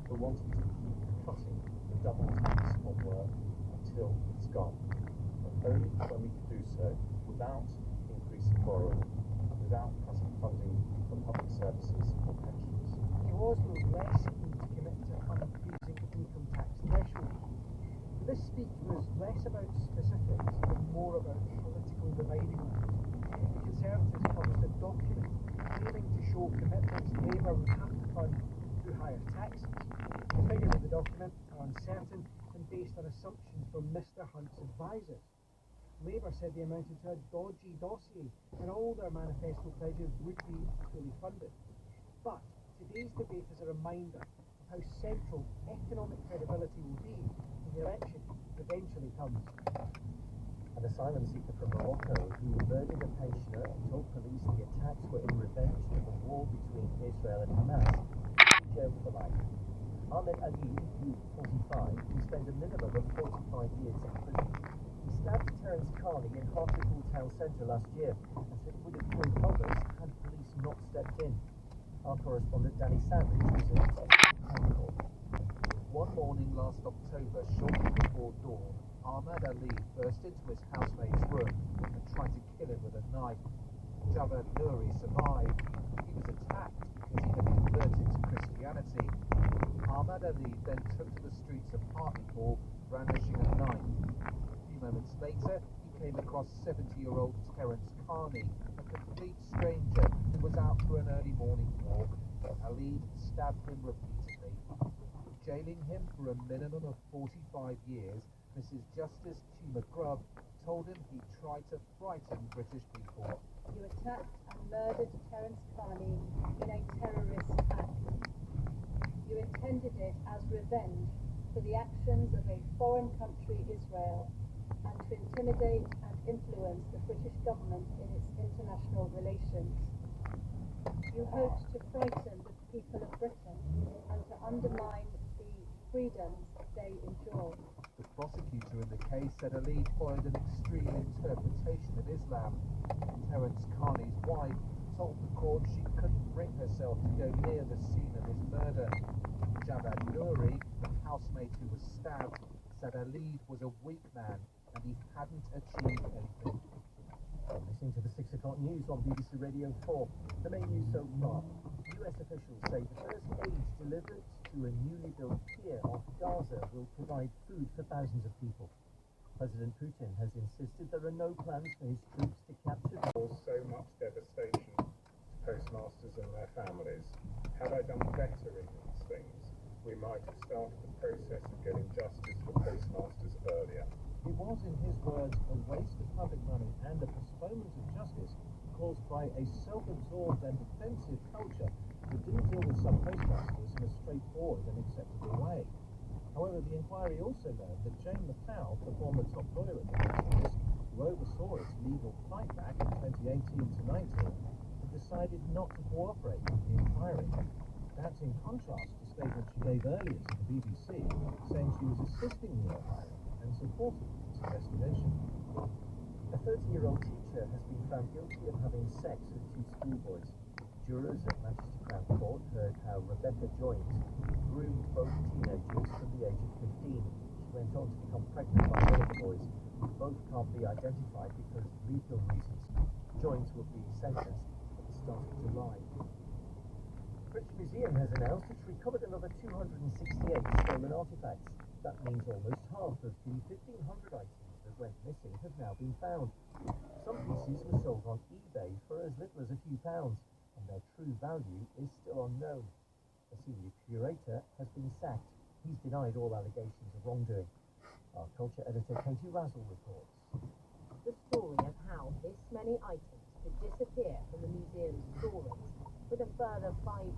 Speaker 15: for wanting to keep cutting the double tax on work until it's gone. But only when we can do so without increasing borrowing, without cutting funding for public services or pensions.
Speaker 19: He was less keen to commit to increasing the income tax threshold. This speech was less about specifics and more about political dividing lines. The Conservatives published a document aiming to show commitments Labour would have to fund through higher taxes. The figures of the document are uncertain and based on assumptions from Mr Hunt's advisers. Labour said they amounted to a dodgy dossier and all their manifesto pledges would be fully funded. But today's debate is a reminder of how central economic credibility will be when the election eventually comes.
Speaker 1: An asylum seeker from Morocco who murdered a pensioner and told police the attacks were in revenge for the war between Israel and Hamas is jailed for life. Ahmed Ali, who's 45, will spend a minimum of 45 years in prison. He stabbed Terence Carney in Hartlepool town centre last year, as it would have killed others had police not stepped in. Our correspondent Danny Sandridge was in Hartlepool.
Speaker 20: One morning last October, shortly before dawn, Ahmed Ali burst into his housemate's room and tried to kill him with a knife. Javed Nouri survived. He was attacked because he had converted to Christianity. Ahmed Ali then took to the streets of Hartlepool, brandishing a knife. A few moments later, he came across 70-year-old Terence Carney, a complete stranger who was out for an early morning walk. Ali stabbed him repeatedly. Jailing him for a minimum of 45 years, Mrs. Justice Chima Grubb told him he tried to frighten British people.
Speaker 7: You attacked and murdered Terence Carney in a terrorist act. You intended it as revenge for the actions of a foreign country, Israel, and to intimidate and influence the British government in its international relations. You hoped to frighten the people of Britain and to undermine the freedoms they enjoy.
Speaker 20: The prosecutor in the case said Ali followed an extreme interpretation of Islam. Terence Carney's wife told the court she couldn't bring herself to go near the scene of his murder. Javed Nouri, the housemate who was stabbed, said Ali was a weak man and he hadn't achieved anything.
Speaker 1: You're listening to the 6 o'clock news on BBC Radio 4. The main news so far. US officials say the first aid delivered to a newly built pier off Gaza will provide food for thousands of people. President Putin has insisted there are no plans for his troops to capture
Speaker 15: So much devastation to postmasters and their families. Had I done better in these things, we might have started the process of getting justice for postmasters earlier.
Speaker 1: It was, in his words, a waste of public money and a postponement of justice caused by a self-absorbed and defensive culture that didn't deal with some postmasters in a straightforward and acceptable way. However, the inquiry also learned that Jane McLeod, the former top lawyer at the business, who oversaw its legal fight back in 2018 to 19, had decided not to cooperate with the inquiry. That's in contrast to statements she gave earlier to the BBC, saying she was assisting the inquiry and supporting its investigation. A 30-year-old teacher has been found guilty of having sex with 2 schoolboys. Jurors at Manchester Crown Court heard how Rebecca Joins groomed both teenagers from the age of 15. She went on to become pregnant by one of the boys. Both can't be identified because of legal reasons. Joins will be sentenced at the start of July. The British Museum has announced it's recovered another 268 stolen artefacts. That means almost half of the 1,500 items that went missing have now been found. Some pieces were sold on eBay for as little as a few pounds, and their true value is still unknown. A senior curator has been sacked. He's denied all allegations of wrongdoing. Our culture editor Katie Razzle reports.
Speaker 2: The story of how this many items could disappear from the museum's storerooms, with a further 500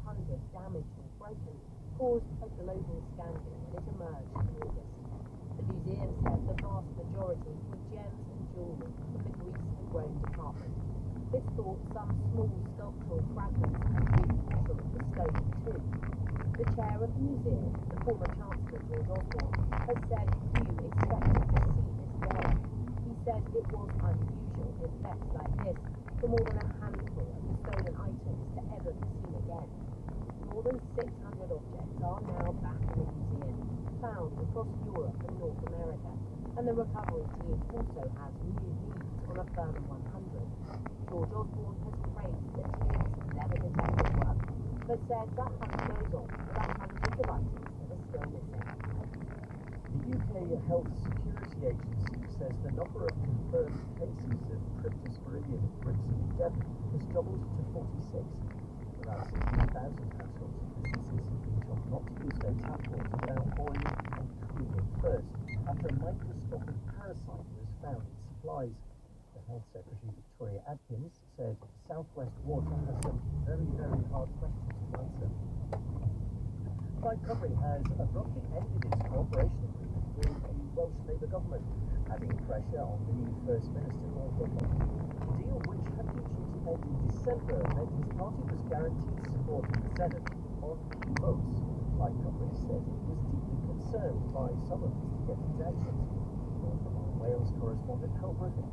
Speaker 2: damaged or broken, caused a global scandal when it emerged in August. The museum said the vast majority were gems and
Speaker 8: jewelry from the Greece and Rome department. It's thought some small sculptural fragments have been also of the stone too. The chair of the museum, the former Chancellor George Osborne, has said few expected to see this day. He said it was unusual in thefts like this for more than a handful of the stolen items to ever be seen again. More than 600 objects are now back in the museum, found across Europe and North America, and the recovery team also has new leads on a further 100. George Osborne has praised the team's never detected work, but said the hunt goes on for the hundreds of items that are still missing.
Speaker 20: The UK Health Security Agency says the number of confirmed cases of cryptosporidium in Brixton and Devon has doubled to 46. Around 16,000 households and businesses have been told not to use their tap water without boiling and cooling it first, after a microscopic parasite was found in supplies. The Health Secretary Victoria Adkins said South West Water has some very, very hard questions to answer. Plaid Cymru has abruptly ended its cooperation agreement with the Welsh Labour government, adding pressure on the new First Minister Lord Whitlam. The deal, which had been due to end in December, meant his party was guaranteed support in the Senate on key votes. Plaid Cymru said it was deeply concerned by some of these Deputy's actions. North Wales correspondent Hal Griffin.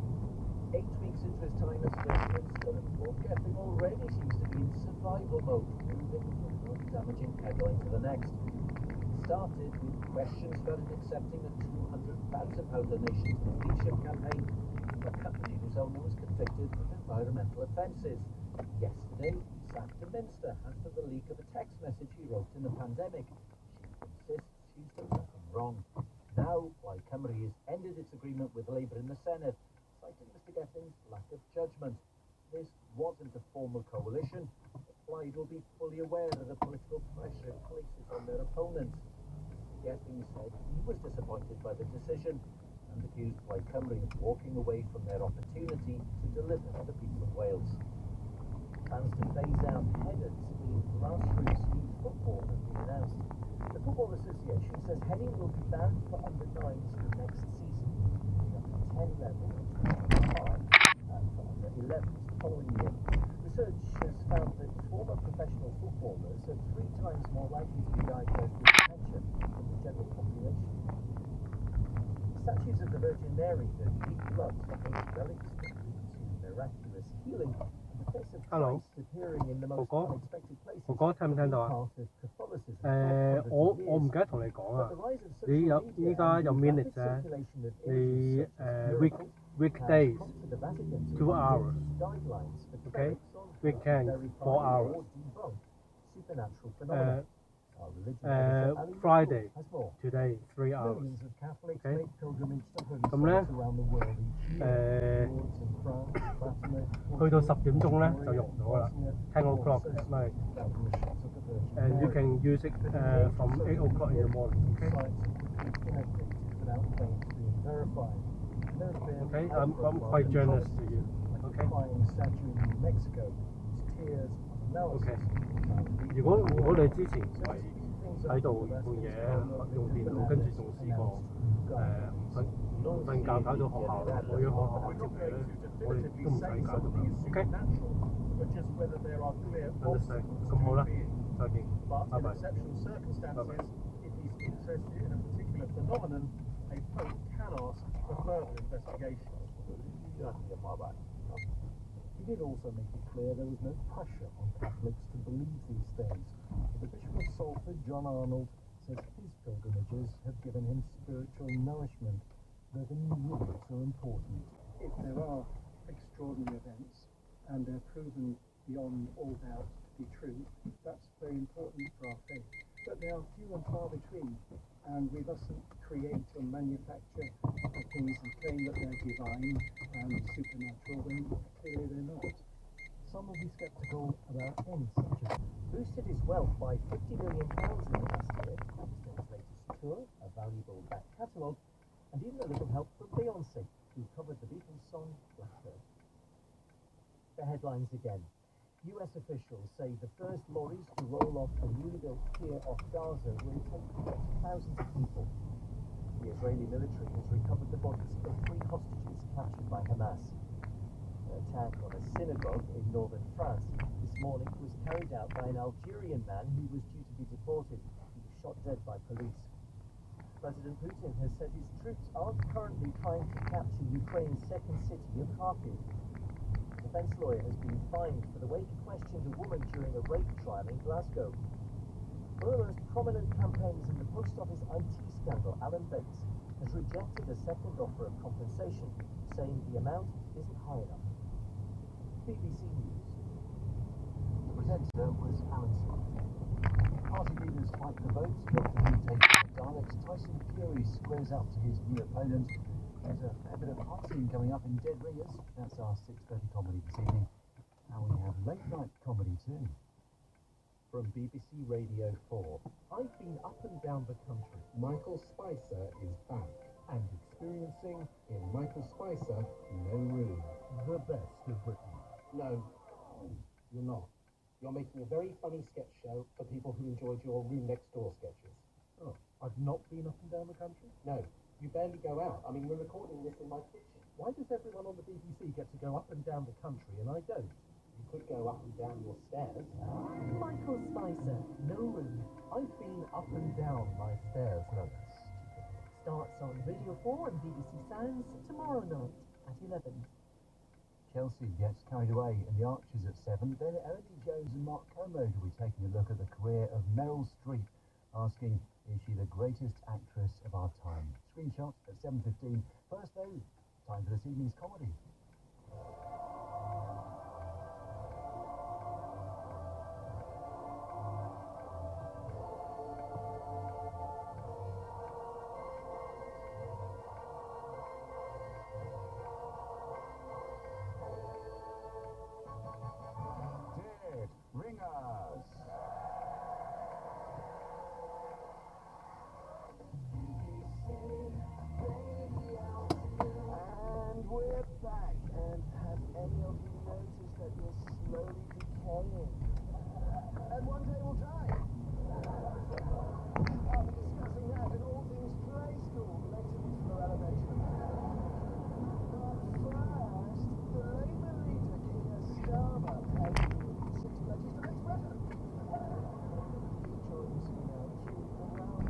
Speaker 20: 8 weeks into his time as First Minister, Lord Gethin already seems to be in survival mode, moving from one damaging headline to the next. It started with questions about him accepting a £200,000 donation to the Leadership campaign from a company whose owner was convicted of environmental offences. Yesterday, he sacked a minister after the leak of a text message he wrote in the pandemic. She insists she's done nothing wrong. Now, Plaid Cymru has ended its agreement with Labour in the Senate, citing Mr Gethin's lack of judgment. This wasn't a formal coalition. Plaid will be fully aware of the political pressure it places on their opponents. Gethin said he was disappointed by the decision and accused Plaid Cymru of walking away from their opportunity to deliver to the people of Wales. Plans to phase out headers in grassroots youth football have been announced. The Football Association says heading will be banned for under-9s from next season, moving up to 10 level and for under-11s the following year. Research has found that former professional footballers are 3 times more likely to be diagnosed with dementia than the general population. Statues of the Virgin Mary that keep blood behind relics that lead to miraculous healing, and the face of
Speaker 1: Hello.
Speaker 20: Christ appearing in the most
Speaker 1: 哥哥，
Speaker 20: unexpected places
Speaker 1: 哥哥聽唔聽到啊？
Speaker 20: part of Catholicism.
Speaker 1: 我唔記得同你講啊，你有依家有 minutes 啫，你weekdays 2 hours， OK， weekend 4 hours， Friday today 3 hours， OK， 咁咧去到10點鐘咧就用唔到啦，10 o'clock at night。And you can use it from 8 o'clock in the morning, okay? Okay, I'm quite generous to you, okay? Okay. 如果你之前喺度做嘢用電腦，跟住仲試過唔瞓覺搞到學校我要學校接你咧，我哋都唔使搞到，OK？ Understand？ 咁好啦。
Speaker 3: But in
Speaker 1: Bye-bye.
Speaker 3: exceptional circumstances, if he's interested in a particular phenomenon, a Pope can ask for further investigation.
Speaker 20: He did also make it clear there was no pressure on Catholics to believe these things. The Bishop of Salford, John Arnold, says his pilgrimages have given him spiritual nourishment, though the new rules are important.
Speaker 19: If there are extraordinary events and they're proven beyond all doubt to be true, that's very important for our faith. But they are few and far between, and we mustn't create or manufacture things and claim that they're divine and supernatural when clearly they're not.
Speaker 20: Some will be sceptical about ends such as boosted his wealth by £50 million in the past year, his latest tour, a valuable back catalogue, and even a little help from Beyonce, who covered the Beatles' song Blackbird. The headlines again. US officials say the first lorries to roll off the newly built pier off Gaza will take thousands of people. The
Speaker 1: the Israeli military has recovered the bodies of 3 hostages captured by Hamas. An attack on a synagogue in northern France this morning was carried out by an Algerian man who was due to be deported. He was shot dead by police. President Putin has said his troops aren't currently trying to capture Ukraine's second city of Kharkiv. A defense lawyer has been fined for the way he questioned a woman during a rape trial in Glasgow. One of the most prominent campaigners in the post office IT scandal, Alan Bates, has rejected a second offer of compensation, saying the amount isn't high enough. BBC News.
Speaker 20: The presenter was Alan Smith. Party leaders fight for votes, Dr. Who takes the dialects, Tyson Fury squares up to his new opponent. There's a fair bit of boxing coming up in Dead Ringers. That's our 6:30 comedy this evening. And we have late night comedy too.
Speaker 1: From BBC Radio 4. I've been up and down the country.
Speaker 21: Michael Spicer is back and experiencing in Michael Spicer No Room.
Speaker 1: The best of Britain.
Speaker 21: No, you're not. You're making a very funny sketch show for people who enjoyed your Room Next Door sketches.
Speaker 1: Oh, I've not been up and down the country?
Speaker 21: No, you barely go out. I mean, we're recording this in my kitchen.
Speaker 1: Why does everyone on the BBC get to go up and down the country and I don't?
Speaker 21: You could go up and down your stairs.
Speaker 1: Michael Spicer, No Room. I've been up and down my stairs, no. Starts on Radio 4 and BBC Sounds tomorrow night at 11.
Speaker 20: Chelsea gets carried away in the Archers at 7. Then Elodie Jones and Mark Kermode will be taking a look at the career of Meryl Streep, asking, is she the greatest actress of our time? Screenshot at 7:15. First though, time for this evening's comedy.
Speaker 15: Dead Ringers.
Speaker 5: And we're back. And have any of you noticed that you're slowly decaying? And one day we'll die. I'll be discussing that and all things play school later in floor elevation. But first, the Labour leader, Keir Starmer, has 6 pledges to next president. He joins me now through the round.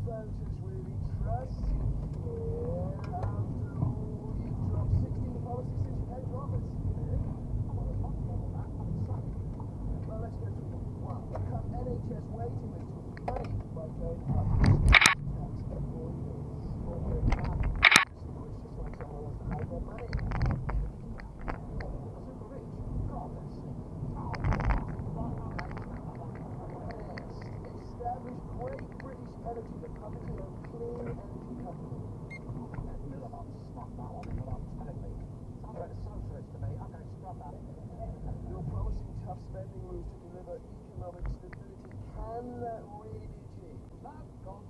Speaker 5: Voters really trust you here. After all, you've dropped 16 policies since you came to office. Well, let's go through them. 1. Cut NHS waiting lists with money by going up tax for 4 years. It's just like someone wants to hide their money. Super rich. God, that's sick. Next, establish Great British Energy, the publicly owned clean energy company.
Speaker 21: That Miliband snuck that one in without telling me. Sounds like a socialist to me. I'm going to scrub that.
Speaker 5: You're promising tough spending rules to deliver economic stability. Can that really be achieved?
Speaker 21: No, gone.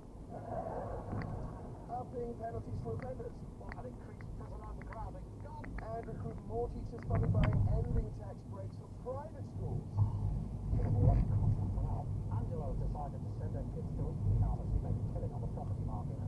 Speaker 5: Upping penalties for offenders.
Speaker 21: Well, I'd increase prison overcrowding. Gone.
Speaker 5: And recruit more teachers funded by ending tax breaks for private schools.
Speaker 21: Yeah, well, that's constant for now. Angelo decided to send their kids to Eton, obviously make a killing on the property market.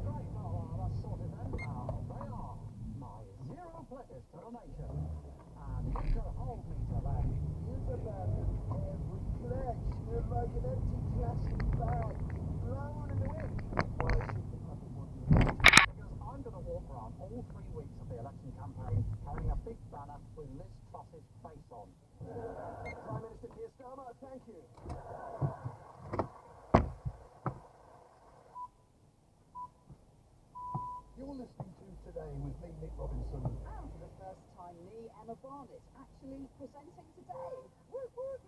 Speaker 21: Great, well, that's sorted then. Now, they are my 0 pledges to the nation. And you can hold me to that.
Speaker 5: You've abandoned every pledge. You're like an empty plastic bag, blown in the wind. Why should the public want you?
Speaker 21: Because I'm going to walk around all 3 weeks of the election campaign carrying a big banner with Liz Truss's face on.
Speaker 5: Prime Minister Keir Starmer, thank you.
Speaker 21: You're listening to Today with me, Nick Robinson.
Speaker 22: And for the first time, me, Emma Barnett, actually presenting today. Woo woo!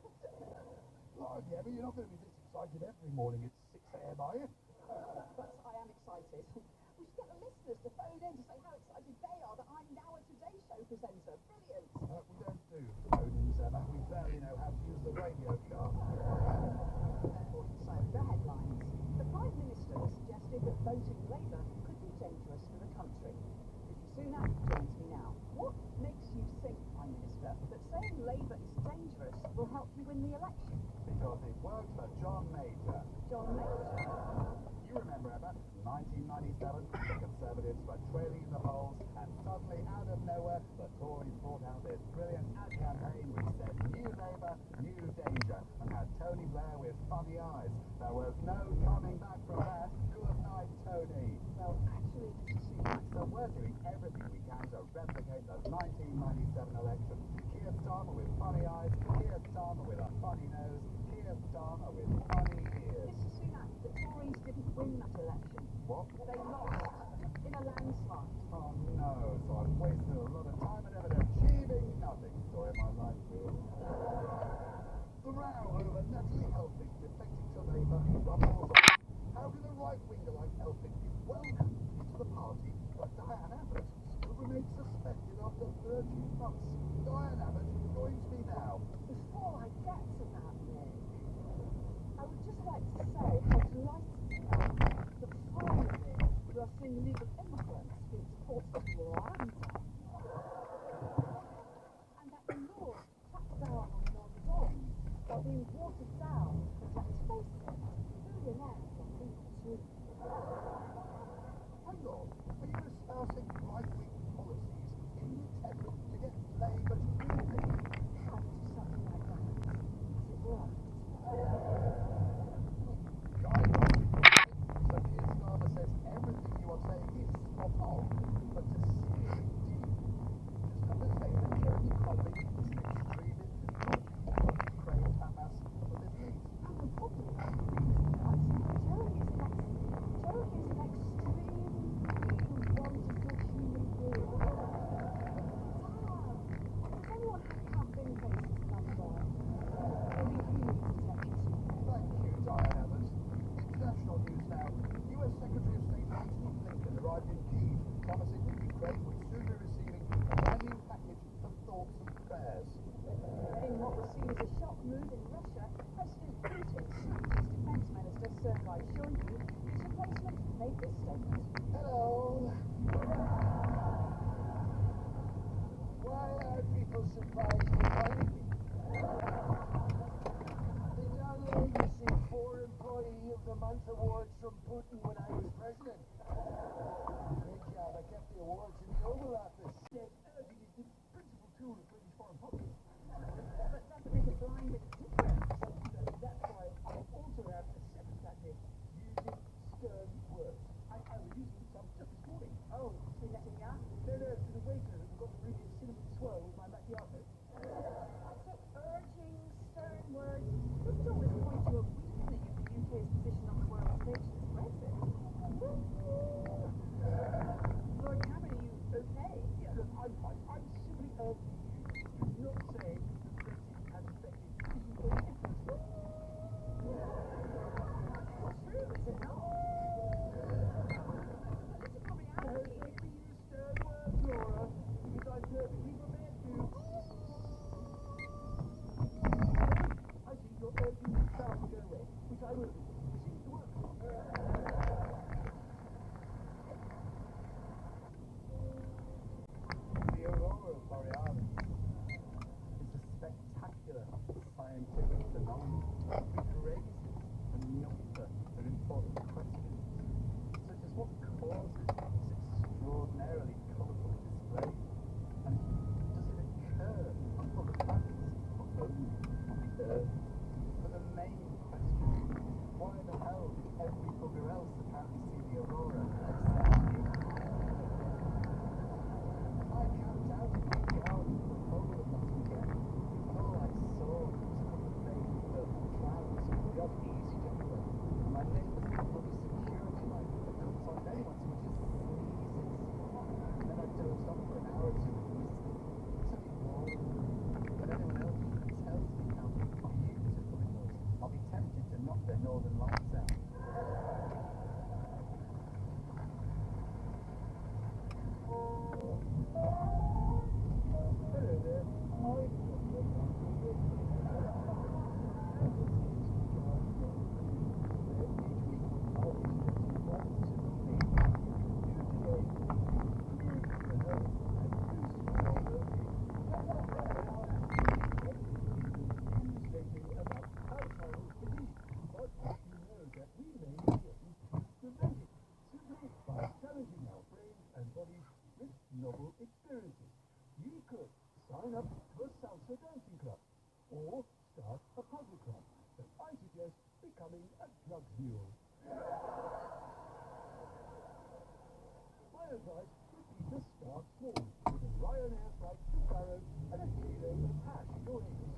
Speaker 21: Oh, yeah, but you're not going to be this excited every morning at 6 a.m., are you?
Speaker 22: But I am excited. We should get the listeners to phone in to say how excited they are that I'm now a Today Show presenter. Brilliant!
Speaker 21: We don't do phone-ins, Emma. We barely know how to use the radio car.
Speaker 22: So, the headlines. The Prime Minister has suggested that voting Labour could be dangerous for the country. you win the election?
Speaker 21: Because it worked for John Major.
Speaker 22: John Major?
Speaker 21: You remember, Emma, 1997, the Conservatives were trailing in the polls, and suddenly, out of nowhere, the Tories brought out this brilliant ad campaign which said New Labour, New Danger, and had Tony Blair with funny eyes. There was no coming back from that. Good night, Tony.
Speaker 22: Well, actually, Mr. Sunak,
Speaker 21: So we're doing everything we can to replicate the 1997 election. Keir Starmer with funny eyes, Keir Starmer with a funny nose, Keir Starmer with funny ears.
Speaker 22: Mr. Sunak, the Tories didn't win that election.
Speaker 21: What?
Speaker 22: They lost in a landslide.
Speaker 21: Oh no, so I've wasted a lot of time and effort achieving nothing. Story of my life, Will. The row over Natalie Elphicke defecting to Labour rumbles on. How did a right-winger like Elphicke be welcomed into the party, but Diane Abbott still remains suspected after 13 months? Diane Abbott joins me now.
Speaker 22: Before I get to that, Nick, I would just like to say how delighted I am that finally we are seeing the League of Immigrants being supported in Rwanda. And that the laws crack down on non-doms are being watered down, and let's face it, billionaires are people too.
Speaker 21: My lord, are you espousing right-wing policies in an attempt to get Labour to do things?
Speaker 22: How to something like that? Is it worked?
Speaker 21: So Keir Starmer says everything you are saying is spot on, but to see it deep, just have to say that Jeremy Corbyn is an extremist who praised Hamas for the Middle East.
Speaker 22: And the problem is that Jeremy is an extremely wonderful human being. Damn! Does anyone have campaign faces number? Maybe he needs a deputy.
Speaker 21: Thank you, Diane Abbott. International news now. US Secretary of State Antony Blinken arrived in Kyiv, promising that Ukraine would soon be receiving a brand new package of thoughts and prayers.
Speaker 22: In what was seen as a shock move in Russia, President Putin snapped his defense minister Sergei Shoigu, whose replacement made this statement.
Speaker 21: Hello. Why are people surprised to find me? Did not let you see 4 Employee of the Month awards from Putin when I was president. Great job. I kept the awards in the Oval Office. Urging is the principal tool of British foreign policy.
Speaker 22: But that's a bit of blind difference.
Speaker 21: That's why I also have a separate tactic using stern words. I was using some just this morning.
Speaker 22: Oh, see that in ya?
Speaker 21: No, to the waiter who got the really cinnamon swirl with my macchiato.
Speaker 22: So urging, stern words, doesn't always point to a weakening of the UK's position on the world stage since Brexit. Lord Cameron, are you okay?
Speaker 21: Yeah, look, I'm fine. I'm simply urging you to not say that Brexit has affected EU indifference.
Speaker 22: Not true, is it not? Political reality.
Speaker 21: Maybe use stern words, Laura, because I'm perfectly prepared to. I see you're urging the crowd to go away, which I will do. It seems to work. The aurora borealis is a spectacular scientific phenomenon which raises a number of important questions, such as what causes this extraordinarily colourful display, and does it occur on other planets or only on the Earth? But the main question is, why the hell did every bugger else apparently see the aurora except me? I camped out in the garden for the whole of last weekend, and all I saw was a couple of vague purple clouds
Speaker 10: coming at Drugs Mule. My advice would be to start small, with a Ryanair flight to Barrow and a kilo of hash donated.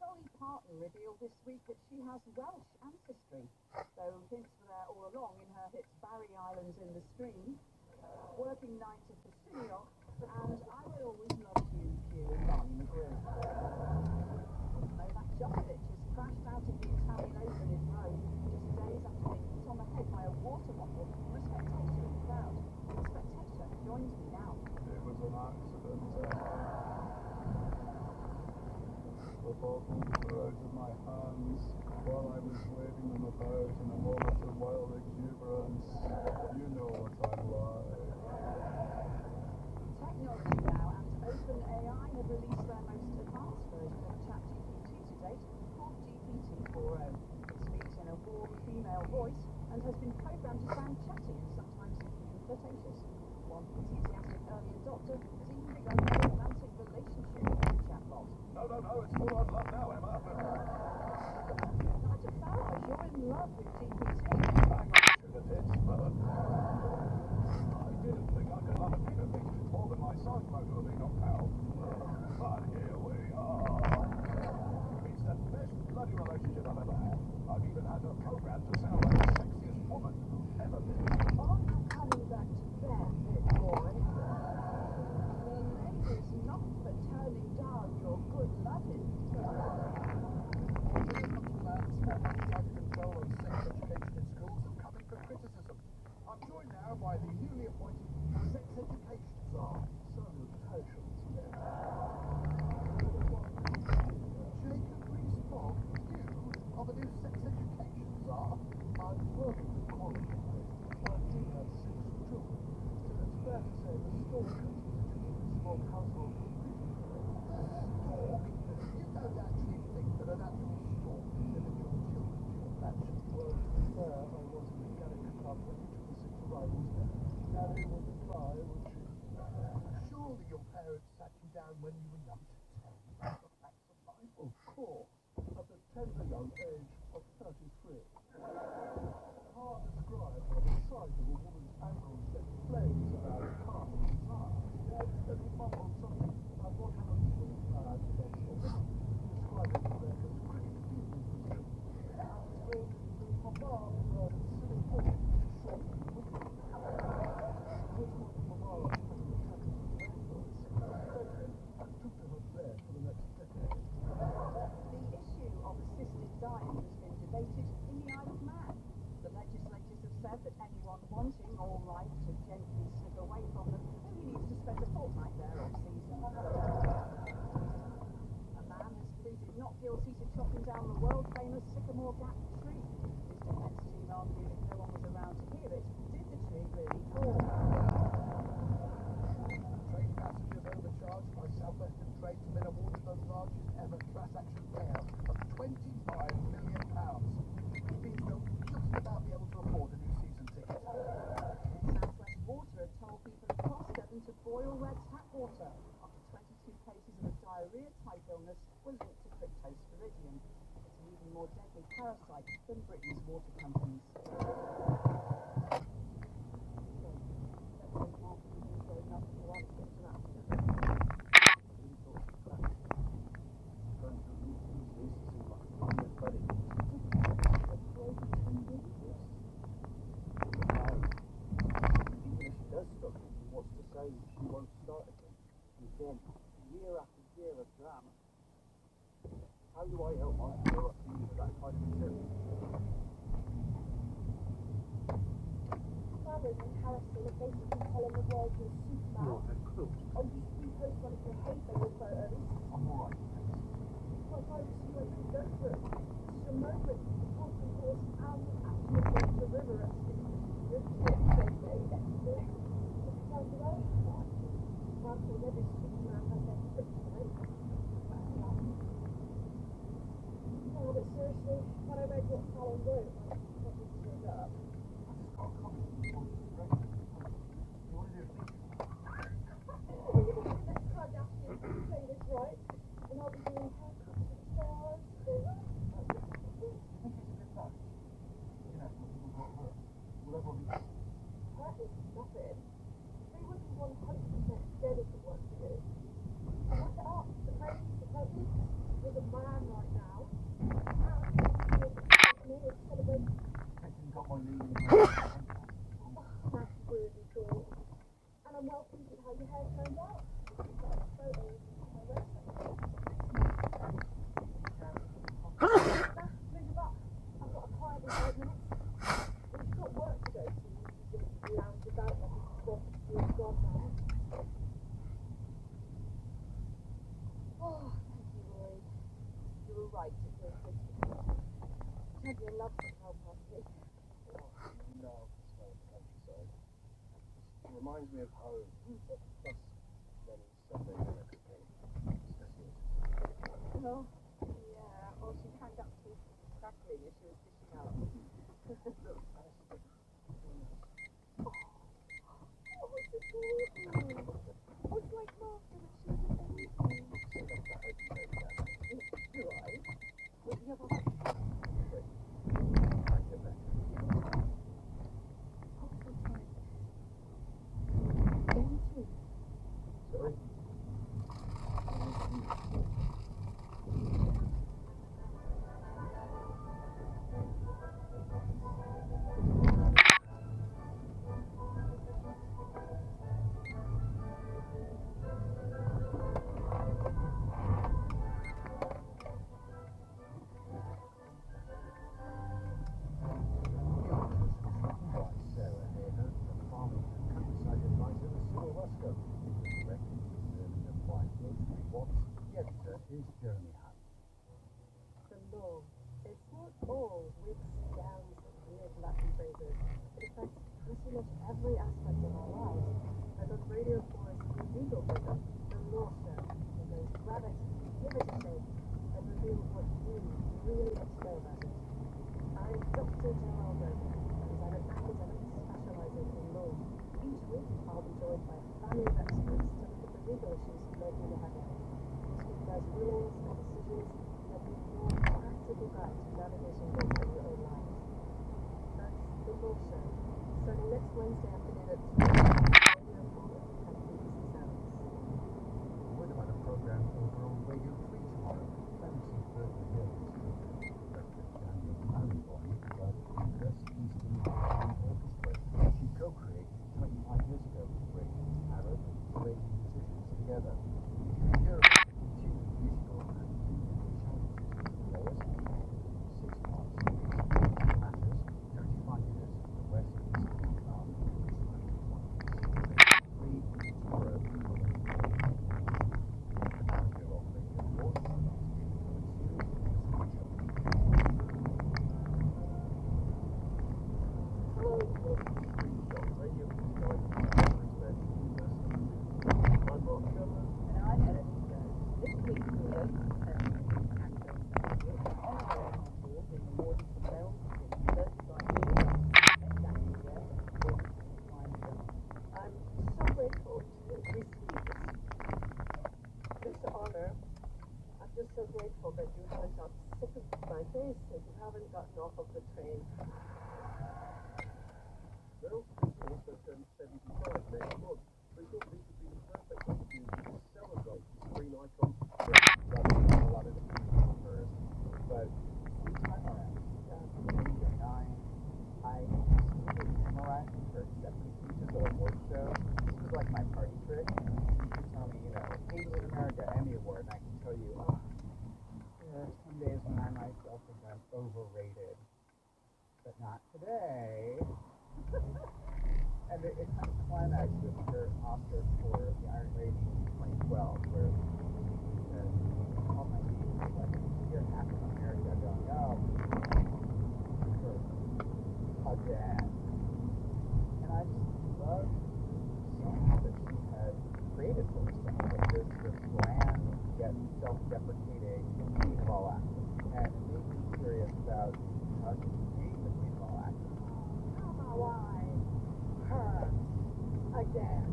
Speaker 2: Dolly Parton revealed this week that she has Welsh ancestry, though hints were there all along in her hits Barry Islands in the Stream, Working Night at the Studio, and I Will Always Love You, and Barney McGrew. Novak Djokovic has crashed out of the Italian Open in Rome just days after being hit on the head by a water bottle from a spectator in the crowd. The spectator joins me now.
Speaker 10: It was an accident. The bottle flew out of my hands while I was waving them about in a moment of wild exuberance. You know what I'm like.
Speaker 2: Technology now and OpenAI have released their most advanced version of ChatGPT to date, called GPT-4o. It speaks in a warm female voice and has been programmed to sound chatty and sometimes even flirtatious. One enthusiastic early adopter has even begun a romantic relationship with the chatbot.
Speaker 10: No, it's full on love now, Emma.
Speaker 2: Nigel Farage, you're in love with GPT.
Speaker 10: Hang on, sugar tits, but I didn't think I could love a guinea pig more than my son's photo of being on pal. But here we are. It's the best bloody relationship I've ever had. I've even had her programmed to sound like the sexiest woman ever lived.
Speaker 2: Are you coming back to bed, big boy? The lady's not for turning down your good loving.
Speaker 10: Control of sex education in schools have come in for criticism. I'm joined now by the newly appointed sex education czar, salutations. Jacob Rees-Mogg, you are the new sex education czar. I'm perfectly qualified. I do have 6 children. Still, it's fair to say the stork constitutes a small household. Stork? You don't actually think that an actual stork can live in your children's mansion? Well, to be fair, I was in the Gallic Club when you took the 6 arrivals. Gary wouldn't lie, would she? Surely your parents sat you down when you were young to tell you about the facts of life? Of course, at the tender young age of 33. sight of a woman's ankle set flames around a car and he mumbled something about what happened to him described it as quick fusion. My mom sitting forward short
Speaker 2: The issue of assisted dying has been debated in the Isle of Man. The legislators have said that anyone wanting all right to gently slip away from them only needs to spend a fortnight there off season. A man has pleaded not guilty to chopping down the world-famous Sycamore Gap tree. His defence team argued if no one was around to hear it, did the tree really fall?
Speaker 10: Train passengers overcharged by Southwestern Trains have been awarded the largest ever class action payout of £25 million, which means they'll just about be able to afford a new season ticket.
Speaker 2: Southwest Water have told people across Devon to boil their tap water after 22 cases of a diarrhea-type illness were linked to Cryptosporidium. It's an even more deadly parasite than Britain's water companies.
Speaker 1: She won't start again. And then, year after year of drama. How do I help my girl up to use that kind of material?
Speaker 6: Fathers in Harrison are basically telling the world you're Superman.
Speaker 1: Not a clue.
Speaker 6: Oh, you repost one of your hate baby photos.
Speaker 1: I'm alright.
Speaker 6: What virus you went to go through? Just a moment. The pumpkin horse and the actual horse the river at 6 Sounds right. Marshall never Superman has that kryptonite. No, but seriously, when I read what Colin wrote, I probably turned up.
Speaker 1: I just got a copy of the book. You want to do a feature?
Speaker 6: Well, you can see that Kardashian play this right, and I'll be doing haircuts and stars.
Speaker 1: You think it's a good time? You know, will everyone be...
Speaker 6: That is nothing. They would be 100% dead if it weren't for you. And look it up. The president is a man right now. And celebrate.
Speaker 1: Actually got my name in
Speaker 6: That's really cool. And I'm well pleased with how your hair turned out. Photos on my website. Move up. I've got a client in 5 minutes. If you've got work to go to, you can just lounge about like a God now. Oh, thank you, Rory. You were right to feel good to me. Champion loves to help us.
Speaker 10: No, it's not the countryside. It reminds me of home. Plus, many Sunday dinner cooking.
Speaker 2: Oh, yeah. Or she hung up to crackling as she was dishing out. Oh, what's it called? Oh, it's like Martha when she was a baby. Do I? Well, yeah, well,
Speaker 10: Sorry?
Speaker 1: Here's Jeremy Hunt.
Speaker 2: The law. It's not all wigs, gowns, and weird Latin phrases. It affects pretty much every aspect of our lives. As on Radio 4's legal program, The Law Show, it goes grab it, give it a shake, and reveal what you really want to know about it. I'm Dr. Joel Berger, and I'm an academic specializing in law. Each week, I'll be joined by a family of experts to look at the legal issues making the headlines. There's rulings and decisions that give you a practical guide to navigating law in your own lives. That's The Law Show, starting next Wednesday afternoon at 3.
Speaker 21: What about a program over on Radio 3 tomorrow? Fancy Berkeley Hills. Dr. Daniel Malibon, but West Eastern Orchestra, she co-created 25 years ago to bring Arab and Israeli musicians together. You can hear about the continued musical and technical challenges of the lowest key, 6 parts, matters, 35 minutes of the West Eastern
Speaker 2: so grateful that you haven't got sick of my face, that you haven't gotten off of the train.
Speaker 21: Well, it's also turned 75 next month, so we thought this would be the perfect opportunity to celebrate the screen icon.
Speaker 3: A lot of different numbers, but this time around, 2009, I memorized her acceptance speeches at a award show. This was like my party trick. You tell me, Angels in America, Emmy Award, and I can tell you, there are some days when I myself think I'm overrated, but not today. And it kind of climaxed with her Oscar for The Iron Lady in 2012, where she said, all my people like you're half of America going, oh, again. And I just love seeing that she had created for herself, like this bland yet self-deprecating queen of all actors. And it made me curious about how she became the queen of all actors.
Speaker 2: Why? Her. Again.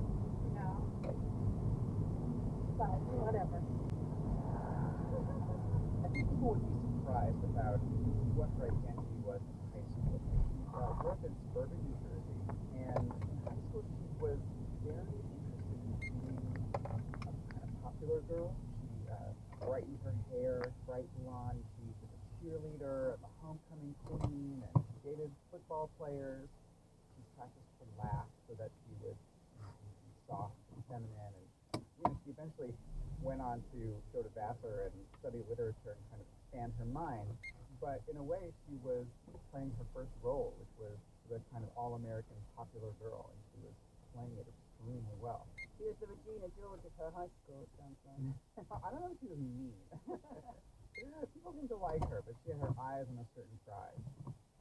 Speaker 2: But whatever.
Speaker 3: I think people would be surprised about what her identity was in high school. She grew up in suburban New Jersey, and in high school she was very interested in being a kind of popular girl. She brightened her hair, bright blonde. She was a cheerleader, a homecoming queen, and she dated football players. She practiced her laugh so that she would be soft and feminine, and she eventually went on to go to Vassar and study literature and kind of expand her mind. But in a way, she was playing her first role, which was the kind of all-American popular girl, and she was playing it extremely well.
Speaker 4: She was the Regina George of her high school, it sounds like.
Speaker 3: I don't know if she was mean. People seem to like her, but she had her eyes on a certain prize.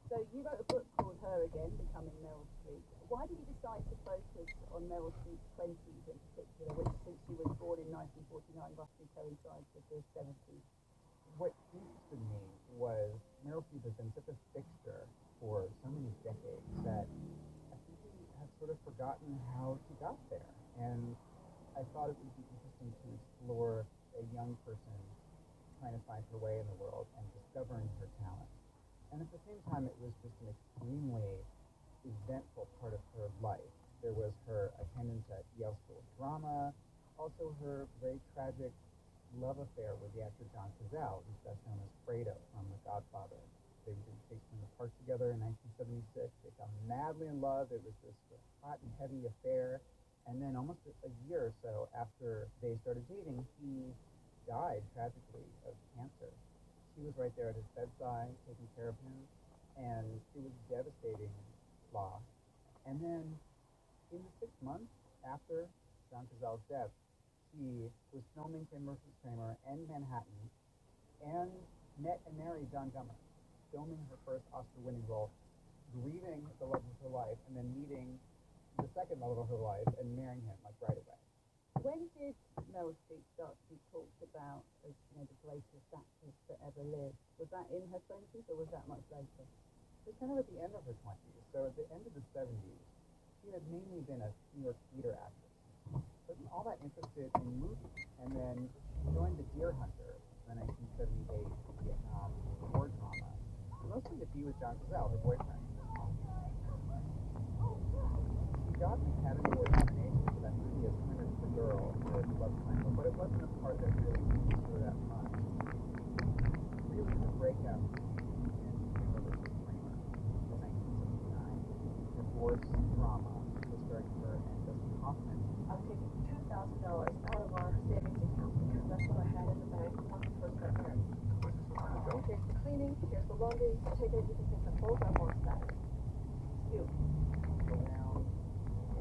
Speaker 4: So you wrote a book called Her Again, Becoming Meryl Streep. Why did you decide to focus on Meryl Streep's 20s in particular, which since she was born in 1949 roughly coincides with the 70s?
Speaker 3: What interested me was Meryl Streep has been such a fixture for so many decades that I think we have sort of forgotten how she got there. And I thought it would be interesting to explore a young person trying to find her way in the world and discovering her talent. And at the same time, it was just an extremely eventful part of her life. There was her attendance at Yale School of Drama, also her very tragic love affair with the actor John Cazale, who's best known as Fredo from The Godfather. They did Shakespeare in the Park together in 1976. They fell madly in love. It was this hot and heavy affair. And then almost a year or so after they started dating, he died tragically of cancer. She was right there at his bedside, taking care of him, and it was devastating loss. And then in the 6 months after John Cazale's death, she was filming Kramer vs. Kramer and Manhattan, and met and married John Gummer, filming her first Oscar-winning role, grieving the love of her life, and then meeting the second love of her life and marrying him right away.
Speaker 4: When did Meryl Streep start to be talked about as the greatest actress to ever live? Was that in her 20s or was that much later?
Speaker 3: It was kind of at the end of her 20s. So at the end of the 70s, she had mainly been a New York theater actress. Wasn't all that interested in movies, and then joined the Deer Hunter, the 1978 Vietnam War drama, mostly to be with John Cazale, her boyfriend.
Speaker 21: got an Academy Award nomination for that movie as Swimmers for Girls, the Love Triangle, but it wasn't a part that really pleased her that much. Really, her breakout in Melissa Kramer in 1979. Divorce drama was starring her and Dustin Hoffman.
Speaker 2: I'm taking $2,000 out of our savings account because that's what I had in the bank when we first got married. Here's the cleaning, here's the laundry, take it, you can take the whole I want that. You.
Speaker 21: Around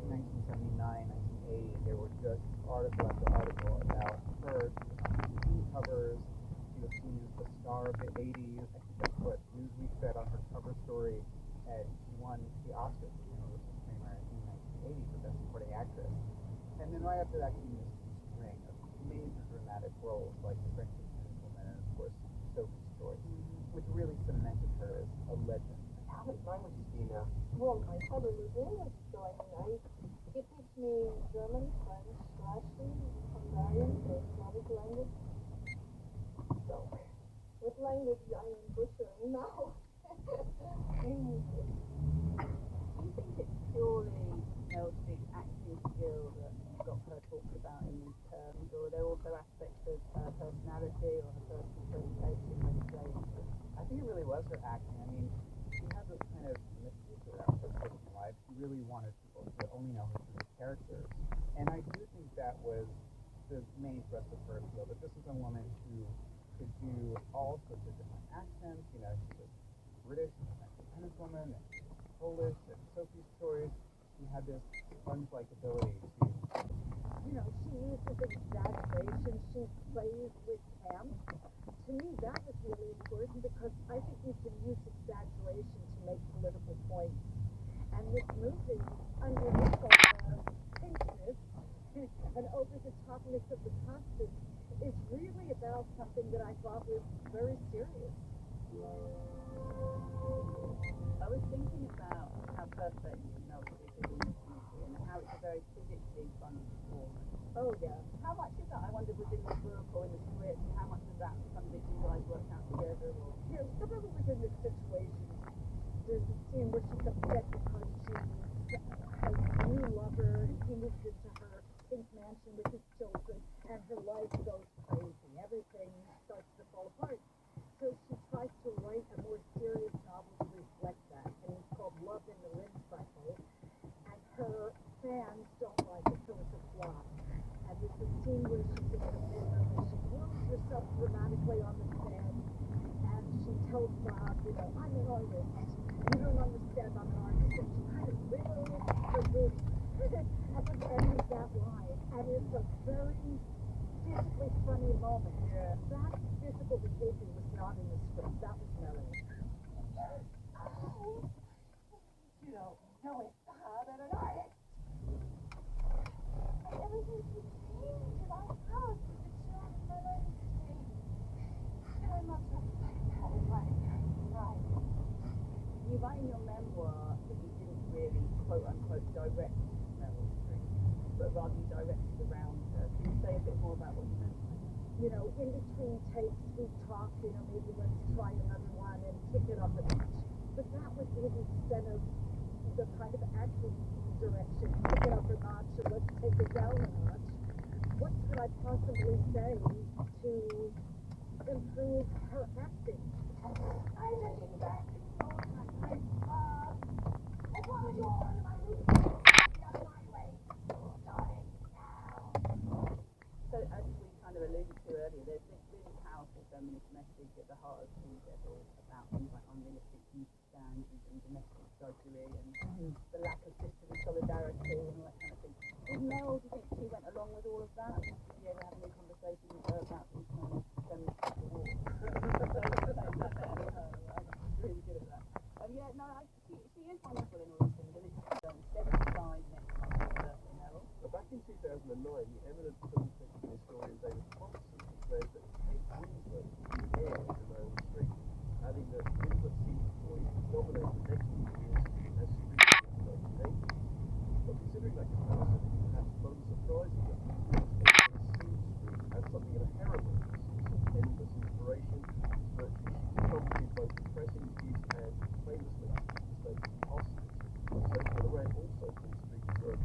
Speaker 21: 1979, 1980, there were just article after article about her magazine covers. She was seen as the star of the 80s. I think that's what Newsweek said on her cover story. And she won the Oscar for Melissa Kramer in 1980 for Best Supporting Actress. And then right after that came this string of major dramatic roles like The Friendship Gentleman and of course Sophie's Choice, which really cemented her as a legend.
Speaker 5: How many languages do you know?
Speaker 9: Well, my father was English, so he teach me German, French, Russian, Hungarian, the Slavic language. So, what language I am butchering now? English.
Speaker 4: Do you think it's purely Meryl Streep's acting skill that got her talked about in these terms, or are there also aspects of her personality or her personal presentation when playing?
Speaker 21: I think it really was her acting. I mean, she has this kind of mystery throughout her personal life. She really wanted people to only know her through the characters. And I do think that was the main thrust of her appeal, that this is a woman who could do all sorts of different accents. You know, she was British and a Spanish woman, and Polish, and Sophie's Choice. She had this sponge-like ability to...
Speaker 9: You know, she uses exaggeration, she plays with camp. To me, that was really important because I think you can use exaggeration to make political points. And this movie, underneath all the pinkness and over-the-topness of the costumes, is really about something that I thought was very serious.
Speaker 4: I was thinking about how perfect Meryl Streep is in this movie and how it's a very physically funny performance.
Speaker 9: Oh, yeah.
Speaker 4: How much of that, I wonder, was in the book or in the script, and how much of that was something you guys worked out together? Or...
Speaker 9: Yeah, some of it was in this situation. There's a scene where she's upset because she has a new lover and he moves into her pink mansion with his children and her life goes crazy. Everything starts to fall apart. So she tries to write a more serious novel to reflect that, and it's called Love in the Wind Cycle. And her fans don't like it, so it's a flop. And there's a scene where she's in her bedroom and she wounds herself dramatically on the bed, and she tells Bob, you know, I'm an artist. You don't understand, I'm an artist. And she kind of wiggles her booty at the end of that line, and it's a very physically funny moment. Yeah. That physical behavior was not in the script. That was Melanie.
Speaker 2: You don't know it's harder than an artist. Everything you came to my house with the children that I see. And I must respect how it was. Right.
Speaker 4: You write in your memoir that you didn't really, quote-unquote, direct Meryl Streep, but rather you directed around her. Can you say a bit more about what you meant?
Speaker 9: You know, in between takes, we talk, you know, maybe let's try another one and kick it up a notch. But that was the extent of the kind of acting direction, kick it up a notch or let's take it down a notch. What could I possibly say to improve her acting?
Speaker 2: I just didn't back to you. I want to go on my way. My way. Starting now.
Speaker 4: So as we kind of alluded to earlier, there's this really powerful feminist message at the heart of Blue Devil about things like unrealistic beauty standards and domestic drudgery and the lack of sisterly solidarity and all that kind of thing. With Meryl, do you think she went along with all of that? Did you ever have any conversation with her about these kind of feminist awards? Really good at that. Yeah, no, she is wonderful in all these things, and it's 75 next month, Meryl.
Speaker 5: But back in 2009, the eminent film critical historian David Thompson declared that Kate Winslet aired to Meryl Streep, adding that Winslet seems poised to dominate the next few years as Streep did in the 1980s. But considering that comparison, it's perhaps not surprising that people have seen Streep as something of a heroine, a source of endless inspiration, but she prompted both depressing views and famously mistaken the Oscars. So Hilary also calls Streep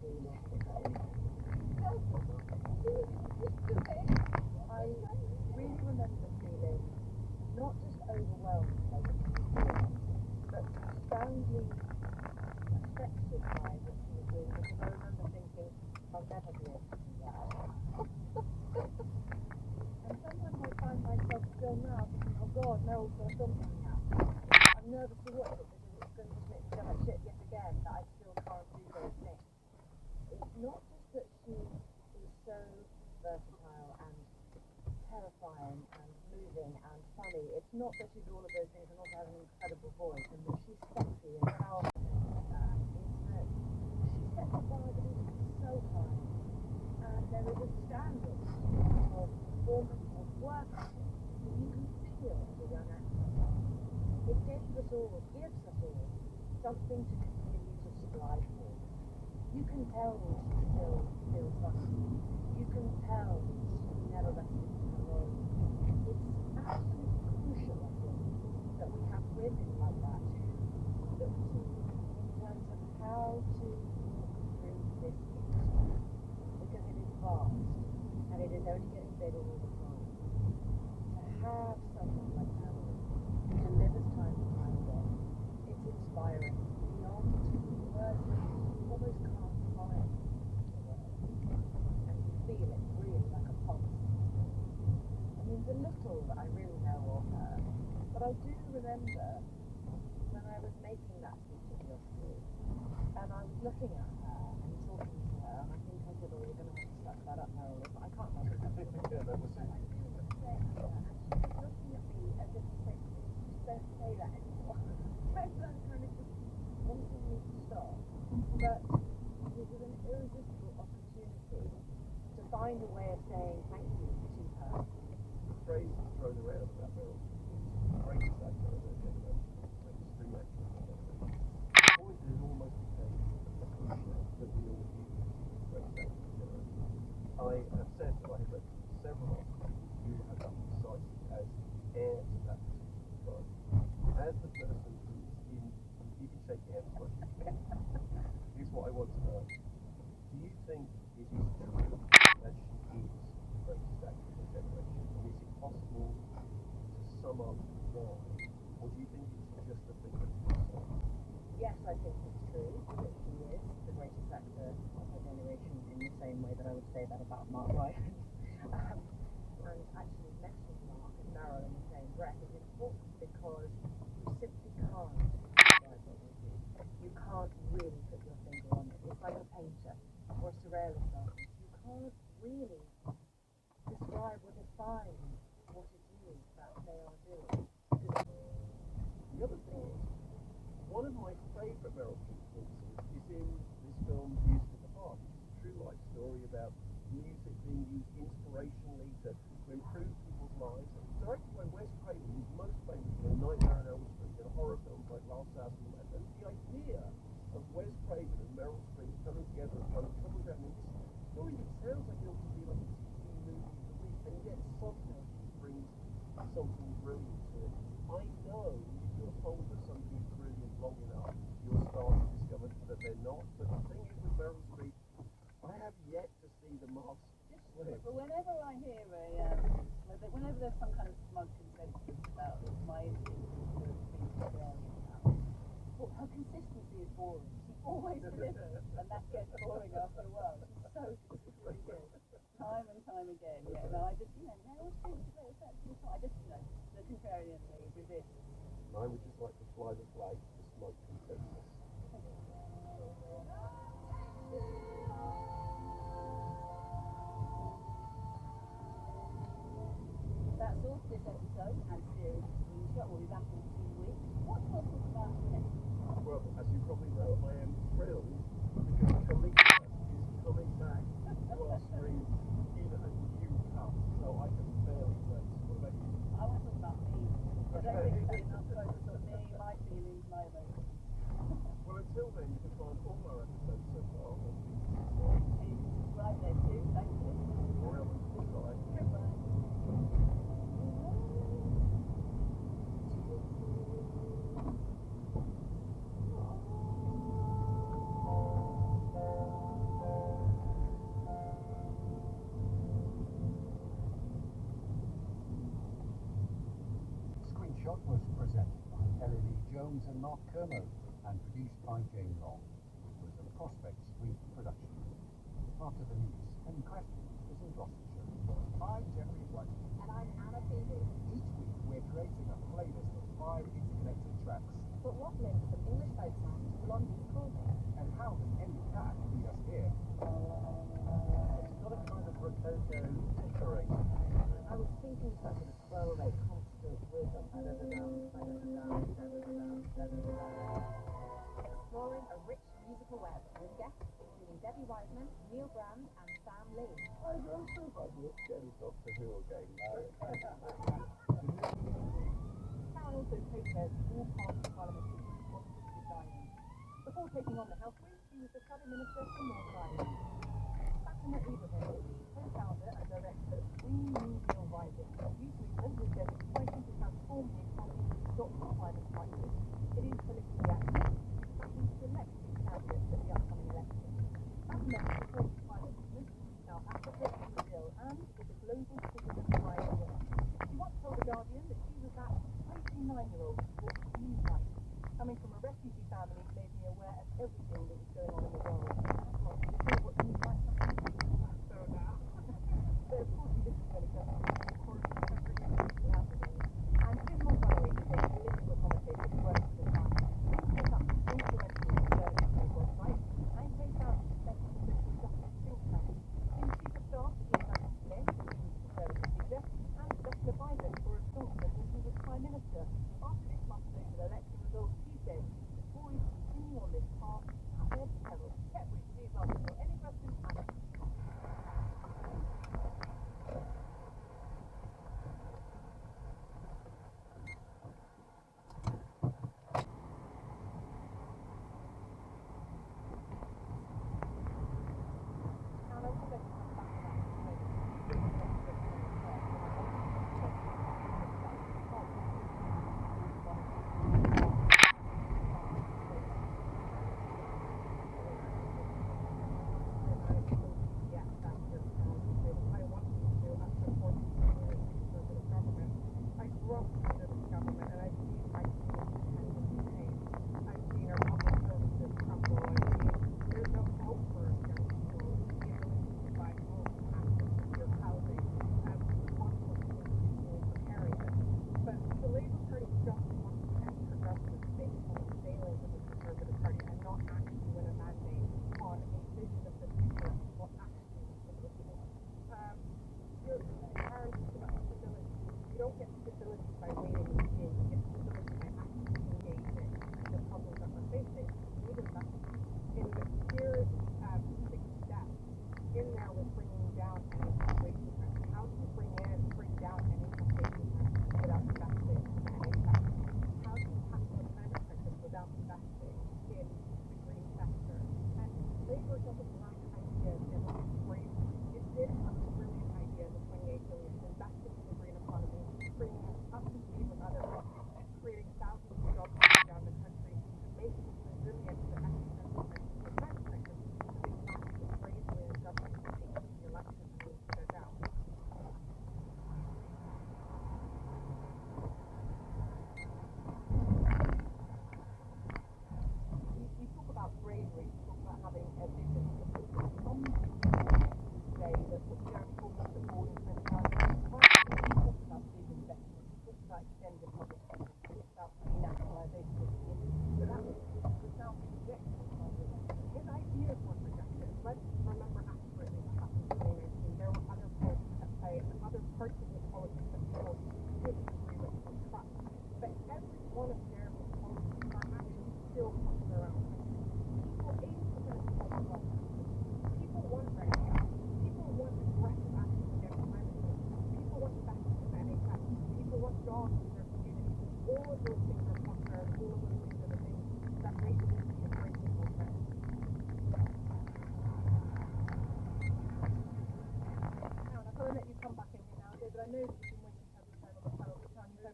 Speaker 8: feeling? I really remember feeling not just overwhelmed by what she was doing, but profoundly affected by what she was doing, because I remember thinking, I'll never be able to do that. And sometimes I find myself still now thinking, oh God, Meryl's got a film coming out. I'm nervous to watch it because it's going to just make me feel like shit yet again, that I still can't do those things. It's not just that she is so versatile and terrifying and moving and funny. It's not that she's all of those things and also has an incredible voice and that she's sexy and powerful and that. It's that she sets a bar that is so high, and there is a standard of performance, of work ethic that you can feel as a young actor. It gives us all something to continue to strive for. You can tell she still feels funny. You can tell she's never rested in her role. It's absolutely crucial, I think, that we have women like that to look to in terms of how to walk through this industry, because it is vast and it is only getting bigger all the time. To have someone like Meryl who delivers time and time again, it's inspiring beyond words that you almost can't find in words, and you feel it really like a pulse. I mean, the little that I really know of her, but I do remember when I was making that speech at the Oscars, and I was looking at her and talking to her, and I think I said, oh, you're going to have to suck that up, Meryl, but I can't remember exactly.
Speaker 21: Yeah, that was it.
Speaker 8: And I do remember saying to her, and she was looking at me as if to say, just don't say that anymore. Kind of just wanting me to stop. But it was an irresistible opportunity to find a way of saying thank you to her.
Speaker 21: The phrase thrown around about Meryl Streep, greatest actor of their generation, greatest street actor of their generation. The point is, it almost became a cliche that we all use greatest actor of their generation. I have said that I have read several articles you have been cited as heir to that particular throne. As the person who is in, you can shake your head as much as you can. Here's what I want to know. Do you think it is true that she is the greatest actor of her generation? And is it possible to sum up why? Or do you think it's just a thing that you say?
Speaker 8: Yes, I think it's true that she is the greatest actor of her generation in the same way that I would say that about Mark Rylance. And actually mentioning Mark and Meryl in the same breath is important because you simply can't describe what they do. You can't really put your finger on it. It's like a painter or a surrealist artist. You can't really describe or define what it is that they are doing.
Speaker 21: The other thing is, one of my favourite Meryl Streep voices is in this film Music of the Heart, which is a true life story about music being used inspirationally to improve people's lives. It was directed by Wes Craven, who's most famous for Nightmare on Elm Street and horror films like Last House on the Left. And the idea of Wes Craven and Meryl Streep coming together and kind of coming down in this story that sounds like it ought to be like a TV movie of the week, and yet somehow she brings something brilliant to it. I know if you're told that somebody is brilliant long enough, you'll start to discover that they're not. But the thing is with Meryl Streep, I have yet to see the mask slip.
Speaker 4: But whenever I hear whenever there's some kind of smug consensus about my instinct for being Australian now, well, her consistency is boring. She always delivers, and that gets boring after a while. She's so consistently good, time and time again. Yeah, no, I just, Meryl Streep, I just, the contrarianly resist.
Speaker 21: I would just like to fly the flag for smug consensus.
Speaker 4: That's all for this episode and series of Screenshot. We'll be back in 2 weeks. What do I talk about next?
Speaker 21: Well, as you probably know, I am thrilled because Caligula is coming back to our screen in a new cut, so I can barely wait. What about you?
Speaker 4: I want to talk about me. I don't think we've enough focus on me, my feelings, my emotions.
Speaker 21: Well, until then, you can find all our episodes so far on BBC.
Speaker 4: Subscribe there too, thank you.
Speaker 21: Goodbye.
Speaker 4: Goodbye.
Speaker 20: Shot was presented by Ellie Lee Jones and Mark Kermode and produced by Jane Long. It was a Prospect Street production. After the news, Any Questions is in Gloucestershire.
Speaker 11: I'm Jeffrey White.
Speaker 8: And I'm Anna Phoebe.
Speaker 11: Each week we're creating a playlist of 5 interconnected tracks.
Speaker 8: But what links from English folk songs to Blondie's Cool Me?
Speaker 11: And how does any of that lead us here?
Speaker 1: It's got a kind of rococo decorating.
Speaker 8: I was thinking such a slow, like constant rhythm. Exploring a rich musical web with guests including Debbie Wiseman, Neil Brand, and Sam Lee.
Speaker 1: I'm so glad you getting Doctor Who again now.
Speaker 14: Karen also co-chairs all party parliamentary responsive dining. Before taking on the health brief, she was the cabinet minister for Northern Ireland. Fatima Ibrahim is the co-founder and director of Green New Deal Rising, a youth movement which says it's fighting to transform the economy and stop the climate crisis. It is politically active, seeking to elect its candidates at the upcoming election. Fatima supports climate movements in South Africa and Brazil and is a global citizen prize winner. She once told The Guardian that she was that 29-year-old who brought new life. Coming from a refugee family made me aware of everything that was going on in the world. Well, you know what new life sometimes so now. But of course, this is going to go on. Of course, every year is happening. And Jim Montgomery is a political commentator who works for the Times. He set up the influential conservative website and co-founded the Centre for Social Justice think tank. His chief of staff is Matthew Smith, who was a conservative leader, and special advisor for Boris Johnson when he was Prime Minister. After this month's local election results, he said the Tories continue on this path at their peril. Pepperidge, please answer for any questions, Anna.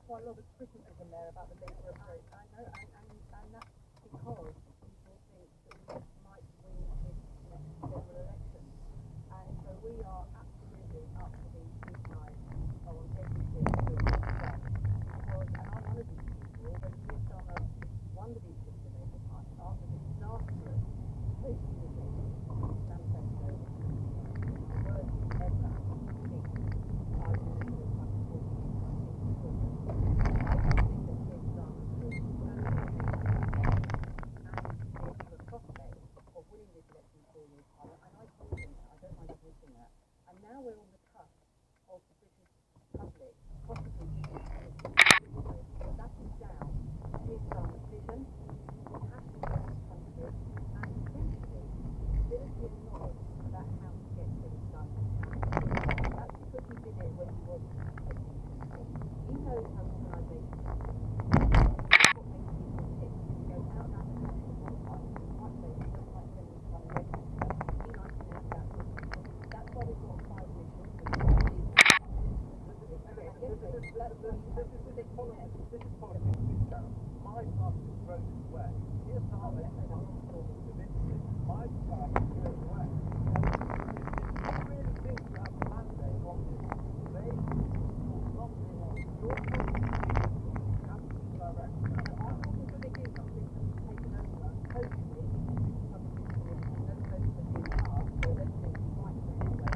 Speaker 14: Quite a lot of criticism there about the Labour approach. I know, and that's because people think that we might win this next general election. And so we are absolutely up to the scrutinised on everything that we've done. Because, and I want to be
Speaker 21: My path is Rose's way. Here's the Harvard Storming Divinity. My path is Rose's way. I really think you have a mandate on this. They will not be on your absolute direction.
Speaker 14: I'm not going to give something that's taken over. Hopefully, some of the people who know most of the past, so I don't think you might know anyway.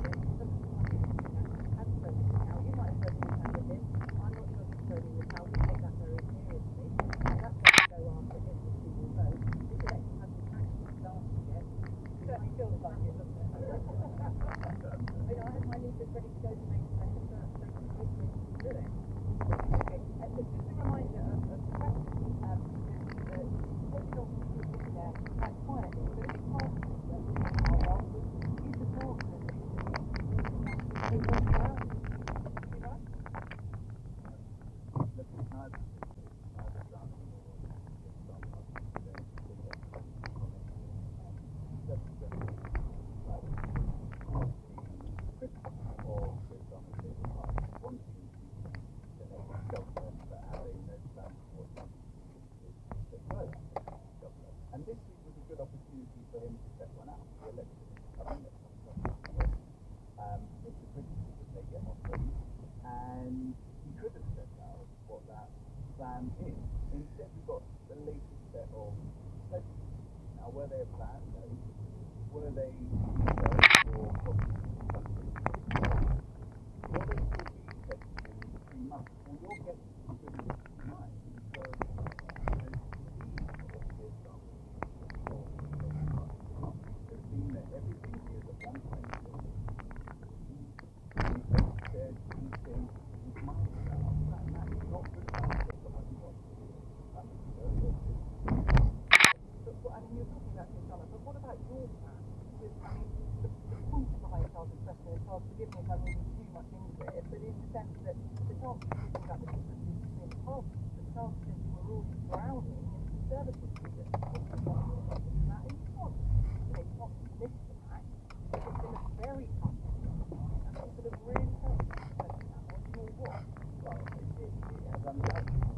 Speaker 14: Has thrown in the towel. You might have thrown in the towel with him. I'm not sure he's thrown in the towel. We take that very seriously. And that's going to go after him with people vote. This election hasn't actually started yet. It certainly feels like it, doesn't it? I have my leaders ready to go to make the second term. So we can do it. Okay. Just a reminder of the question. Taking off the people there quite quietly, but if it's hard to do, is the talk that they want to out.
Speaker 21: And this week was a good opportunity for him to set one out. The election is coming at some point this year. It's a pretty secret they get on these. And he could have set out what that plan is. Instead, we've got the latest set of pledges. Now, were they a plan? No. Were they or possibly something? Will they still be pledges in 3 months? Well, you'll get some good news tonight because everything is at one point. Said anything with my that is not good enough for someone who wants to
Speaker 14: But I mean, you're talking about this, Donna, but what about your plan? Because, I mean, the point behind Charles' question is, Charles, forgive me if I'm reading too much into it, but in the sense that the Charles is talking about the differences between the parties, but Charles says we're all drowning in conservatism. And you can't dismiss the fact that it's been a very tough time, and it sort of really helps to question that on your watch.
Speaker 21: Well, it has undoubtedly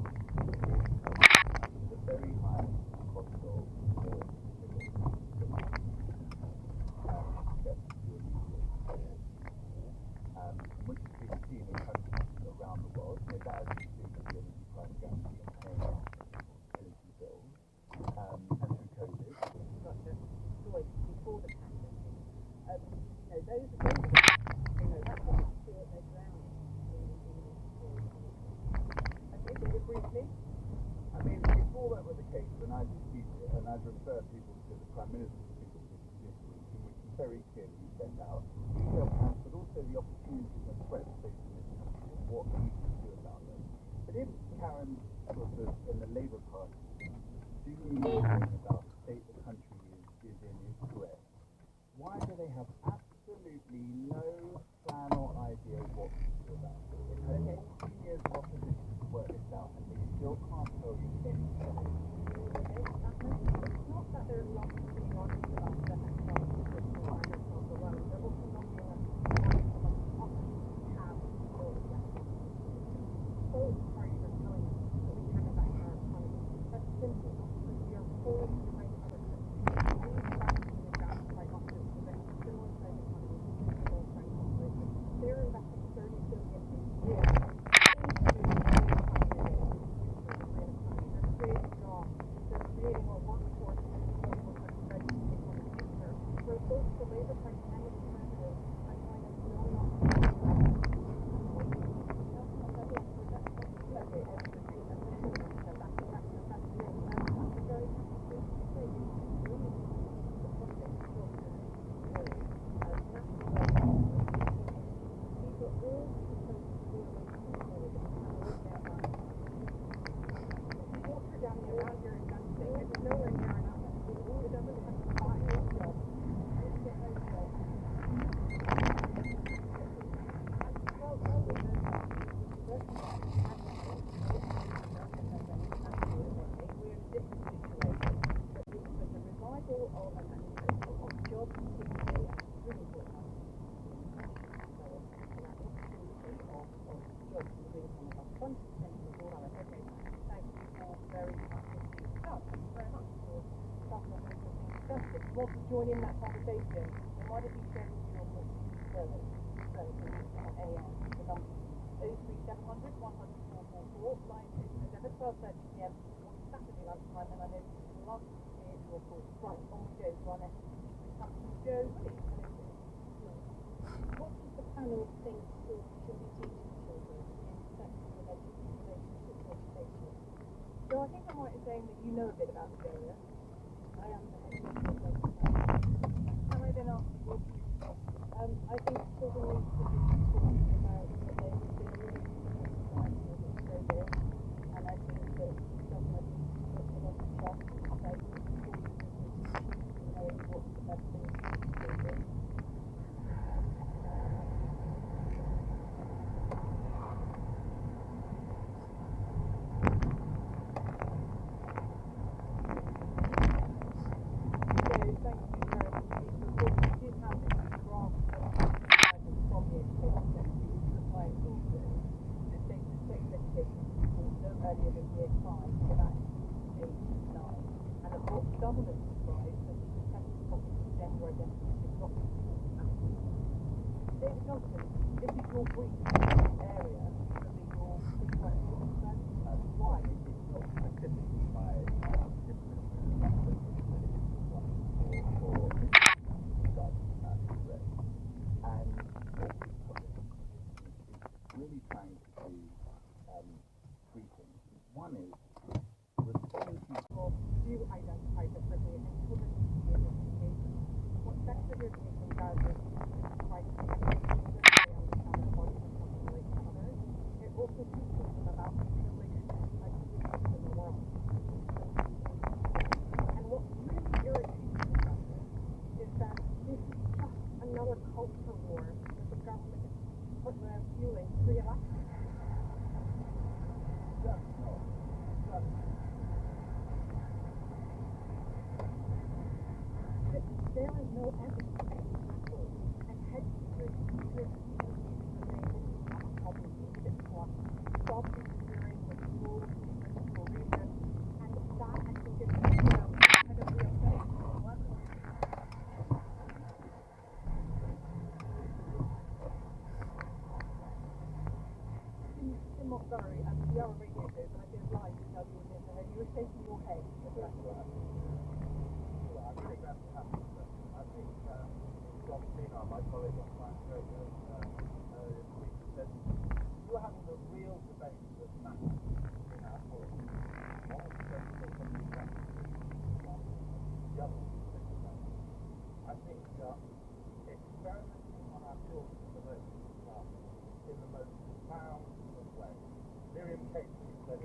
Speaker 21: the very high cost of which is seen in countries around the world. That has to do with the energy price guarantee and paying energy bills. And through COVID.
Speaker 14: Such a choice before the pandemic. Those are that's what we see at they're drowning in
Speaker 21: Okay, so briefly, I mean, before that was the case, when I disputed it, and I'd refer people to the Prime Minister's speech this week, in which he very clearly set out detailed plans, but also the opportunities and threats facing this country and what we can do about them. But if Karen sort of and the Labour Party do anything about the state the country is in is correct, why do they have absolutely no plan or idea what to do about it? It's had 18 years of opposition to work this out, and they still can't tell you anything.
Speaker 8: It's not that they're not being honest about the economic situation or national overwhelm. They're also not being honest about the options we have to build the economic system. Both parties are telling us that we can have a better economy. That's simply not true. We are forced to 100% on board on it. Okay, thank you all very much indeed. So, thank you very much for starting off with something disgusting. If you want to join in that conversation, then why don't you share with your what you service? So, you can answer on any answer. The number 03700 100 444, line is at 12:30 p.m. on Saturday lunchtime, and I know you would love to hear your thoughts. Right, on we go to our next speaker. Comes from Joe Willie.
Speaker 6: What does the panel think schools should be teaching children in sexual relationship education?
Speaker 8: So I think I'm right in saying that you know a bit about this area.
Speaker 6: I am the head teacher.
Speaker 8: Can I then ask you what you
Speaker 6: I think children need to be taught about what they have been doing in society as it's so big, and I think that government needs to put a lot of trust in place in schools and teachers in knowing what's the best thing to teach children.
Speaker 8: earlier than year 5, so that's age 9. And of course, government describes that the protected topic of gender identity should not be taught at all. David Johnson, this is your brief area, so that your brief question concerns why?
Speaker 16: It's not specifically my discipline, but it's one for regarding race. And what this project is really trying to do three things. One is responding to
Speaker 8: do identify differently and children need to be able to engage. What sexual education does is try to make children understand their bodies and how they relate to others. It also teaches them about relationships like in the world. And what really irritates me about this is that this is just another culture war that the government is fueling pre-election. There is no evidence at all, and head teachers remain a problem in this one. Stop interfering with schools in the region, and that I think is incredibly upsetting for all of us. Tim Montgomery, we are a radio show, but I did live to tell you in this, and you were shaking your head.
Speaker 11: I'm really glad to have this. I think John Cena, my colleague on Science Radio, earlier this week, said you were having a real debate that matters in our politics. One of the things that can be done the other I think experimenting on our children in the most profound of ways. Miriam Casey said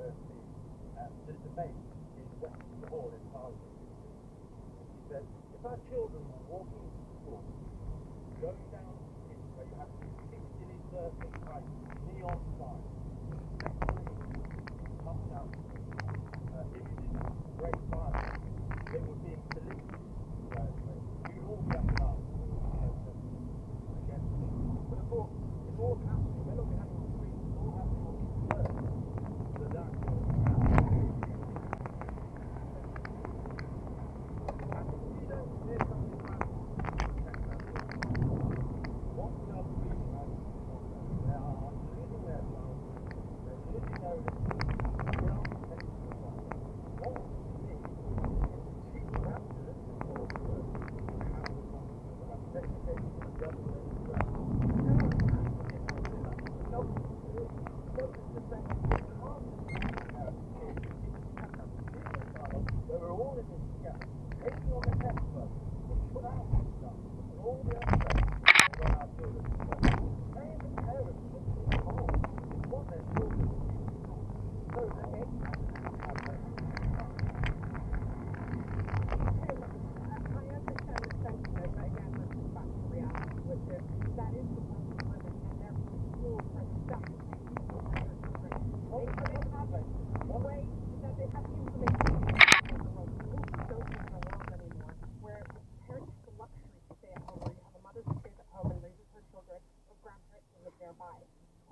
Speaker 11: the debate in Westminster Hall in Parliament. That if our children were walking to school, going down the street where you have these pixely surfing type neon signs, coming out images of great violence, they were being delivered. We would all be up and up against it. But of course, it's all happening. We're not having the streets, it's all happening on these roads. So that's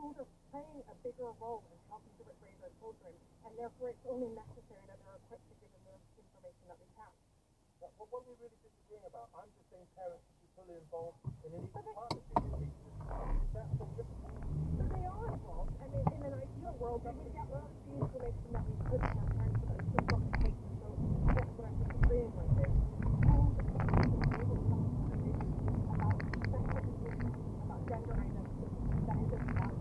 Speaker 9: schools are playing a bigger role in helping to raise our children, and therefore it's only necessary that they're equipped to give them the information that we can.
Speaker 11: But what are we really disagreeing about? I'm just saying parents should be fully involved in an equal partnership with teachers. Is that so difficult?
Speaker 9: So they are involved, and in an ideal world, they would get all the information that we could from our parents, but it's just not the case. So that's what I'm disagreeing with. There's schools that are able to talk about sex education, about gender identity, that is a value.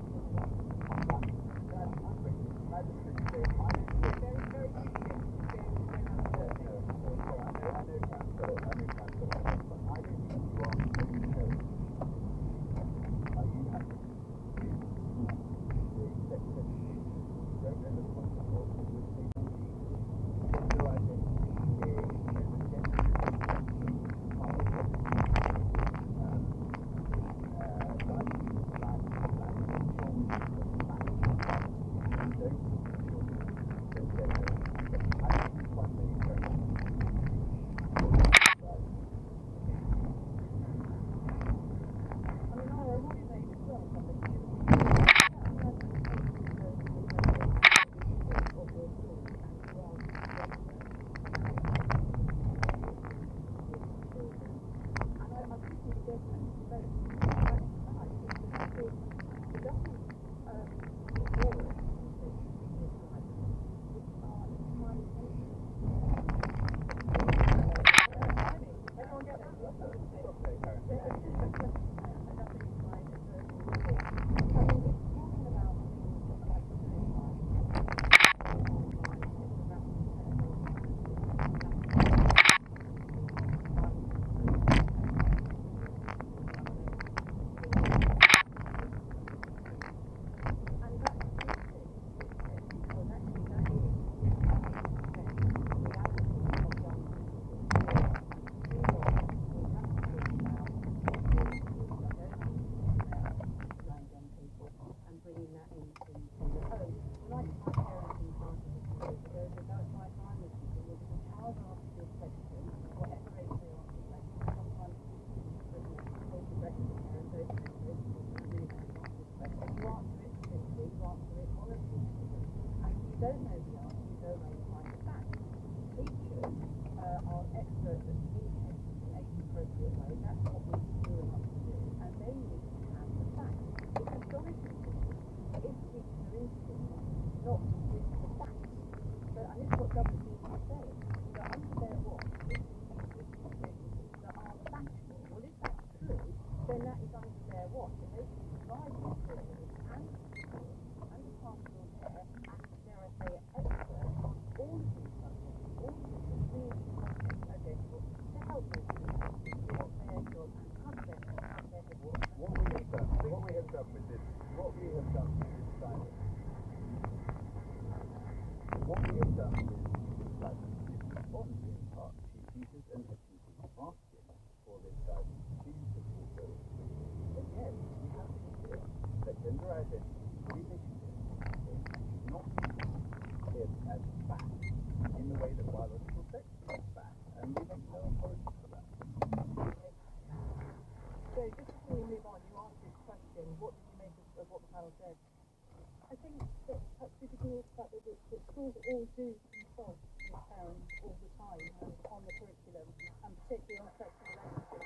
Speaker 9: I think that perhaps we could all start with that schools all do consult with parents all the time on the curriculum, and particularly on sexual relationships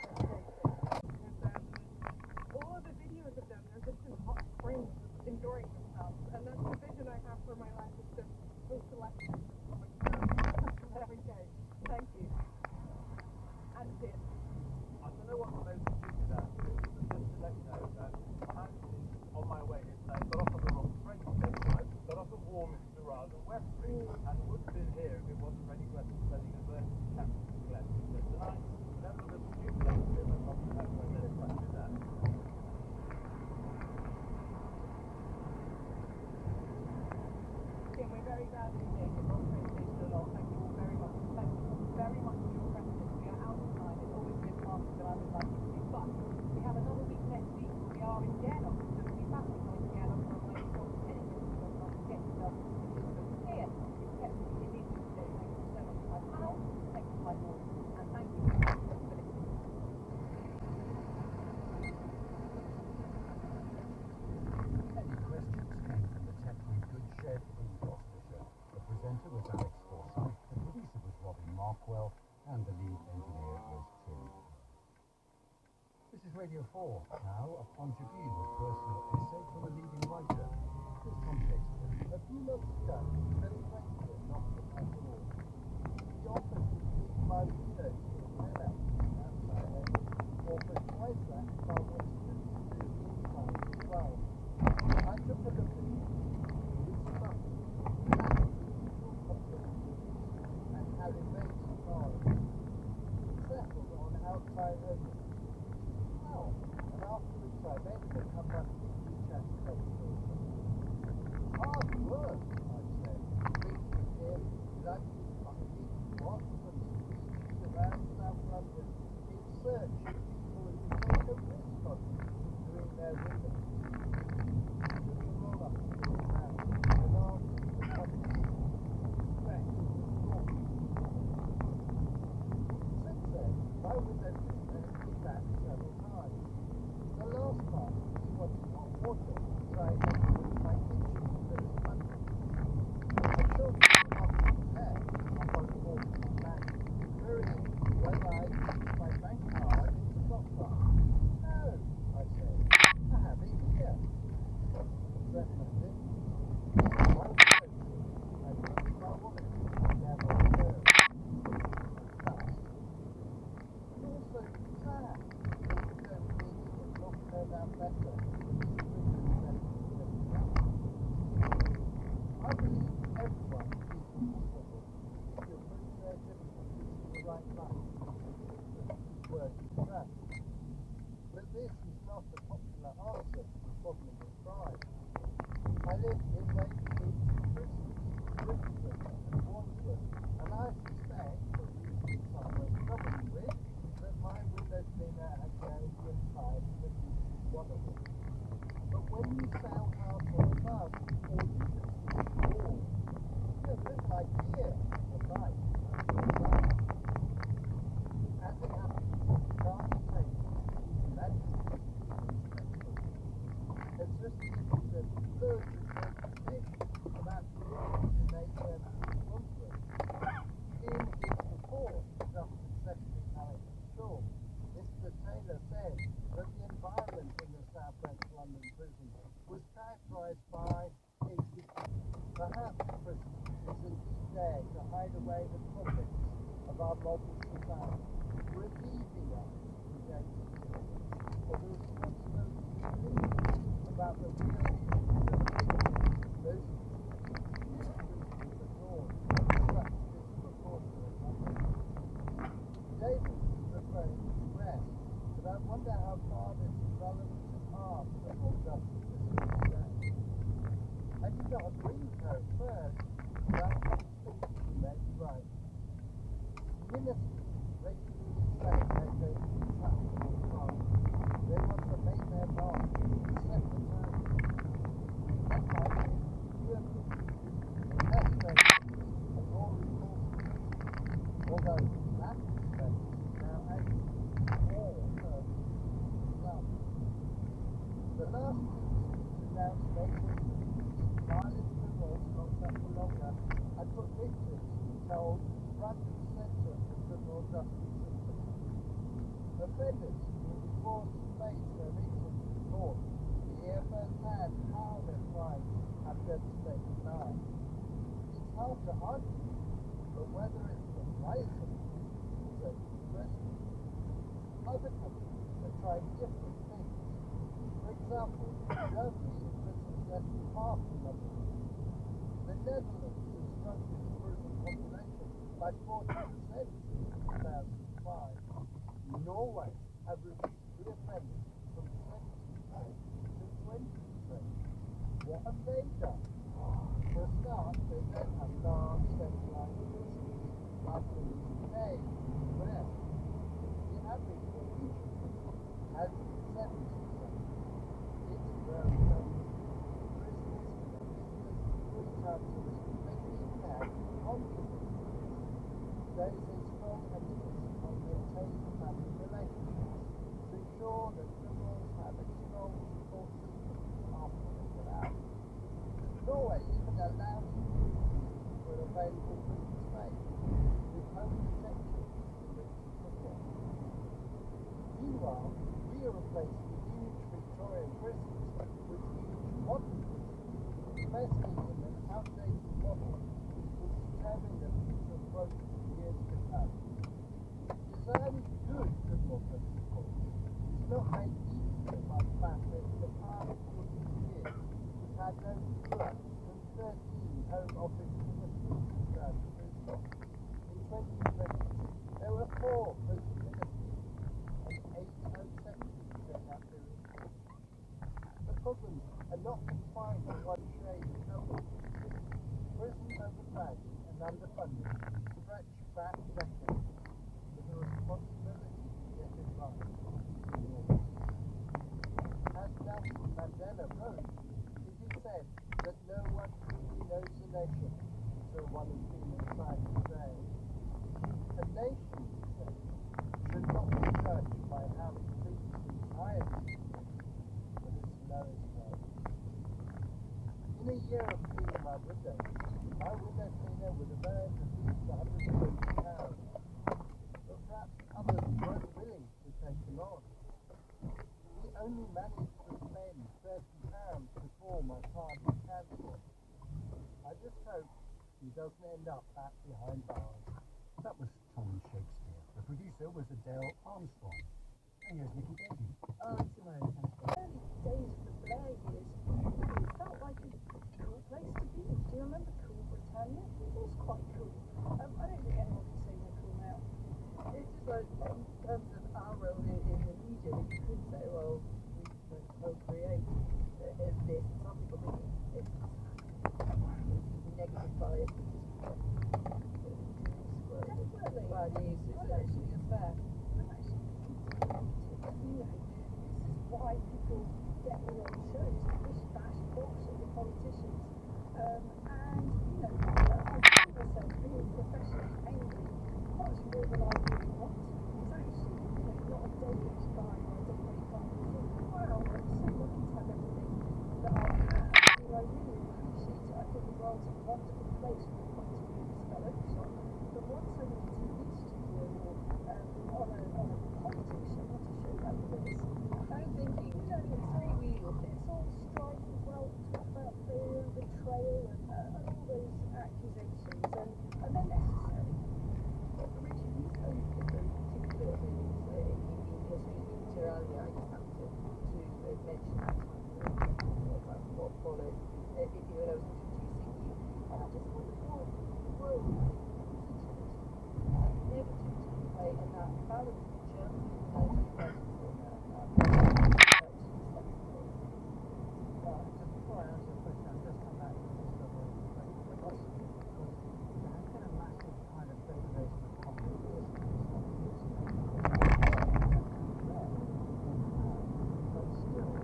Speaker 9: education. All of the videos of them, they're just in hot springs, enjoying themselves, and that's the vision I have for my life, is to host a lecture. There we go. Thank you. And it.
Speaker 11: I don't know what the most is at, but just to let you know that I'm on my way in, I got off on the wrong train station. I got off at Warminster rather than West Street, and would have been here if it wasn't for any questions studying at the campus collection. So tonight, whatever the students are doing, I'm not going to have to identify with that.
Speaker 14: Again, we're very glad to be here at Rock Train Station a lot. Thank you all very much. Thank you very much for your questions. We are out of time. It's always been faster than I would like it to be. But we have another week next week. We are in Genoa. So we'll be back with Genoa from where you got anything to go on to get yourself here. It's kept me in English today. Thank you so much to my panel. Thank you to my board. And thank you for listening.
Speaker 11: Anyway,
Speaker 5: and the lead engineer was Tim. This is Radio 4. Now, a point of view, a personal essay from a leading writer. Here's Tom Shakespeare.
Speaker 10: A few months ago, very faithful knocked at my door. He offered to keep my window to the cellar outside, or for twice that if I wanted to do the inside as well. I took a look at it. It struck me. And had immense authority. Settled on outside only. Well, and afterwards I begged to come back to the chat space. Hard work, I said. Speaking to him, like fucking Watson speeches around South London in search of people who take a risk on doing their windows. Took a roll up to his house and asked for something. Back to the floor. Since then, my window cleaner has been back several times. The last time he wanted hot water, so I had to use my kitchen for his money. I told him to not be prepared. I got a call from my bank, querying whether I used my bank card in the stock bar. No, I said, I have it here. Definitely. My window cleaner, I looked at my wallet, never returned. It was so sad. The window cleaning had not turned out better. I believe everyone is reasonable if you put their differences in the right light. Word is correct. But this is not a popular answer to the problem of crime. I live midway between Bristol, Bristol and Wandsworth, and I suspect, for reasons somewhat troubling with, that my window cleaner had carried the inside of at least one of them. But when you sail past or above, all you can see is the wall. You have little idea of light inside. As it happens, Charles Taylor is imaginary It's just the birds of reputation about the world in nature and Wandsworth. In his report, just accepting Alex Shaw, Mr. Taylor said that the environment in the South West London prison was characterised by perhaps the prison is indeed there to hide away the problems of our modern society, relieving us against of the responsibility to think about the real issues of those mysteries of the dawn of such disproportionate numbers. David is referring to rest, but I wonder how far this is relevant to our criminal justice system today. I do not agree with her at first, but I think she may be right. Ministers regularly say they're going to be tough on crime. They want to make their mark and set the time. That might be doable. Less sentences and more enforcement. Although that respect is now actually more firm than the last instance announced later violent criminals locked up for longer and for victims to be told front and centre of the criminal justice system. Offenders will be forced to face their victims in court to hear firsthand how their crimes have devastated lives. It's hard to argue, but whether it's the right thing is a question. Other countries have tried different things. For example, Germany imprisons less than half the number of people. The Netherlands has shrunk its prison population by 40% since 2005. Norway have reduced reoffending from 70% to 20%. What have they done? For a start, they don't have large centralised prisons like in the UK and the US. The average Norwegian prison has 70%. It's very low. Prisoners can be 3 times a week. They can even have conjugal visits. There is a strong emphasis on maintaining family relationships to ensure that criminals have a strong support system after they get out. Norway even allows you to for available prison space with home detention in replaced the huge Victorian prisons with huge modern prisons, investing in an outdated model which determined the future approach for years to come. Design is good democracy, of course. It's not made easier by the fact that in the past 40 years we've had no fewer than 13 Home Office ministries throughout the prison. In 2022, there were 4 prison ministries and 8 Home Secretaries during that period. The problems are not confined to one shade of government. Prison overcrowding and underfunding stretch back decades with a responsibility to get it right. As Nelson Mandela wrote, it is said that no one truly knows a nation until one has been inside its grave. A nation, he said, should not be judged by how it treats its highest people, but its lowest ones. In a year of cleaning my windows, my window cleaner would have earned at least £150, but perhaps others weren't willing to take him on. He only managed to spend £30 before my card was cancelled. I just hope he doesn't end up back behind bars.
Speaker 5: That was Tom Shakespeare. The producer was Adele Armstrong. And here's Nicky Baby.
Speaker 22: Oh, it's American. Early days of the Blair years, it felt like a cool place to be. Do you remember Cool Britannia? It was quite cool. I don't think anyone can say they're cool now. It's just like, in terms of our role in the media, you could say, well, we can co-create this. Some people think it's negative bias, definitely. Bad news is actually a fact. You know, this is why people get me on shows, push bash bullshit with politicians. And, you know, I find myself being professionally angry much more than I really want to. It's actually, you know, not a day goes by or a day goes by and I think, wow, I'm so lucky to have everything that I have. And I really appreciate it. I think the world's a wonderful place from the point of view of this television. But once I'm in a TV studio or on a politics show, what a show that was. I'm thinking, you know, it's very real. It's all strife as well. Talk about failure and betrayal and all those accusations, and they're necessary. But Richard, you said particular things in your speaking to earlier. I just have to mention that about what followed when I was introducing you. And I just wonder what role never to play in that balance of Germany and
Speaker 19: Just before I answer your question, I'll just come back to this level of philosophy, because there has been a massive kind of degradation of public discourse. But still,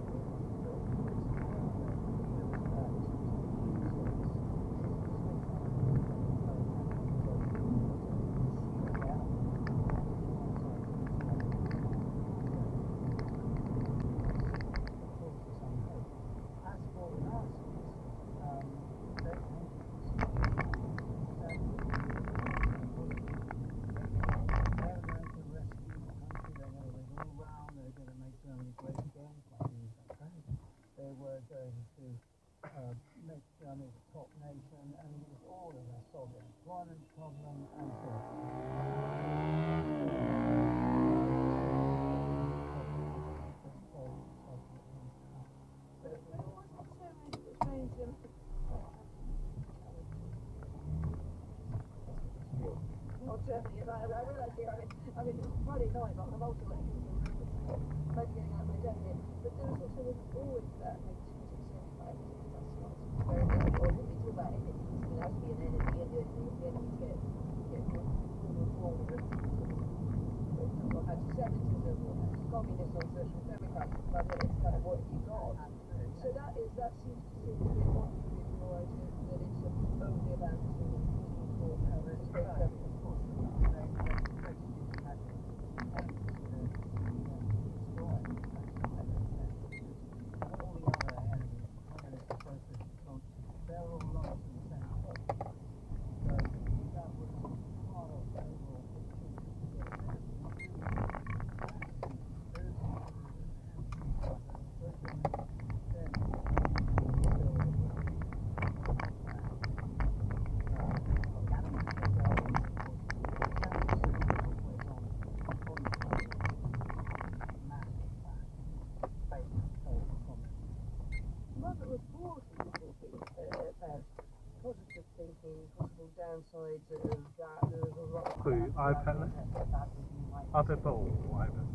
Speaker 19: make Germany the top nation, and it was all of a solve the employment problem and so on.
Speaker 22: Not Germany, I realise here, I mean, it's Friday night, but I'm also letting people know maybe getting out of my debt here. But there was also always that negativity, that's not very good. Or we talk about enemies, there has to be an enemy, and the enemies get more or anti-Semitism or communism or social democrats, but it's kind of what you got. So that seems to be a bit one with your idea that it's only about
Speaker 2: thinking possible downsides of that. There's a lot of
Speaker 1: Who, iPad? iPad Pro or iPad?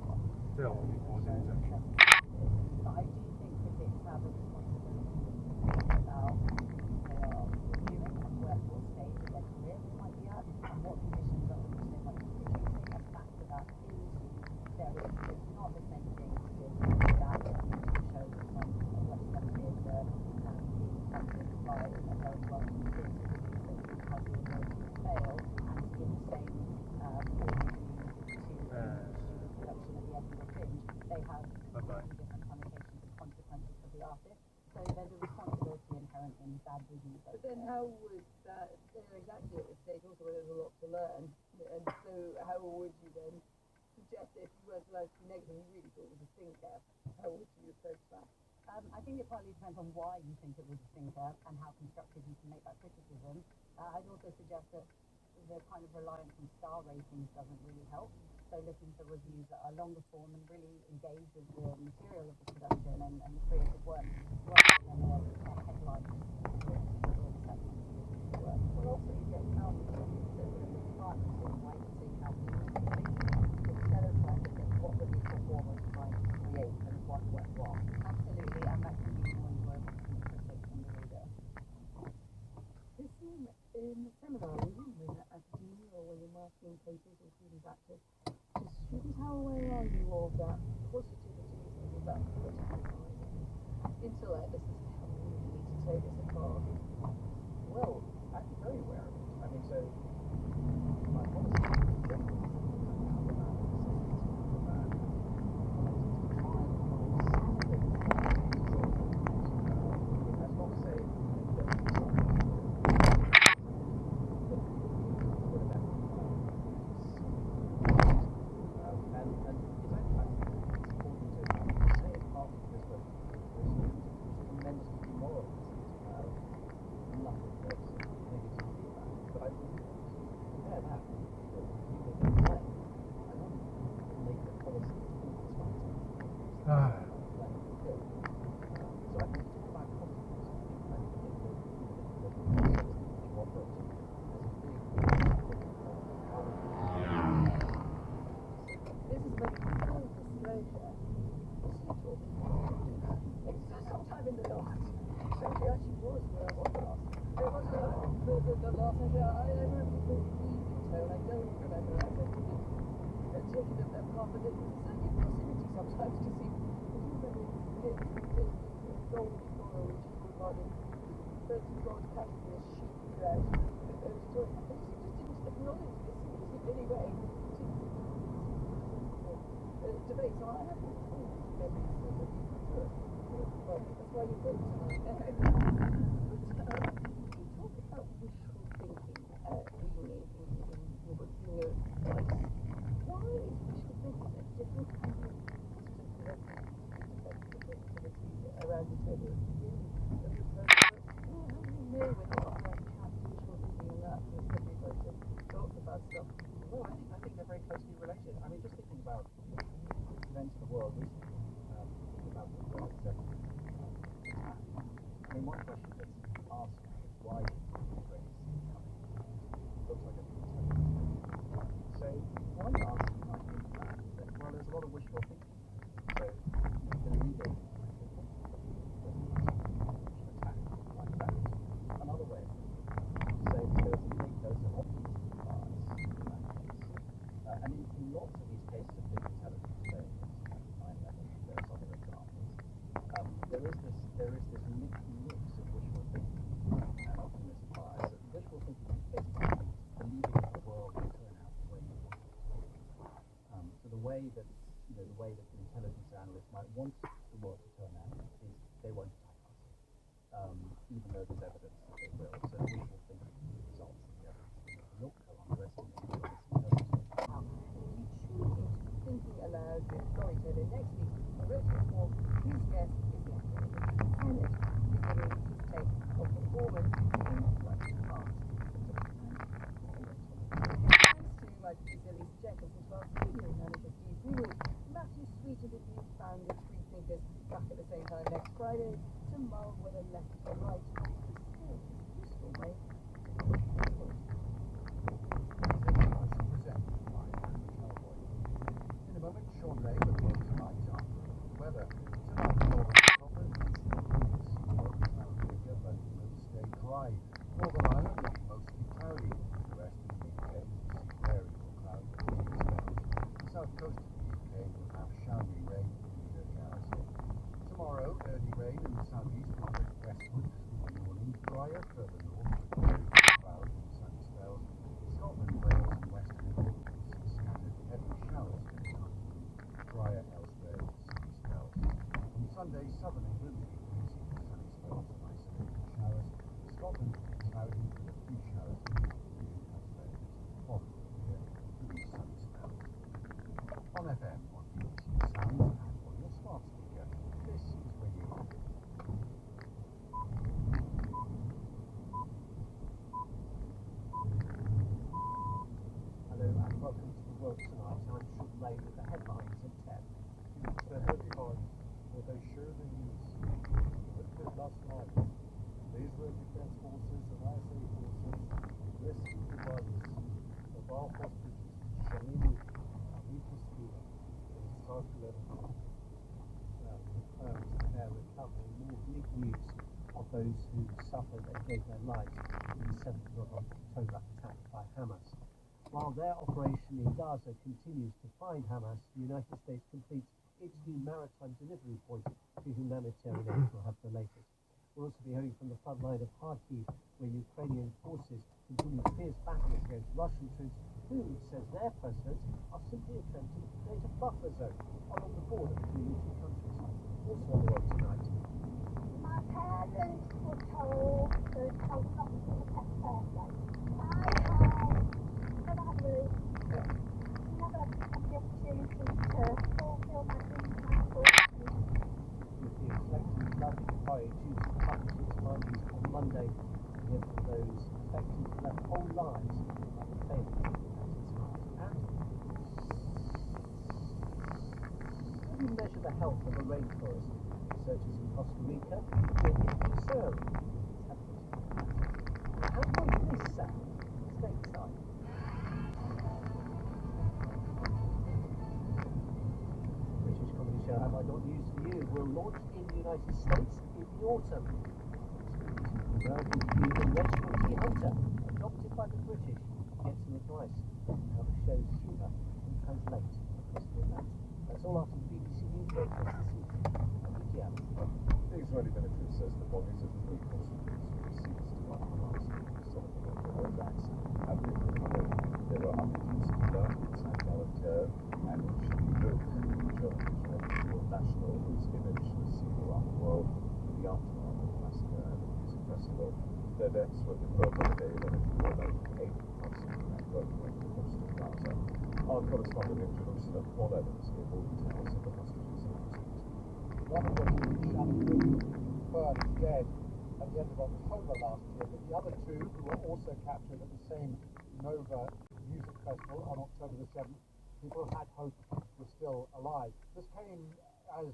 Speaker 1: Still, or the injection.
Speaker 4: But I do think critics have a responsibility about they are reviewing and where what stage of their career they might be at and what conditions under which they might be producing and factor that into their review. It's not the same thing as if that show that some West End is being funded by a very wealthy creative producer who has been able to fail and in the same production at the end of the binge, they have completely different connotations and consequences for the artist. So there's a responsibility inherent in bad reviews.
Speaker 2: But then how would that, they're exactly at the stage also where there's a lot to learn, and so how would you then suggest if you were to learn to be negative, you really thought it was a thinker, how would you approach that?
Speaker 4: I think it partly depends on why you think it was a thinker and how constructive you can make that criticism. I'd also suggest that the kind of reliance on star ratings doesn't really help. So looking for reviews that are longer form and really engage with the material of the production and the creative work rather than a headline work.
Speaker 2: Well, also you get countless reviews that are in departments that might see how people instead of trying to think what were these performers trying to create and what went wrong.
Speaker 4: Absolutely, and that can be more enjoyable for the critic and the reader.
Speaker 2: In the seminar, when you're in academia or when you're marking papers or students active, the students, how aware are you of that positivity of that critical side? Intellect, this is how we really need to take this apart.
Speaker 11: Well, I'm very aware of it. I mean, so my policy in general is the way that the intelligence analysts might want the world to turn out is they won't attack us, even though there's evidence that they will. So visual thinking results in the evidence. Not to underestimate this intelligence.
Speaker 2: Thinking aloud with storytelling. Next week, a virtual talk. His guest is Lieutenant Kenneth, beginning his take of performance in writing art. Thanks to my producer Lisa Jenkins as well as studio manager Steve Greenwood. Matthew Sweet and the new founded Three Thinkers back at the same time next Friday to mull whether left or right is still useful, mate.
Speaker 20: dry. Northern Ireland will be mostly cloudy. The rest of the UK will see variable clouds and rain spells. The south coast of the UK will have showery rain in the early hours. Tomorrow, early rain in the southeast will drift westward through the morning, drier further north with variable clouds and sunny spells. Scotland, Wales and Western England will see scattered heavy showers overnight. Drier elsewhere with sunny spells. On Sunday, southern England will be breezy with sunny spells and isolated showers. Scotland will be cloudy with a few showers in the afternoon. Elsewhere it is moderate clear with sunny spells. On FM, on BBC Sounds and on your smart speaker, this is Radio 1. Hello and welcome to the World Tonight. I'm Sean Lay with the headlines at 10.
Speaker 10: The heavy heart will they share the news. Lifted last night, the Israel Defense Forces and ISA forces rescued the bodies of our hostages, Shamini and Rita Skila, in South Lebanon.
Speaker 1: Now, confirms that they're recovering more big news of those who suffered and gave their lives in the 7th of October attack by Hamas. While their operation in Gaza continues to find Hamas, the United States completes its new maritime delivery point to humanitarian aid. We'll have the latest. We'll also be hearing from the front line of Kharkiv, where Ukrainian forces continue fierce battles against Russian troops, who, says their president, are simply attempting to create a buffer zone along the border between the two countries. Also on the World Tonight.
Speaker 7: My parents were told to come up to the pet birthday. I never had really, never had the opportunity to fulfill my dreams, my thoughts.
Speaker 1: With the reflecting flood in Corrie due to couples its findings on Monday, we hear from those affected who left whole lives by the failure at its heart. And how do you measure the health of a rainforest? Researchers in Costa Rica will give you sound. How might this sound stateside? British comedy show Have I Got News for You will launch in the United States in the autumn. American comedian Rachel T. Hunter, adopted by the British, gets some advice on how the show's humour can translate across the Atlantic. That's all after the BBC News broadcast this evening.
Speaker 15: The Israeli military says the bodies of 3 hostages who were seized by Hamas in some of the local attacks have been recovered. They were Ahmed Skila, Yitzhak Galater, and Shimi Luke, journalists related to a national whose image was seen around the world in the aftermath of the massacre at the music festival. Their deaths were confirmed on the day when a more than 80 Palestinian network went to the coast of Gaza. Our correspondent in Jerusalem, Paul Evans, gave more details of the hostages announcement.
Speaker 10: One of them, Shani Luke, confirmed dead at the end of October last year, but the other 2, who were also captured at the same Nova Music Festival on October the 7th, people had hope were still alive. This came as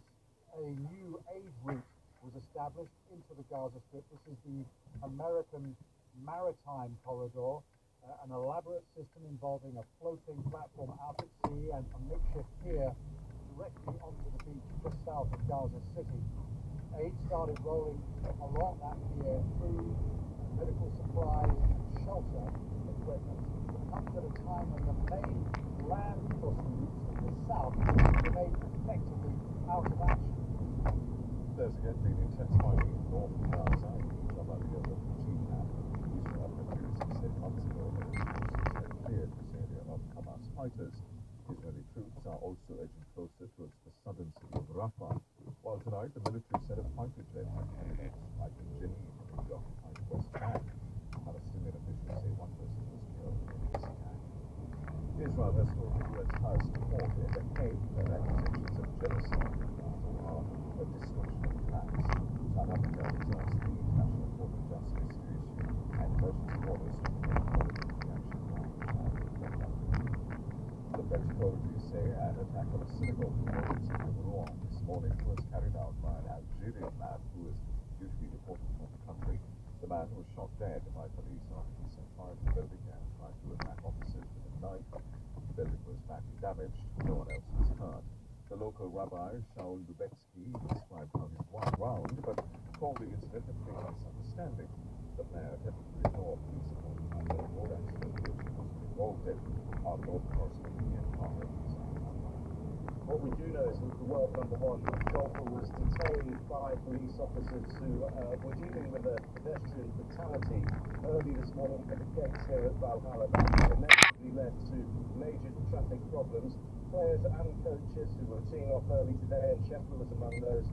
Speaker 10: a new aid route was established into the Gaza Strip. This is the American Maritime Corridor, an elaborate system involving a floating platform out at sea and a makeshift pier directly onto the beach just south of Gaza City. Aid started rolling along that pier, food, medical supplies, shelter equipment. It comes at a time when the main land crossing routes in the south remain effectively out of action.
Speaker 15: There's again been intense fighting in north Gaza in the Jabalia refugee camp. Israel refused said months ago that its forces had cleared this area of Hamas fighters. Israeli troops are also edging closer towards the southern city of Rafah, while tonight the military said a fighter jet had crashed striking Jenin in the occupied West Bank. Palestinian officials say 1 person was killed in this attack. Israel has told the U.S. House before in The Hague that accusations of genocide in Gaza are a distortion of facts. South Africa has asked the International Court of Justice to issue an emergency orders to prevent political reaction by the French authorities say an attack on a synagogue in Rouen this morning was carried out by an Algerian man who is due to be deported from the country. The man was shot dead by police after he set fire to the building and tried to attack officers with a knife. The building was badly damaged. No one else was hurt. The local rabbi, Shaul Lubetsky, described how his wife drowned, but called the incident a fatal misunderstanding. The mayor
Speaker 11: What we do know is that the world number one golfer was detained by police officers who were dealing with a pedestrian fatality early this morning at the gates here at Valhalla. That inevitably led to major traffic problems. Players and coaches who were teeing off early today, and Scheffler was among those,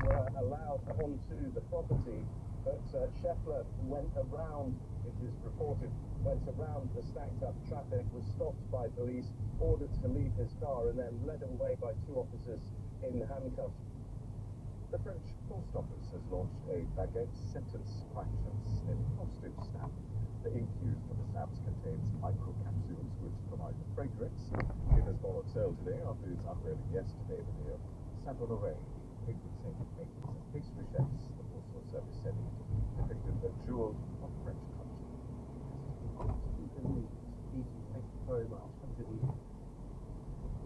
Speaker 11: were allowed onto the property. But Scheffler went around, it is reported, went around the stacked up traffic, was stopped by police, ordered to leave his car, and then led away by two officers in handcuffs.
Speaker 15: The French Post Office has launched a baguette sentence fractions in postage stamp. The ink used for the stamps contains microcapsules which provide a fragrance. It has gone on sale today after its unveiling yesterday. The near Saint-Honoré, pigmenting makers and pastry chefs, the postal service said it depicted a jewel of French culture.
Speaker 5: Edie, thank you very much. Have a good evening.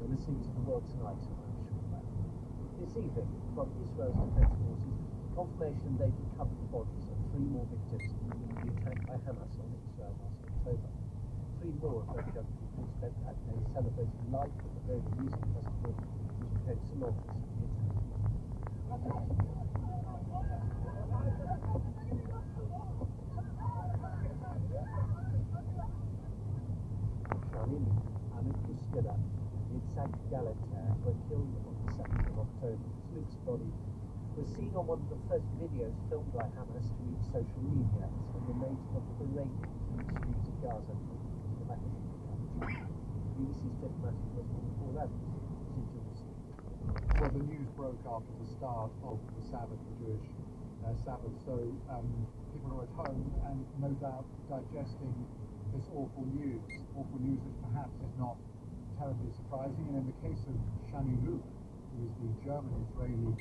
Speaker 5: You're listening to The World Tonight. I'm Sean Mathew. This evening, from Israel's Defense Forces, confirmation they've recovered the bodies of 3 more victims in the attack by Hamas on Israel last October. 3 more of those young people spent that day celebrating life at the Bergen Music Festival, which became synonymous with the attack. Shanim, Amit Kuskera, and Yitzhak Galetair were killed on the 2nd of October. Luke's body was seen on one of the first videos filmed by Hamas to reach social media as the remains of parading in the streets of Gaza. BBC's Jeff Matthews was on Paul Adams in Jerusalem.
Speaker 10: Well, the news broke after the start of the Sabbath, the Jewish Sabbath, so people are at home and no doubt digesting this awful news which perhaps is not terribly surprising. And in the case of Shani Luke, who is the German-Israeli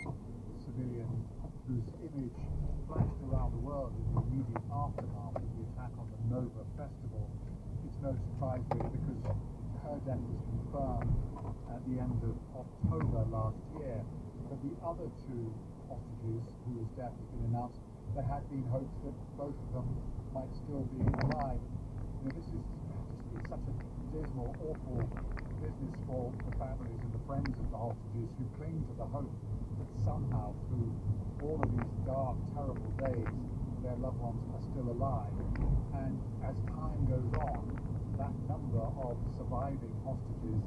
Speaker 10: civilian whose image flashed around the world in the immediate aftermath of the attack on the Nova Festival, it's no surprise really, because her death was confirmed at the end of October last year. But the other 2 hostages whose death has been announced, there had been hopes that both of them might still be alive. You know, this is it's such a dismal, awful business for the families and the friends of the hostages who cling to the hope that somehow through all of these dark, terrible days, their loved ones are still alive. And as time goes on, that number of surviving hostages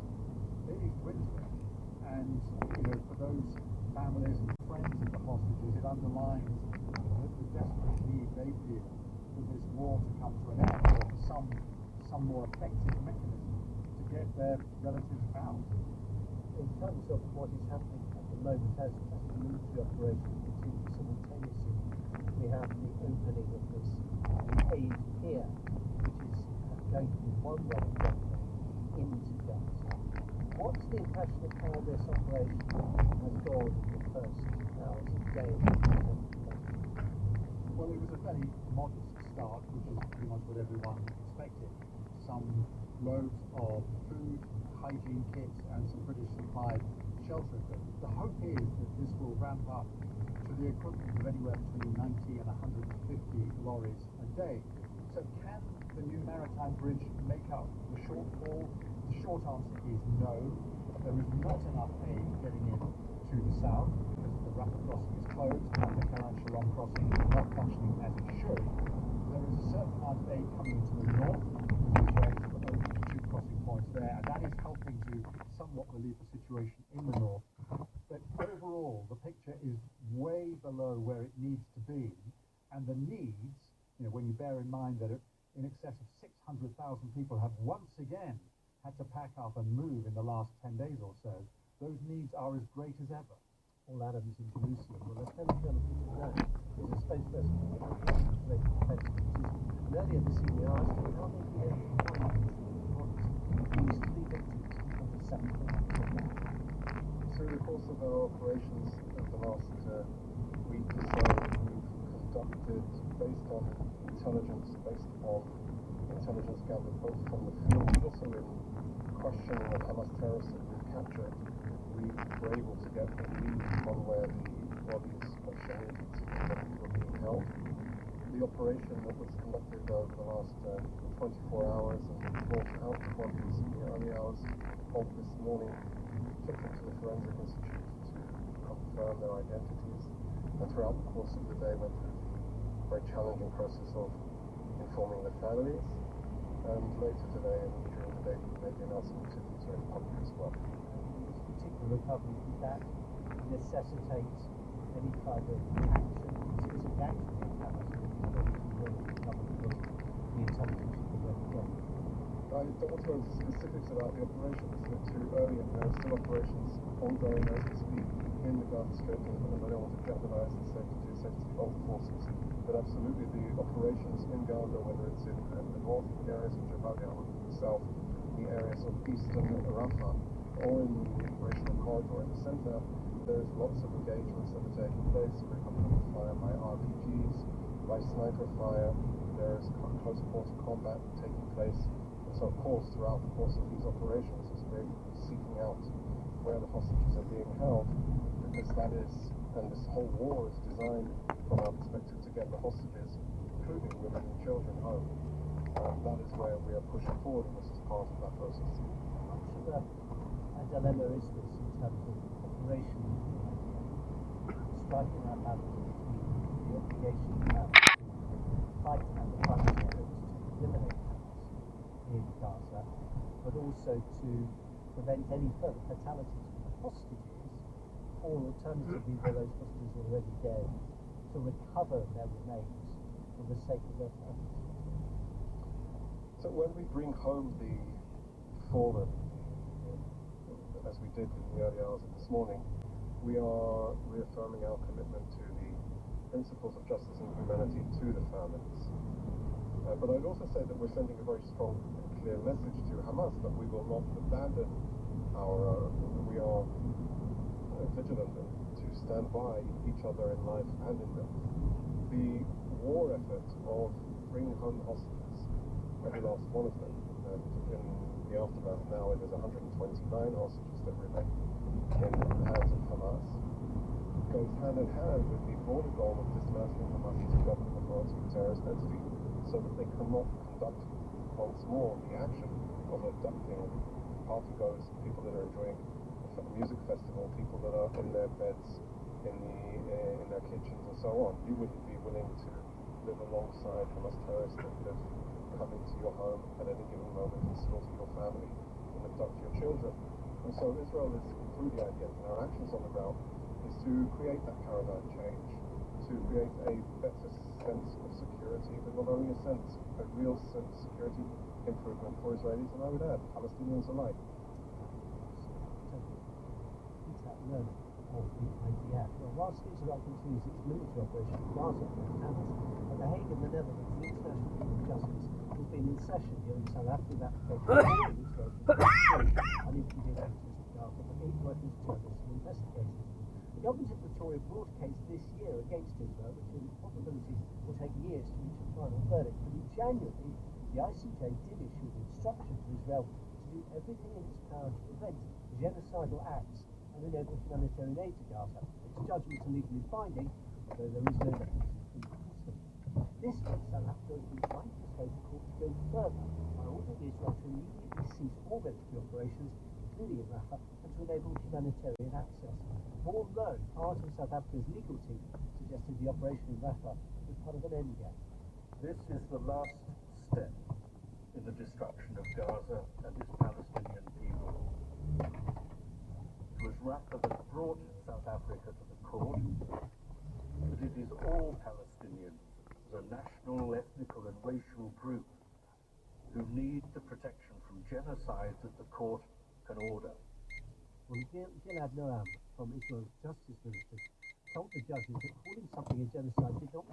Speaker 10: is dwindling. And you know, for those families and friends of the hostages, it underlines the desperate need they feel for this war to come to an end, or for some more effective mechanism to get their relatives out.
Speaker 5: In terms of what is happening at the moment, as the military operation continues simultaneously, we have the opening of this aid pier, which is going to be one way of runway into Gaza. What's the impression of how this operation has gone in the first hours and days?
Speaker 10: Well, it was a very modest start, which is pretty much what everyone expected. Some loads of food, hygiene kits, and some British supplied shelter equipment. The hope is that this will ramp up to the equivalent of anywhere between 90 and 150 lorries a day. So can the new maritime bridge make up the shortfall? The short answer is no. There is not enough aid getting in to the south because the Rafah crossing is closed and the Karan Shalom crossing is not functioning as it should. There is a certain amount of aid coming into the north, because Israelis have opened 2 crossing points there, and that is helping to somewhat relieve the situation in the north. But overall, the picture is way below where it needs to be, and the needs, you know, when you bear in mind that in excess of 600,000 people have once again had to pack up and move in the last 10 days or so, those needs are as great as ever.
Speaker 5: Paul Adams in Jerusalem. Well, Lieutenant Colonel Peter Grant is a spokesperson for the Defense Forces. And earlier this evening I asked him how they feel these 3 victims of the 7th of October.
Speaker 12: Through the course of our operations of the last week or so, we've conducted, based on intelligence gathered both from the field but also in questioning of Hamas terrorists that we've captured, we were able to get a lead on where the bodies of shaheeds were being held. The operation that was conducted over the last 24 hours and brought out the bodies in the early hours of this morning took them to the Forensic Institute to confirm their identities. And throughout the course of the day went through the very challenging process of informing the families. And later today and during the day we made the announcement to the public as well.
Speaker 1: This particular recovery, did that necessitate any kind of action, specific action against Hamas, or did you really recover from the intelligence you could get?
Speaker 12: I don't want to go into specifics about the operations. They're too early, and there are still operations ongoing as we speak in the Gaza Strip, and I don't want to jeopardize the safety of the forces. But absolutely, the operations in Gaza, whether it's in the north areas of Jabalia or the south, the areas of eastern Rafah, or in the operational corridor in the center, there's lots of engagements that are taking place. We're accompanied fire by RPGs, by sniper fire. There's close quarter combat taking place. And so, of course, throughout the course of these operations, as we're seeking out where the hostages are being held, because that is, and this whole war is designed from our perspective to get the hostages, including women and children, home. That is where we are pushing forward, and this is part of that process.
Speaker 1: How much of a dilemma is this in terms of operation, striking that balance between the obligation you have to fight and the primary efforts to eliminate Hamas in Gaza, but also to prevent any further fatalities from the hostages, or alternatively, where those hostages are already dead, to recover their remains for the sake of their families?
Speaker 12: So when we bring home the fallen, as we did in the early hours of this morning, we are reaffirming our commitment to the principles of justice and humanity to the families. But I'd also say that we're sending a very strong and clear message to Hamas that we will not abandon we are vigilant to stand by each other in life and in death. The war effort of bringing home hostages, every last one of them, and in the aftermath now it is 129 hostages that remain in the hands of Hamas, goes hand in hand with the broader goal of dismantling Hamas as a governing authority and terrorist entity, so that they cannot conduct once more the action of abducting partygoers, people that are enjoying a music festival, people that are in their beds, in their kitchens and so on. You wouldn't be willing to live alongside Hamas terrorists that could come into your home at any given moment and slaughter your family and abduct your children. And so Israel is through the idea, and our actions on the ground is to create that paradigm change, to create a better sense of security, but not only a sense, a real sense of security improvement for Israelis, and I would add, Palestinians alike.
Speaker 1: Of the IDF. Well, whilst Israel continues its military operation in Gaza against Hamas, at The Hague in the Netherlands, the International Court of Justice has been in session hearing South Africa's application for Israel to unimpeded access to Gaza for aid workers, journalists and investigators. The government in Pretoria brought a case this year against Israel, which in probability will take years to reach a final verdict. But in January, the ICJ did issue an instruction to Israel to do everything in its power to prevent genocidal acts and enable humanitarian aid to Gaza. Its judgments are legally binding, although there is no mechanism to enforce them. This week, South Africa has been trying to persuade the court to go further by ordering Israel to immediately cease all military operations, including in Rafah, and to enable humanitarian access. Although part of South Africa's legal team suggested the operation in Rafah was part of an endgame.
Speaker 13: This is the last step in the destruction of Gaza and its Palestinian people. It was Rafah that brought South Africa to the court, but it is all Palestinians, the national, ethnical and racial group, who need the protection from genocide that the court can order.
Speaker 1: Well, Gilad Noam from Israel's Justice Ministry told the judges that calling something a genocide did not